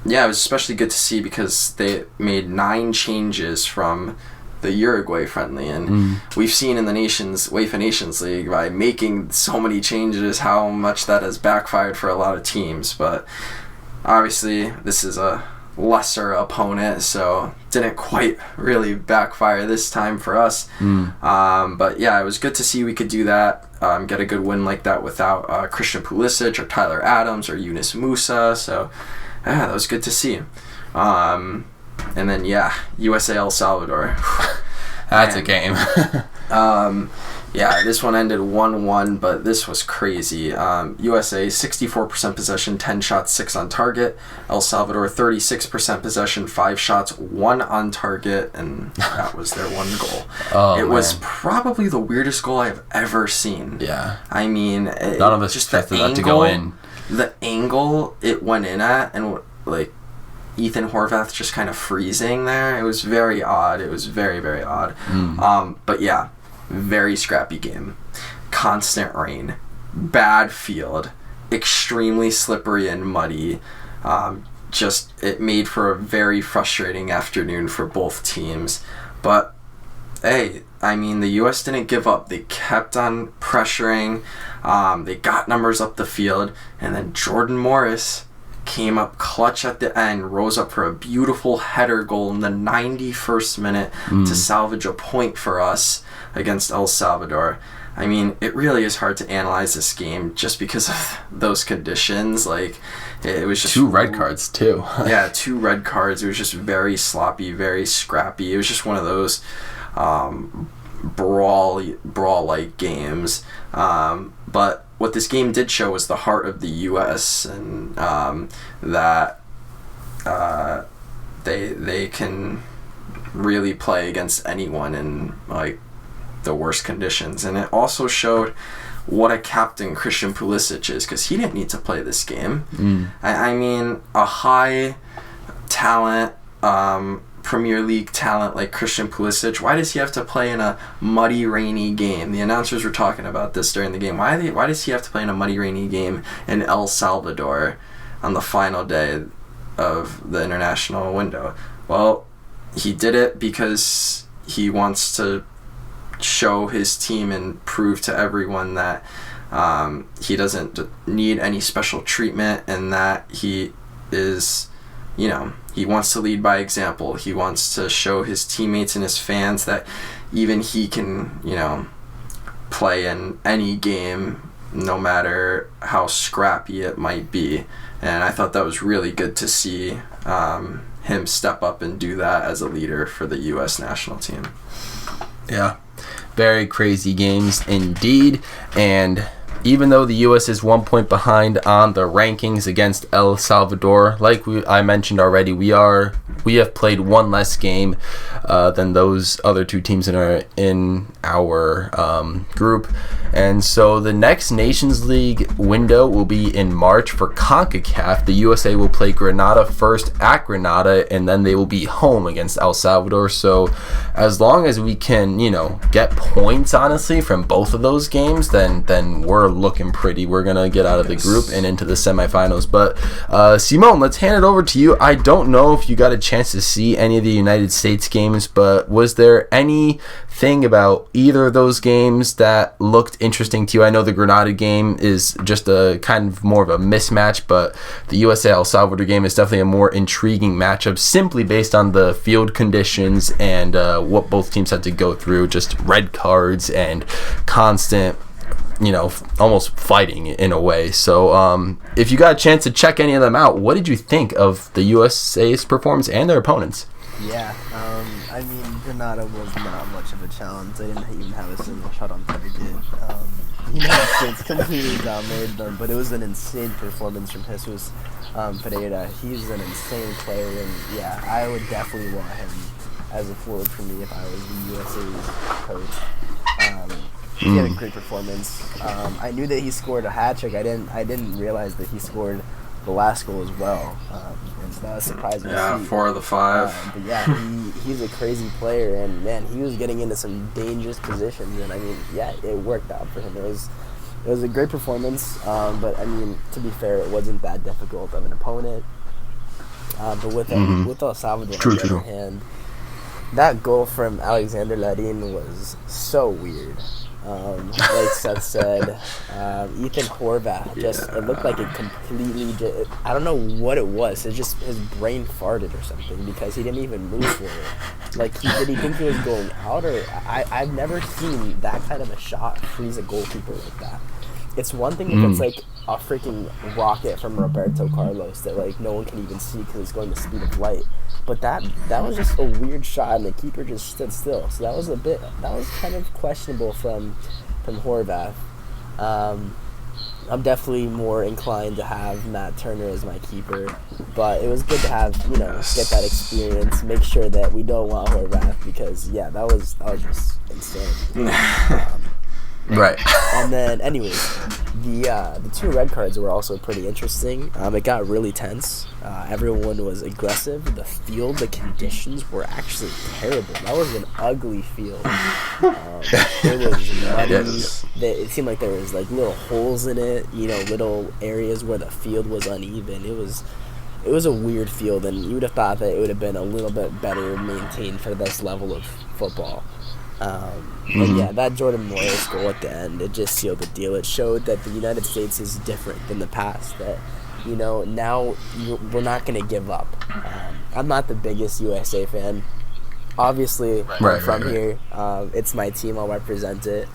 It was especially good to see because they made 9 changes from the Uruguay friendly, and we've seen in the UEFA Nations League by making so many changes how much that has backfired for a lot of teams. But obviously, this is a lesser opponent, so didn't quite really backfire this time for us. But yeah, it was good to see we could do that, get a good win like that without Christian Pulisic or Tyler Adams or Yunus Musa. So yeah, that was good to see. And then USA El Salvador.
That's a game.
This one ended 1-1, but this was crazy. USA 64% possession, 10 shots, 6 on target. El Salvador 36% possession, 5 shots, 1 on target, and that was their 1 goal. It was probably the weirdest goal I've ever seen.
Yeah.
I mean,
none of us expected that to go in.
The angle it went in at, and Ethan Horvath just kind of freezing there. It was very odd. It was very, very odd. But yeah, very scrappy game. Constant rain. Bad field. Extremely slippery and muddy. It made for a very frustrating afternoon for both teams. But, hey, the U.S. didn't give up. They kept on pressuring. They got numbers up the field. And then Jordan Morris came up clutch at the end, rose up for a beautiful header goal in the 91st minute to salvage a point for us against El Salvador. I mean, it really is hard to analyze this game just because of those conditions. Like, it was just
2 red cards too.
Yeah, 2 red cards. It was just very sloppy, very scrappy. It was just one of those brawl-like games. But what this game did show was the heart of the U.S. and that they can really play against anyone in like the worst conditions. And it also showed what a captain Christian Pulisic is, because he didn't need to play this game. I mean, a high talent, Premier League talent like Christian Pulisic, why does he have to play in a muddy, rainy game? The announcers were talking about this during the game. Why does he have to play in a muddy, rainy game in El Salvador on the final day of the international window? Well, he did it because he wants to show his team and prove to everyone that he doesn't need any special treatment, and that he is, he wants to lead by example. He wants to show his teammates and his fans that even he can, play in any game, no matter how scrappy it might be. And I thought that was really good to see him step up and do that as a leader for the U.S. national team.
Yeah. Very crazy games indeed. And even though the U.S. is 1 point behind on the rankings against El Salvador, like I mentioned already, we have played one less game than those other 2 teams in our group. And so the next Nations League window will be in March for CONCACAF. The USA will play Grenada first at Grenada, and then they will be home against El Salvador. So as long as we can, get points, honestly, from both of those games, then we're looking pretty. We're going to get out of the group and into the semifinals. But Simone, let's hand it over to you. I don't know if you got a chance to see any of the United States games, but was there anything about either of those games that looked interesting to you? I know the Grenada game is just a kind of more of a mismatch, but the USA El Salvador game is definitely a more intriguing matchup, simply based on the field conditions and what both teams had to go through, just red cards and constant, almost fighting in a way. So if you got a chance to check any of them out, what did you think of the USA's performance and their opponents?
Yeah, I mean, Grenada was not much of a challenge. They didn't even have a single shot on target. The United States completely dominated them, but it was an insane performance from Jesus Pereira. He's an insane player, and yeah, I would definitely want him as a forward for me if I was the USA's coach. He had a great performance. I knew that he scored a hat trick. I didn't realize that he scored the last goal as well. And so that was surprising to see.
4 of the 5.
But yeah, he's a crazy player, and man, he was getting into some dangerous positions. And I mean, yeah, it worked out for him. It was a great performance. But I mean, to be fair, it wasn't that difficult of an opponent. But with El Salvador on the other hand, that goal from Alexander Larin was so weird. Like Seth said, Ethan Horvath it looked like it completely I don't know what it was. It's just his brain farted or something, because he didn't even move for it. Like, did he think he was going out? Or I've never seen that kind of a shot freeze a goalkeeper like that. It's one thing if it's like a freaking rocket from Roberto Carlos that like no one can even see because it's going the speed of light. But that was just a weird shot, and the keeper just stood still. So that was kind of questionable from Horvath. I'm definitely more inclined to have Matt Turner as my keeper, but it was good to have get that experience. Make sure that we don't want Horvath, because that was just insanity.
Right.
And then, anyways, the 2 red cards were also pretty interesting. It got really tense. Everyone was aggressive. The field, the conditions were actually terrible. That was an ugly field. It was muddy. It seemed like there was like little holes in it. Little areas where the field was uneven. It was a weird field, and you would have thought that it would have been a little bit better maintained for this level of football. But that Jordan Morris goal at the end, it just sealed the deal. It showed that the United States is different than the past, that now we're not going to give up. I'm not the biggest USA fan. Obviously, I'm from here. It's my team. I'll represent it.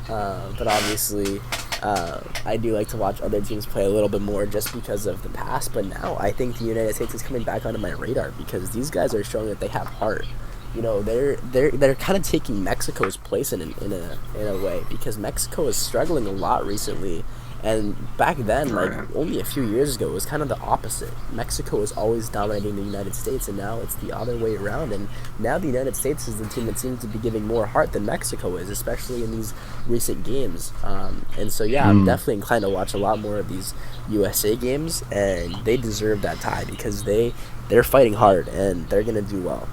But obviously, I do like to watch other teams play a little bit more just because of the past. But now I think the United States is coming back onto my radar because these guys are showing that they have heart. They're kind of taking Mexico's place in a way because Mexico is struggling a lot recently. And back then, only a few years ago, it was kind of the opposite. Mexico was always dominating the United States, and now it's the other way around. And now the United States is the team that seems to be giving more heart than Mexico is, especially in these recent games. And so, I'm definitely inclined to watch a lot more of these USA games, and they deserve that tie because they're fighting hard, and they're going to do well.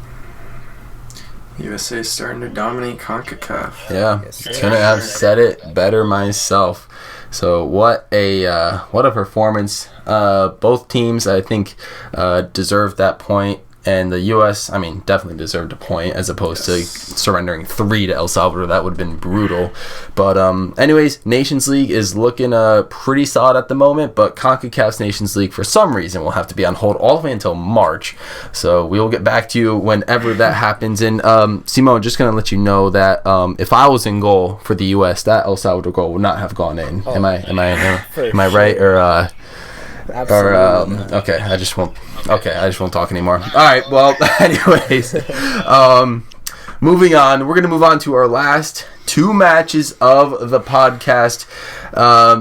USA is starting to dominate CONCACAF.
Yeah, couldn't have said it better myself. So what a performance. Both teams, I think, deserved that point. And the U.S., definitely deserved a point as opposed to surrendering 3 to El Salvador. That would have been brutal. But anyways, Nations League is looking pretty solid at the moment. But CONCACAF's Nations League, for some reason, will have to be on hold all the way until March. So we will get back to you whenever that happens. And Simone, just going to let you know that if I was in goal for the U.S., that El Salvador goal would not have gone in. Am I right? Or
Absolutely.
Okay, I just won't talk anymore. All right, well, anyways, moving on. We're going to move on to our last 2 matches of the podcast.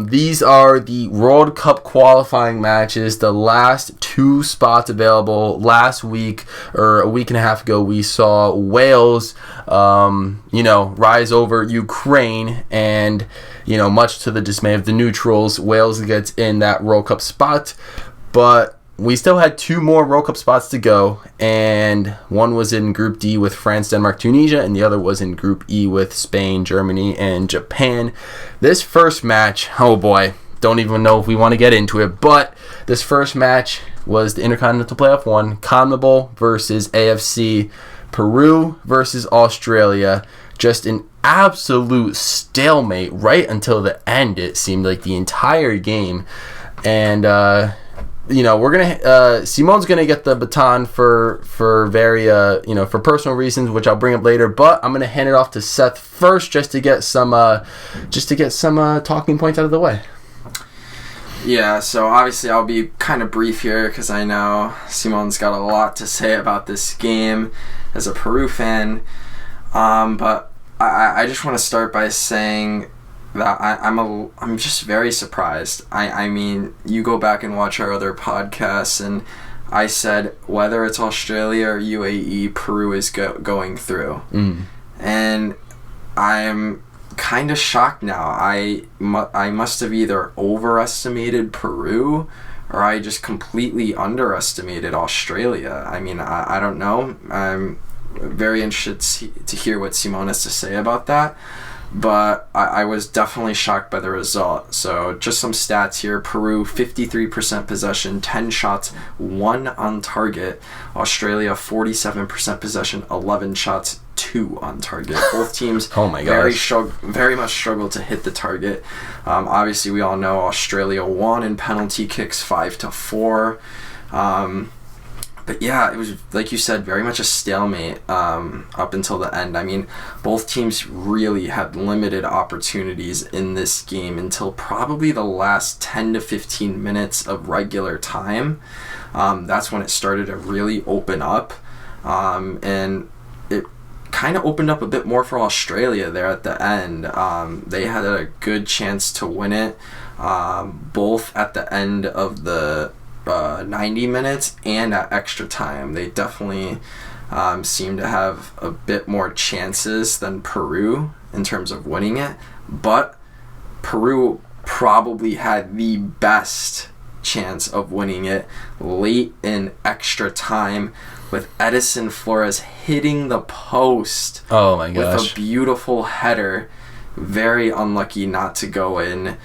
These are the World Cup qualifying matches, the last 2 spots available. Last week, or a week and a half ago, we saw Wales, rise over Ukraine, and much to the dismay of the neutrals, Wales gets in that World Cup spot. But we still had 2 more World Cup spots to go, and one was in Group D with France, Denmark, Tunisia, and the other was in Group E with Spain, Germany, and Japan. This first match, oh boy, don't even know if we want to get into it, but this first match was the Intercontinental Playoff 1, CONMEBOL versus AFC, Peru versus Australia. Just an absolute stalemate right until the end. It seemed like the entire game, and we're gonna Simone's gonna get the baton for very for personal reasons, which I'll bring up later. But I'm gonna hand it off to Seth first, just to get some talking points out of the way.
Yeah, so obviously I'll be kind of brief here because I know Simone's got a lot to say about this game as a Peru fan. But I just want to start by saying that I'm just very surprised. I mean, you go back and watch our other podcasts, and I said whether it's Australia or UAE, Peru is going through. And I'm kind of shocked now. I must have either overestimated Peru or I just completely underestimated Australia. I mean, I don't know. I'm very interested to hear what Simone has to say about that. But I was definitely shocked by the result. So just some stats here. Peru, 53% possession, 10 shots, 1 on target. Australia, 47% possession, 11 shots, 2 on target. Both teams
oh my gosh.
very much struggled to hit the target. Obviously, we all know Australia won in penalty kicks 5-4. But yeah, it was, like you said, very much a stalemate up until the end. I mean, both teams really had limited opportunities in this game until probably the last 10 to 15 minutes of regular time. That's when it started to really open up. And it kind of opened up a bit more for Australia there at the end. They had a good chance to win it, both at the end of the 90 minutes and at extra time. They definitely seem to have a bit more chances than Peru in terms of winning it, but Peru probably had the best chance of winning it late in extra time with Edison Flores hitting the post with a beautiful header. Very unlucky not to go in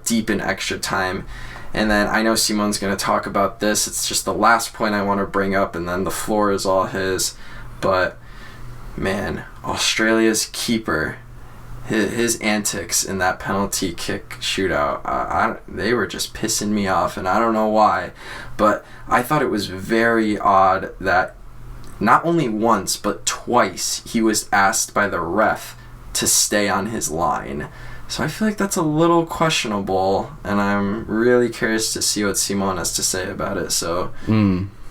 deep in extra time. And then I know Simone's going to talk about this. It's just the last point I want to bring up, and then the floor is all his. But, man, Australia's keeper his antics in that penalty kick shootout, they were just pissing me off, and I don't know why, but I thought it was very odd that not only once but twice he was asked by the ref to stay on his line. So I feel like that's a little questionable, and I'm really curious to see what Simone has to say about it. So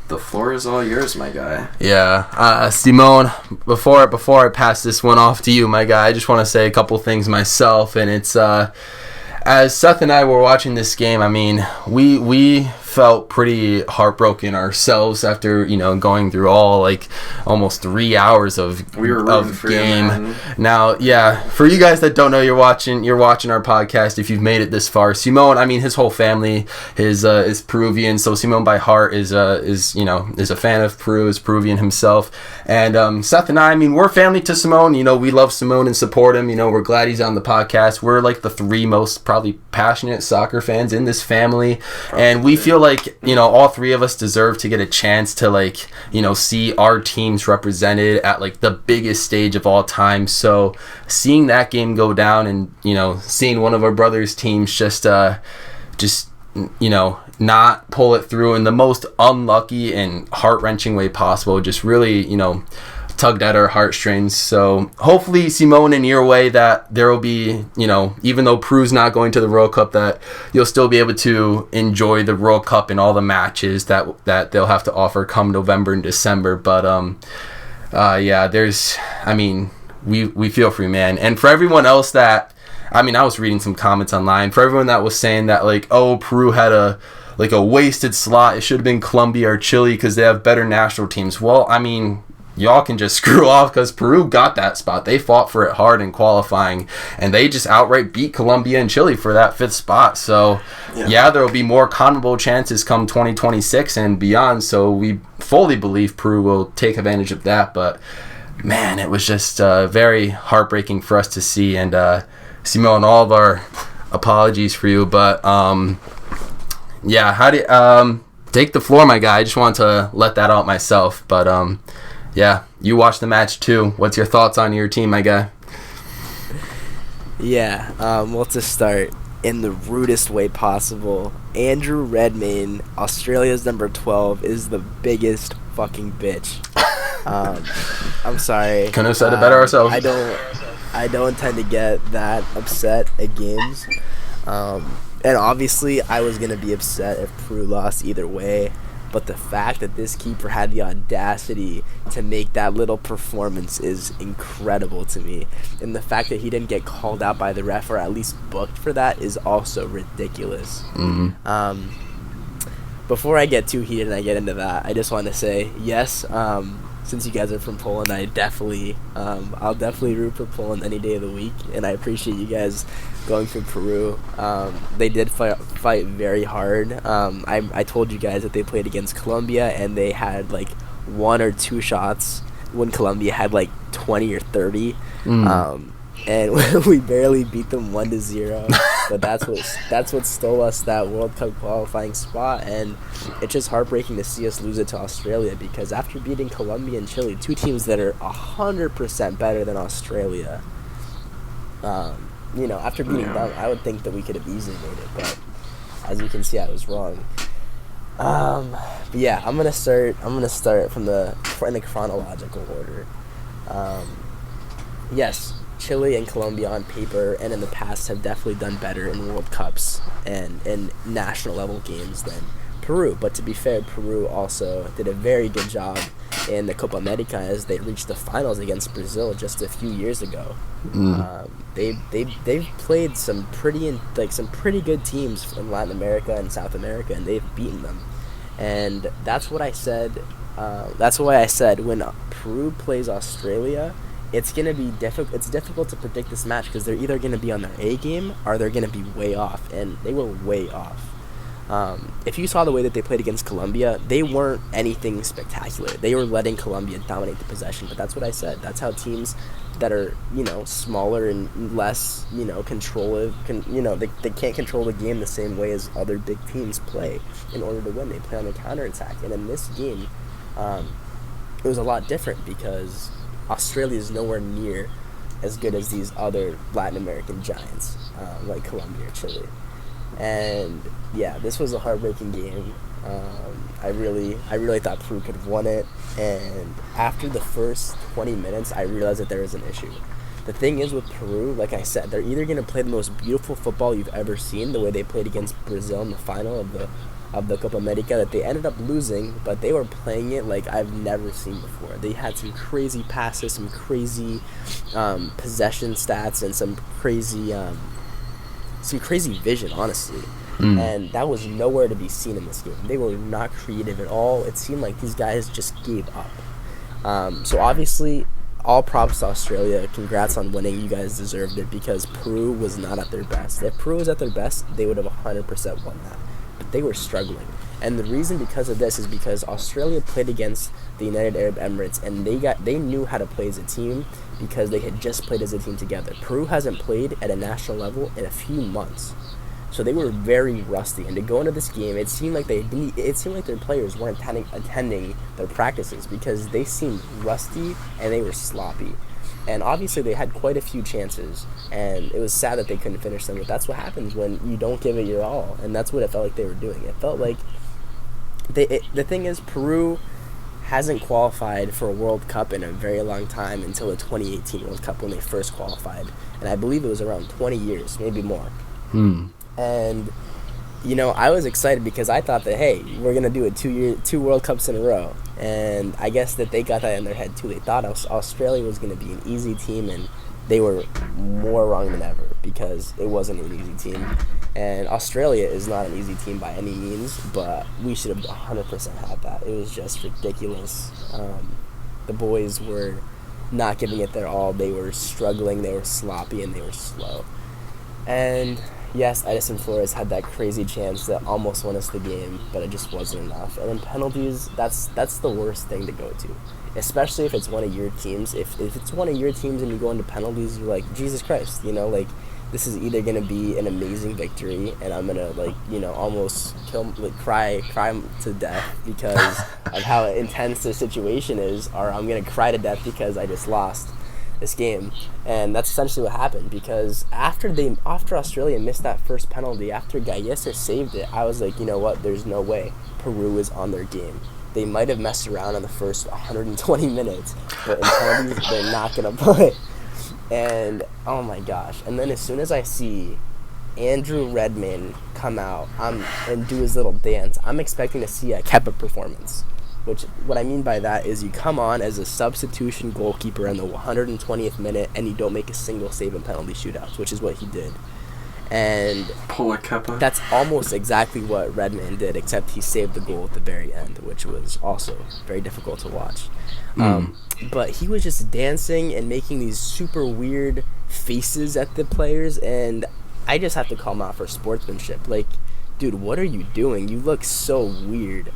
the floor is all yours, my guy.
Yeah, Simone, before I pass this one off to you, my guy, I just want to say a couple things myself, and it's as Seth and I were watching this game, I mean, we felt pretty heartbroken ourselves after, going through all, like, almost 3 hours of game. Now, yeah, for you guys that don't know, you're watching our podcast if you've made it this far. Simone, I mean, his whole family is Peruvian, so Simone by heart is a fan of Peru, is Peruvian himself. And Seth and I mean, we're family to Simone. We love Simone and support him. We're glad he's on the podcast. We're like the three most probably passionate soccer fans in this family, and we feel like all three of us deserve to get a chance to see our teams represented at like the biggest stage of all time. So seeing that game go down and seeing one of our brothers' teams just not pull it through in the most unlucky and heart-wrenching way possible just really tugged at our heartstrings. So hopefully, Simone, in your way, that there will be, even though Peru's not going to the World Cup, that you'll still be able to enjoy the World Cup and all the matches that they'll have to offer come November and December. But yeah, we feel for you, man. And for everyone else that, I was reading some comments online, for everyone that was saying that Peru had a wasted slot, it should have been Colombia or Chile because they have better national teams. Well, y'all can just screw off because Peru got that spot. They fought for it hard in qualifying, and they just outright beat Colombia and Chile for that 5th spot. So, yeah, there will be more CONMEBOL chances come 2026 and beyond. So we fully believe Peru will take advantage of that. But, man, it was just very heartbreaking for us to see. And, Simone, all of our apologies for you. But, yeah, how do you take the floor, my guy? I just wanted to let that out myself. But, yeah, you watched the match too. What's your thoughts on your team, my guy?
Yeah, well, to start, in the rudest way possible, Andrew Redmayne, Australia's number 12, is the biggest fucking bitch. I'm sorry.
Couldn't have said it better ourselves.
I don't tend to get that upset at games. And obviously, I was going to be upset if Peru lost either way. But the fact that this keeper had the audacity to make that little performance is incredible to me. And the fact that he didn't get called out by the ref or at least booked for that is also ridiculous. Mm-hmm. Before I get too heated and I get into that, I just want to say, yes, since you guys are from Poland, I'll definitely root for Poland any day of the week. And I appreciate you guys going for Peru. They did fight very hard. I told you guys that they played against Colombia and they had like 1 or 2 shots when Colombia had like 20 or 30. And we barely beat them 1-0. But that's what stole us that World Cup qualifying spot, and it's just heartbreaking to see us lose it to Australia, because after beating Colombia and Chile, 2 teams that are 100% better than Australia, after beating them, I would think that we could have easily made it, but as you can see, I was wrong. But yeah, I'm gonna start in the chronological order. Yes, Chile and Colombia on paper and in the past have definitely done better in World Cups and in national level games than Peru. But to be fair, Peru also did a very good job in the Copa America as they reached the finals against Brazil just a few years ago. They've played some pretty good teams in Latin America and South America, and they've beaten them. And that's what I said. That's why I said when Peru plays Australia, it's gonna be It's difficult to predict this match because they're either gonna be on their A game or they're gonna be way off, and they were way off. If you saw the way that they played against Colombia, they weren't anything spectacular. They were letting Colombia dominate the possession, but that's what I said. That's how teams that are smaller and less control they can't control the game the same way as other big teams play in order to win. They play on the counterattack, and in this game, it was a lot different because Australia is nowhere near as good as these other Latin American giants, like Colombia or Chile. And yeah, this was a heartbreaking game. I really thought Peru could have won it, and after the first 20 minutes, I realized that there was an issue. The thing is with Peru, like I said, they're either going to play the most beautiful football you've ever seen, the way they played against Brazil in the final of the Copa America that they ended up losing, but they were playing it like I've never seen before. They had some crazy passes, some crazy possession stats, and some crazy vision, honestly. And that was nowhere to be seen in this game. They were not creative at all. It seemed like these guys just gave up. So obviously, all props to Australia. Congrats on winning. You guys deserved it because Peru was not at their best. If Peru was at their best, they would have 100% won that. But they were struggling. And the reason because of this is because Australia played against the United Arab Emirates, and they knew how to play as a team because they had just played as a team together. Peru hasn't played at a national level in a few months. So they were very rusty, and to go into this game, it seemed like their players weren't attending their practices because they seemed rusty and they were sloppy. And obviously they had quite a few chances, and it was sad that they couldn't finish them, but that's what happens when you don't give it your all, and that's what it felt like they were doing. It felt like the thing is, Peru hasn't qualified for a World Cup in a very long time until the 2018 World Cup when they first qualified, and I believe it was around 20 years, maybe more. And, I was excited because I thought that, hey, we're going to do it 2 World Cups in a row. And I guess that they got that in their head, too. They thought Australia was going to be an easy team, and they were more wrong than ever because it wasn't an easy team. And Australia is not an easy team by any means, but we should have 100% had that. It was just ridiculous. The boys were not giving it their all. They were struggling, they were sloppy, and they were slow. And yes, Edison Flores had that crazy chance that almost won us the game, but it just wasn't enough. And in penalties, that's the worst thing to go to, especially if it's one of your teams. If it's one of your teams and you go into penalties, you're like, Jesus Christ, this is either going to be an amazing victory and I'm going to, almost cry to death because of how intense the situation is, or I'm going to cry to death because I just lost this game. And that's essentially what happened, because after Australia missed that first penalty, after Gallese saved it, I was like, you know what, there's no way Peru is on their game. They might have messed around in the first 120 minutes, but in penalties, they're not going to play. And, oh my gosh. And then as soon as I see Andrew Redmayne come out and do his little dance, I'm expecting to see a Kepa performance. Which, what I mean by that is you come on as a substitution goalkeeper in the 120th minute and you don't make a single save in penalty shootouts, which is what he did. And
pull a Kepa.
That's almost exactly what Redmayne did, except he saved the goal at the very end, which was also very difficult to watch. But he was just dancing and making these super weird faces at the players, and I just have to call him out for sportsmanship. Like, dude, what are you doing? You look so weird.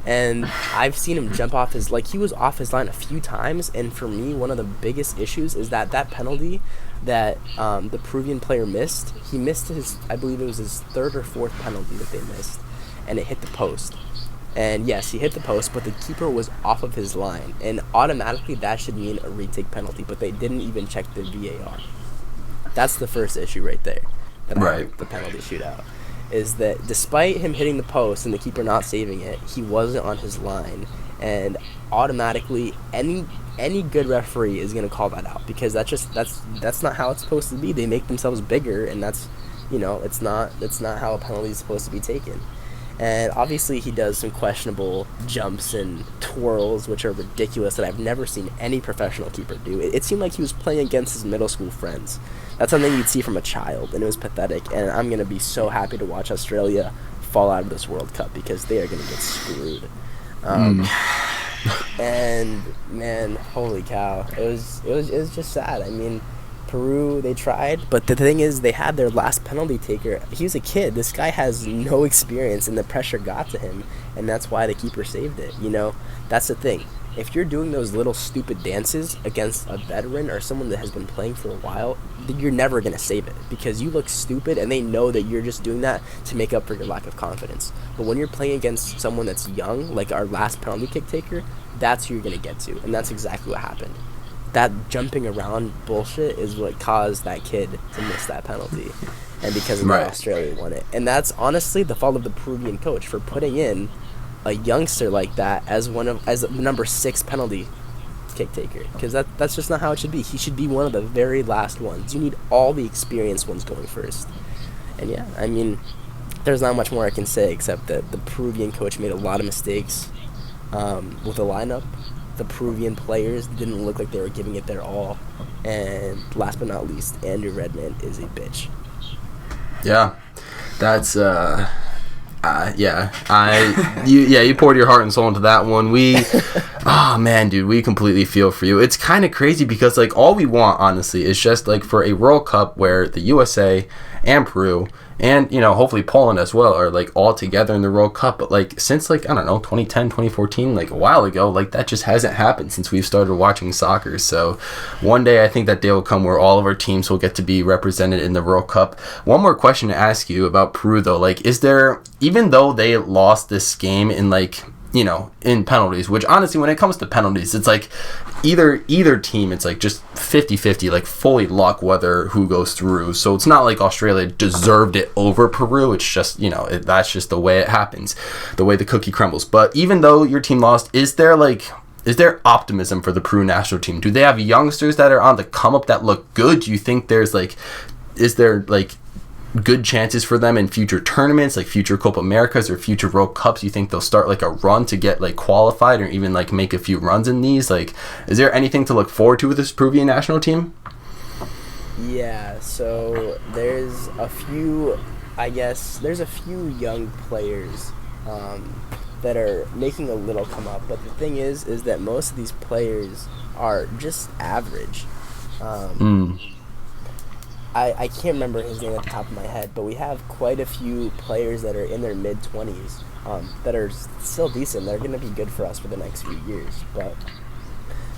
And I've seen him jump off he was off his line a few times, and for me, one of the biggest issues is that penalty that the Peruvian player missed, he missed I believe it was his 3rd or 4th penalty that they missed, and it hit the post. And yes, he hit the post, but the keeper was off of his line, and automatically that should mean a retake penalty, but they didn't even check the VAR. That's the first issue right there, the penalty shootout. Is that despite him hitting the post and the keeper not saving it, he wasn't on his line, and automatically any good referee is going to call that out, because that's not how it's supposed to be. They make themselves bigger, and that's it's not how a penalty is supposed to be taken. And obviously he does some questionable jumps and twirls, which are ridiculous, that I've never seen any professional keeper do. It seemed like he was playing against his middle school friends. That's something you'd see from a child, and it was pathetic. And I'm going to be so happy to watch Australia fall out of this World Cup, because they are going to get screwed. And, man, holy cow. It was just sad. I mean, Peru, they tried, but the thing is, they had their last penalty taker. He was a kid. This guy has no experience, and the pressure got to him, and that's why the keeper saved it. That's the thing. If you're doing those little stupid dances against a veteran or someone that has been playing for a while, then you're never going to save it, because you look stupid, and they know that you're just doing that to make up for your lack of confidence. But when you're playing against someone that's young, like our last penalty kick taker, that's who you're going to get to, and that's exactly what happened. that jumping around bullshit is what caused that kid to miss that penalty. And because of that, Australia won it. And that's honestly the fault of the Peruvian coach for putting in a youngster like that as the number 6 penalty kick taker. Because that's just not how it should be. He should be one of the very last ones. You need all the experienced ones going first. And yeah, I mean, there's not much more I can say except that the Peruvian coach made a lot of mistakes with the lineup. The Peruvian players didn't look like they were giving it their all. And last but not least, Andrew Redmond is a bitch.
Yeah, that's you poured your heart and soul into that one. Oh man, dude, we completely feel for you. It's kind of crazy because like all we want, honestly, is just like for a World Cup where the USA and Peru and, hopefully Poland as well are like all together in the World Cup. But like since like, I don't know, 2010, 2014, like a while ago, like that just hasn't happened since we've started watching soccer. So one day I think that day will come where all of our teams will get to be represented in the World Cup. One more question to ask you about Peru though, like is there, even though they lost this game in like, in penalties, which honestly, when it comes to penalties, it's like either team, it's like just 50-50, like fully luck whether who goes through. So it's not like Australia deserved it over Peru. It's just, that's just the way it happens, the way the cookie crumbles. But even though your team lost, is there optimism for the Peru national team? Do they have youngsters that are on the come up that look good? Do you think is there good chances for them in future tournaments, like future Copa Americas or future World Cups? You think they'll start like a run to get like qualified or even like make a few runs in these? Like, is there anything to look forward to with this Peruvian national team?
Yeah, so there's a few young players that are making a little come up, but the thing is that most of these players are just average. I can't remember his name at the top of my head, but we have quite a few players that are in their mid-20s that are still decent. They're going to be good for us for the next few years. But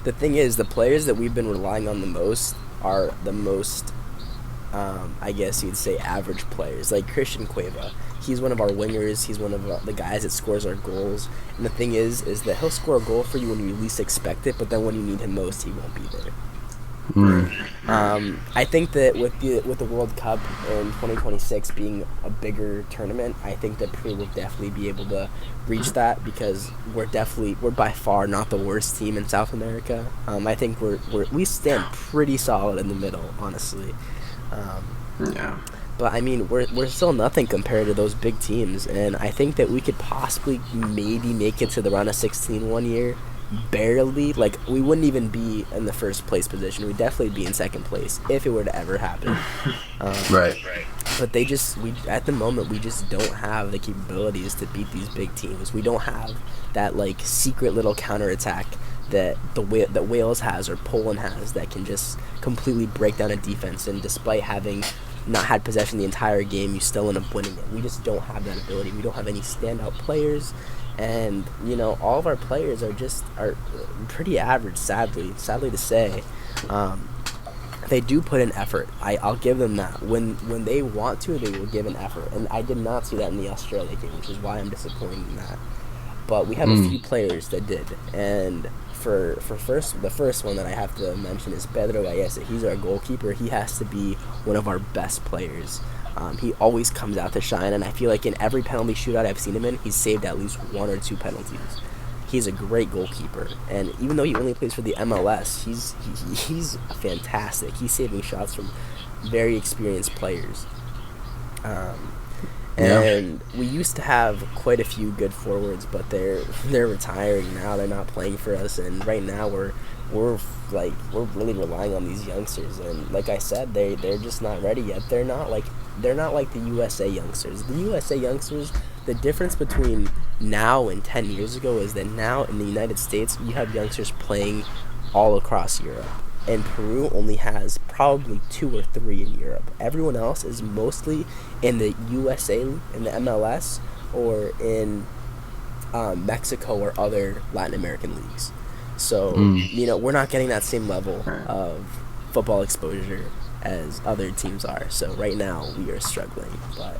the thing is, the players that we've been relying on the most are the most, I guess you'd say, average players. Like Christian Cueva. He's one of our wingers. He's one of the guys that scores our goals. And the thing is that he'll score a goal for you when you least expect it, but then when you need him most, he won't be there. I think that with the World Cup in 2026 being a bigger tournament, I think that Peru will definitely be able to reach that because we're by far not the worst team in South America. I think we stand pretty solid in the middle, honestly.
Yeah.
But I mean, we're still nothing compared to those big teams, and I think that we could possibly maybe make it to the round of 16 one year. Barely, like we wouldn't even be in the first place position. We'd definitely be in second place if it were to ever happen.
Right.
But at the moment we just don't have the capabilities to beat these big teams. We don't have that like secret little counterattack that that Wales has or Poland has that can just completely break down a defense. And despite having not had possession the entire game, you still end up winning it. We just don't have that ability. We don't have any standout players. And all of our players are pretty average, sadly to say. They do put in effort. I'll give them that. When they want to, they will give an effort, and I did not see that in the Australia game, which is why I'm disappointed in that. But we have a few players that did, and the first one that I have to mention is Pedro Galles. He's our goalkeeper. He has to be one of our best players. He always comes out to shine, and I feel like in every penalty shootout I've seen him in, he's saved at least 1 or 2 penalties. He's a great goalkeeper, and even though he only plays for the MLS, he's fantastic. He's saving shots from very experienced players. And we used to have quite a few good forwards, but they're retiring now. They're not playing for us, and right now we're really relying on these youngsters. And like I said, they're just not ready yet. They're not like the USA youngsters. The USA youngsters, the difference between now and 10 years ago is that now in the United States you have youngsters playing all across Europe, and Peru only has probably 2 or 3 in Europe. Everyone else is mostly in the USA, in the MLS, or in Mexico or other Latin American leagues. So, we're not getting that same level of football exposure as other teams are. So right now we are struggling. But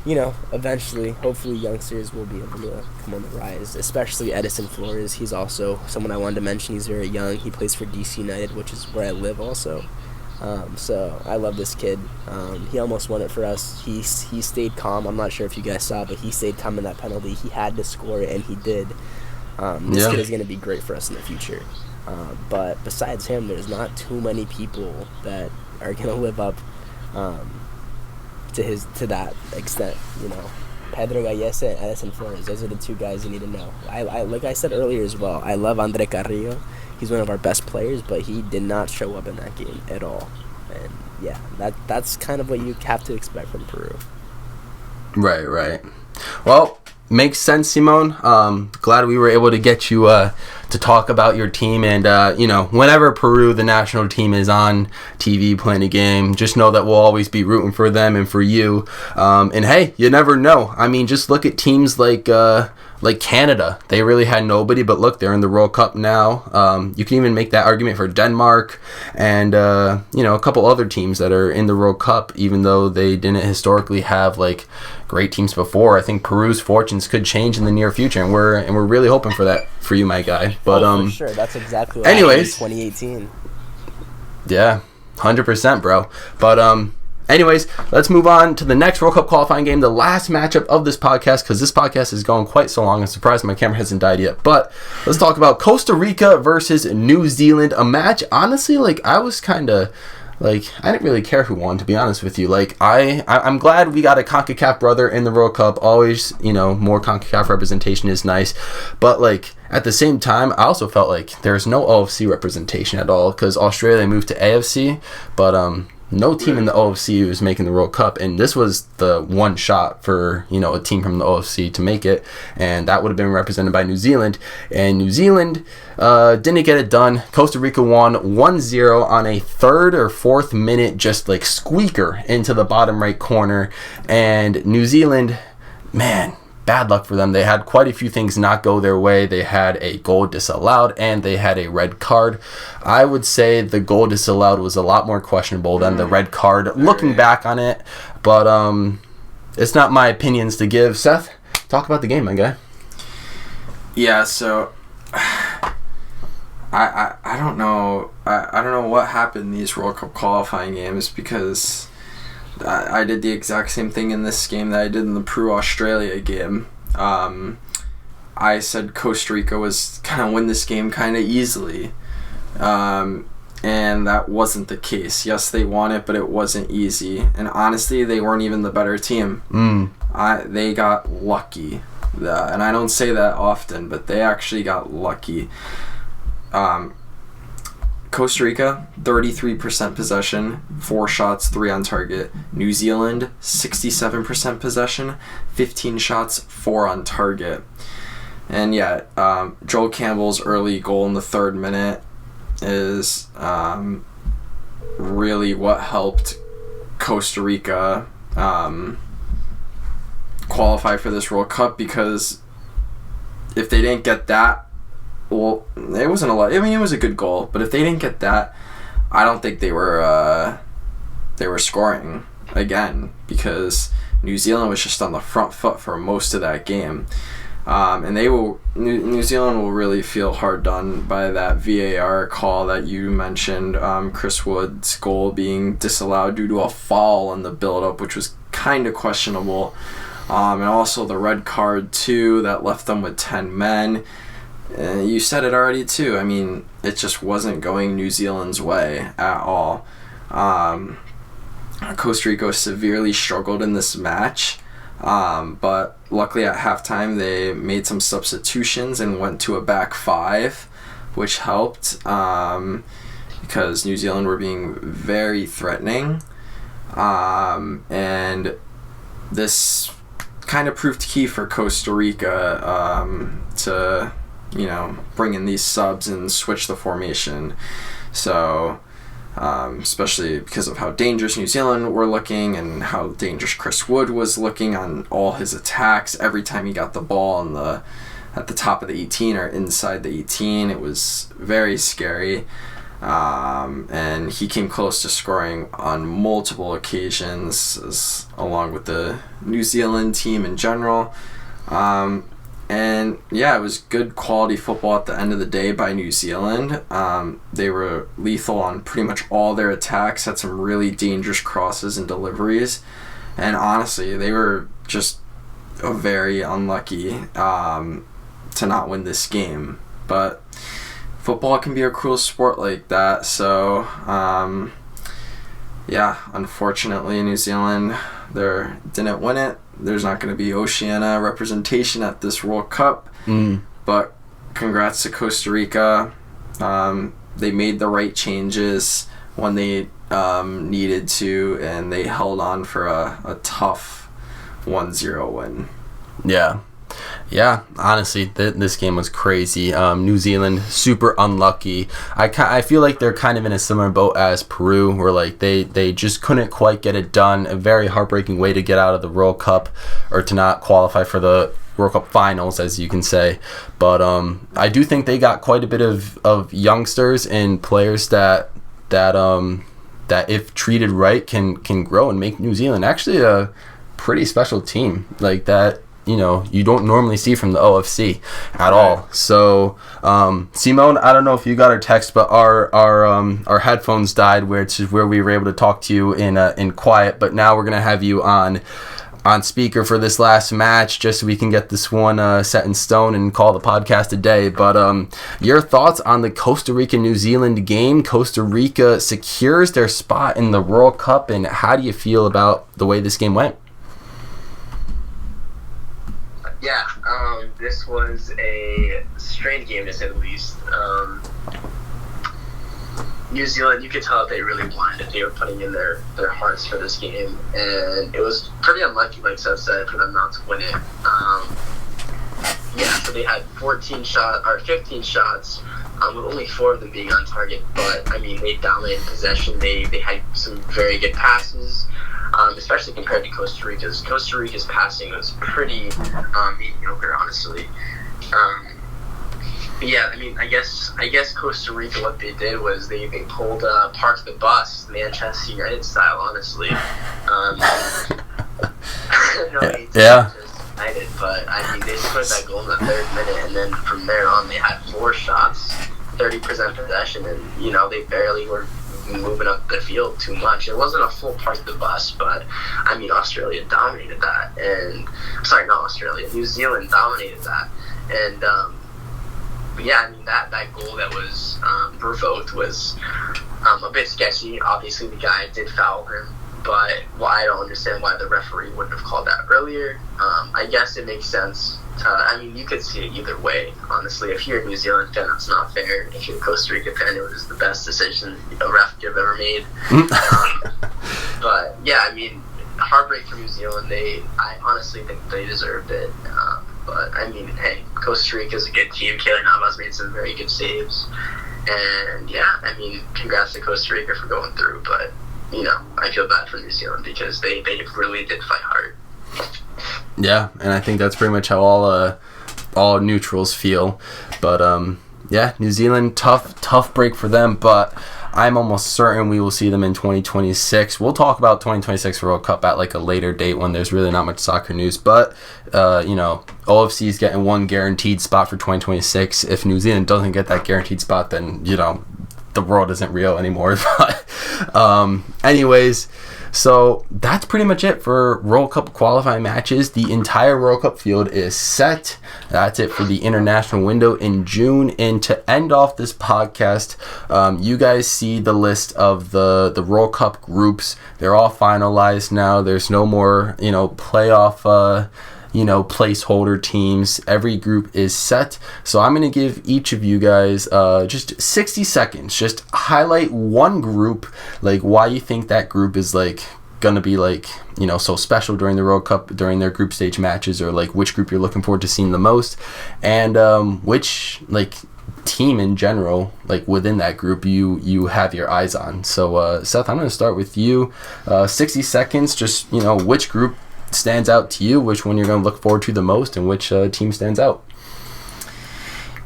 eventually, hopefully youngsters will be able to come on the rise, especially Edison Flores. He's also someone I wanted to mention. He's very young. He plays for DC United, which is where I live also. So I love this kid. He almost won it for us. He stayed calm. I'm not sure if you guys saw, but he stayed calm in that penalty. He had to score it, and he did. This kid is going to be great for us in the future. But besides him, there's not too many people that are going to live up to that extent. Pedro Gallese and Edison Flores. Those are the two guys you need to know. I like I said earlier as well, I love Andre Carrillo. He's one of our best players, but he did not show up in that game at all. And yeah, that's kind of what you have to expect from Peru.
Right. Well, makes sense, Simone. Glad we were able to get you to talk about your team. And, whenever Peru, the national team, is on TV playing a game, just know that we'll always be rooting for them and for you. And, hey, you never know. I mean, just look at teams like Canada. They really had nobody, but look, they're in the World Cup now. You can even make that argument for Denmark and, a couple other teams that are in the World Cup, even though they didn't historically have, great teams before. I think Peru's fortunes could change in the near future, and we're really hoping for that for you, my guy. But
for sure, that's exactly what
anyways,
happened in 2018.
Yeah, 100%, bro. But anyways, let's move on to the next World Cup qualifying game, the last matchup of this podcast, because this podcast is going quite so long. I'm surprised my camera hasn't died yet. But let's talk about Costa Rica versus New Zealand, a match, honestly, I was kind of, I didn't really care who won, to be honest with you. I'm glad we got a CONCACAF brother in the World Cup. Always, more CONCACAF representation is nice. But, at the same time, I also felt like there's no OFC representation at all, because Australia moved to AFC, but no team in the OFC was making the World Cup, and this was the one shot for a team from the OFC to make it, and that would have been represented by New Zealand, and New Zealand didn't get it done. Costa Rica won 1-0 on a third or fourth minute just squeaker into the bottom right corner, and New Zealand, man, bad luck for them. They had quite a few things not go their way. They had a goal disallowed, and they had a red card. I would say the goal disallowed was a lot more questionable than the red card, looking back on it. But it's not my opinions to give. Seth, talk about the game, my guy.
Yeah, so I don't know. I don't know what happened in these World Cup qualifying games, because I did the exact same thing in this game that I did in the Peru-Australia game. I said Costa Rica was going to win this game kind of easily. And that wasn't the case. Yes, they won it, but it wasn't easy. And honestly, they weren't even the better team. They got lucky. And I don't say that often, but they actually got lucky. Costa Rica, 33% possession, 4 shots, 3 on target. New Zealand, 67% possession, 15 shots, 4 on target. And Joel Campbell's early goal in the 3rd minute is really what helped Costa Rica qualify for this World Cup, because if they didn't get that, well, it wasn't a lot. I mean, it was a good goal, but if they didn't get that, I don't think they were scoring again, because New Zealand was just on the front foot for most of that game, and New Zealand will really feel hard done by that VAR call that you mentioned. Chris Wood's goal being disallowed due to a foul in the build-up, which was kind of questionable, and also the red card too that left them with 10 men. You said it already too. I mean, it just wasn't going New Zealand's way at all. Costa Rica severely struggled in this match, but luckily at halftime they made some substitutions and went to a back 5, which helped, because New Zealand were being very threatening, and this kind of proved key for Costa Rica to bring in these subs and switch the formation. So, especially because of how dangerous New Zealand were looking and how dangerous Chris Wood was looking on all his attacks. Every time he got the ball at the top of the 18 or inside the 18, it was very scary. And he came close to scoring on multiple occasions, along with the New Zealand team in general. And yeah, it was good quality football at the end of the day by New Zealand. They were lethal on pretty much all their attacks, had some really dangerous crosses and deliveries. And honestly, they were just very unlucky to not win this game. But football can be a cruel sport like that. So, yeah, unfortunately, New Zealand didn't win it. There's not going to be Oceania representation at this World Cup. But congrats to Costa Rica. They made the right changes when they needed to, and they held on for a tough 1-0 win.
Yeah, honestly, this game was crazy. New Zealand, super unlucky. I feel like they're kind of in a similar boat as Peru, where like they just couldn't quite get it done. A very heartbreaking way to get out of the World Cup, or to not qualify for the World Cup finals, as you can say. But I do think they got quite a bit of youngsters and players that if treated right can grow and make New Zealand actually a pretty special team like that. You don't normally see from the OFC at all. So, Simone, I don't know if you got our text, but our headphones died, which is where we were able to talk to you in quiet. But now we're gonna have you on speaker for this last match, just so we can get this one set in stone and call the podcast a day. But your thoughts on the Costa Rica-New Zealand game? Costa Rica secures their spot in the World Cup, and how do you feel about the way this game went?
Yeah, this was a strange game to say the least. New Zealand, you could tell that they really blinded. They were putting in their hearts for this game, and it was pretty unlucky, like Seth said, for them not to win it. So they had 15 shots, with only 4 of them being on target. But I mean, they dominated possession. They had some very good passes. Especially compared to Costa Rica's. Costa Rica's passing was pretty mediocre, honestly. I mean, I guess Costa Rica, what they did was they pulled parked the bus, Manchester United style, honestly.
Yeah.
United, but I mean, they scored that goal in the 3rd minute, and then from there on, they had 4 shots, 30% possession, and they barely were moving up the field too much. It wasn't a full park the bus, but I mean, Australia dominated that, and not Australia, New Zealand dominated that, and I mean that goal that was provoked was a bit sketchy. Obviously, the guy did foul him, but I don't understand why the referee wouldn't have called that earlier. I guess it makes sense. I mean, you could see it either way, honestly. If you're a New Zealand fan, it's not fair. If you're a Costa Rica fan, it was the best decision a ref could have ever made. But, yeah, I mean, heartbreak for New Zealand. I honestly think they deserved it. But, I mean, hey, Costa Rica's a good team. Keylor Navas made some very good saves. And, yeah, I mean, congrats to Costa Rica for going through. But, I feel bad for New Zealand because they really did fight hard.
Yeah, and I think that's pretty much how all neutrals feel. But New Zealand, tough break for them, but I'm almost certain we will see them in 2026. We'll talk about 2026 World Cup at like a later date when there's really not much soccer news. But OFC is getting one guaranteed spot for 2026. If New Zealand doesn't get that guaranteed spot, then the world isn't real anymore. But anyways. So that's pretty much it for World Cup qualifying matches. The entire World Cup field is set. That's it for the international window in June. And to end off this podcast, you guys see the list of the World Cup groups. They're all finalized now. There's no more, playoff placeholder teams. Every group is set. So I'm going to give each of you guys just 60 seconds. Just highlight one group, like why you think that group is like going to be so special during the World Cup, during their group stage matches, or like which group you're looking forward to seeing the most, and which team in general, within that group, you have your eyes on. So Seth, I'm going to start with you. 60 seconds, just which group stands out to you, which one you're going to look forward to the most, and which team stands out.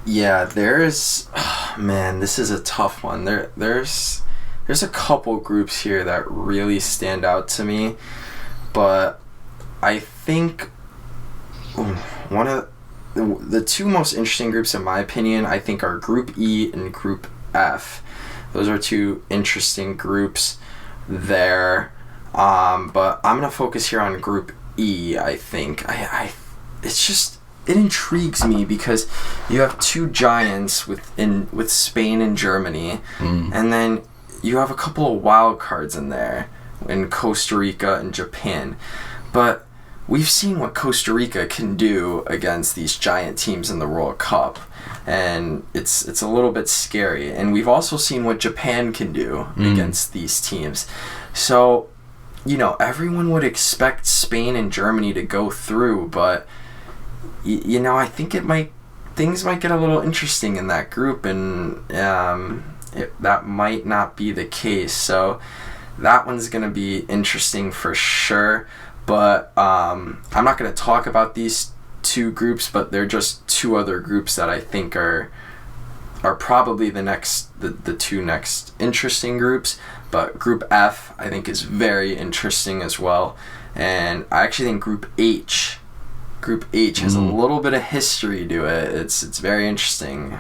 Yeah, there's Man, this is a tough one. There's a couple groups here that really stand out to me, but I think one of the two most interesting groups, in my opinion, I think are Group E and Group F. Those are two interesting groups there, but I'm gonna focus here on Group E. I think it intrigues me because you have two giants with Spain and Germany, and then you have a couple of wild cards in there in Costa Rica and Japan, but we've seen what Costa Rica can do against these giant teams in the World Cup, and it's a little bit scary. And we've also seen what Japan can do against these teams. So, everyone would expect Spain and Germany to go through, but I think things might get a little interesting in that group, and that might not be the case. So that one's going to be interesting for sure. But I'm not going to talk about these two groups, but they're just two other groups that I think are probably the two next interesting groups. But Group F, I think, is very interesting as well. And I actually think Group H has a little bit of history to it. It's very interesting.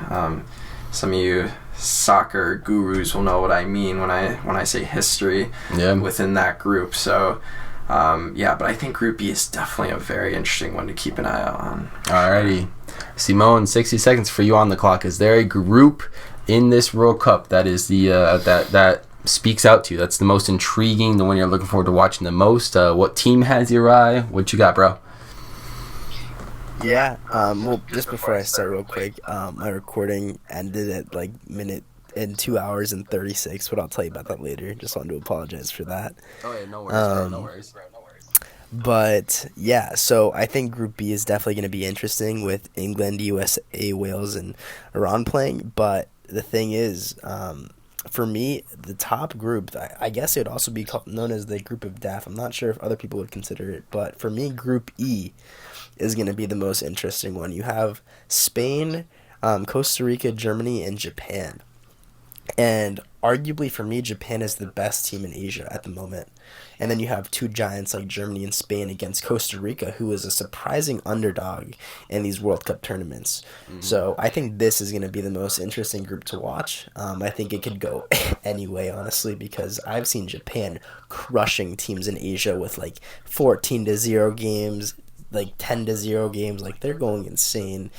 Some of you soccer gurus will know what I mean when I say history within that group. So but I think Group E is definitely a very interesting one to keep an eye out on.
Alrighty. Simone, 60 seconds for you on the clock. Is there a group in this World Cup that is that speaks out to you? That's the most intriguing, the one you're looking forward to watching the most? What team has your eye? What you got, bro?
Yeah. Well, just before I start real quick, my recording ended at minute in 2 hours and 36, but I'll tell you about that later. Just wanted to apologize for that.
Oh yeah, no worries, no worries.
But yeah, so I think Group B is definitely going to be interesting with England, USA, Wales, and Iran playing. But the thing is, for me, the top group, I guess it would also be known as the Group of Death. I'm not sure if other people would consider it, but for me, Group E is going to be the most interesting one. You have Spain, Costa Rica, Germany, and Japan. And arguably for me, Japan is the best team in Asia at the moment. And then you have two giants like Germany and Spain against Costa Rica, who is a surprising underdog in these World Cup tournaments. So I think this is going to be the most interesting group to watch. I think it could go any way, honestly, because I've seen Japan crushing teams in Asia with 14-0 games, 10-0 games. They're going insane.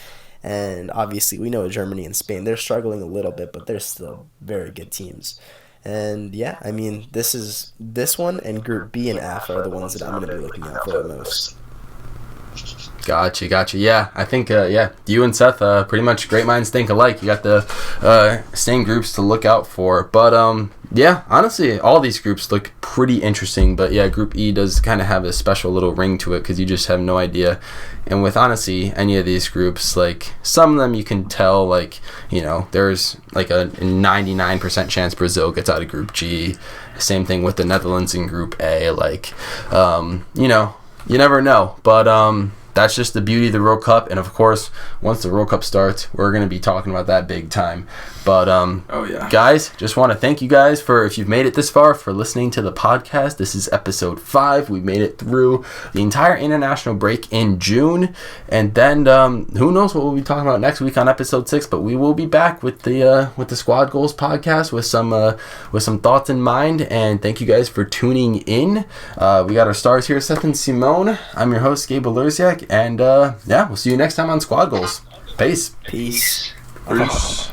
And obviously, we know Germany and Spain, they're struggling a little bit, but they're still very good teams. And yeah, I mean, this one and Group B and F are the ones that I'm going to be looking out for the most.
Gotcha. Yeah, I think, you and Seth, pretty much great minds think alike. You got the same groups to look out for. But, honestly, all these groups look pretty interesting. But, yeah, Group E does kind of have a special little ring to it because you just have no idea. And with, honestly, any of these groups, some of them you can tell, there's, a 99% chance Brazil gets out of Group G. Same thing with the Netherlands in Group A. You never know. But, that's just the beauty of the World Cup, and of course, once the World Cup starts, we're going to be talking about that big time. But, guys, just want to thank you guys if you've made it this far, for listening to the podcast. This is episode 5. We made it through the entire international break in June, and then who knows what we'll be talking about next week on episode 6. But we will be back with the Squad Goals podcast with some thoughts in mind. And thank you guys for tuning in. We got our stars here, Seth and Simone. I'm your host, Gabe Alurziak, and we'll see you next time on Squad Goals. Peace.
Peace.
Peace.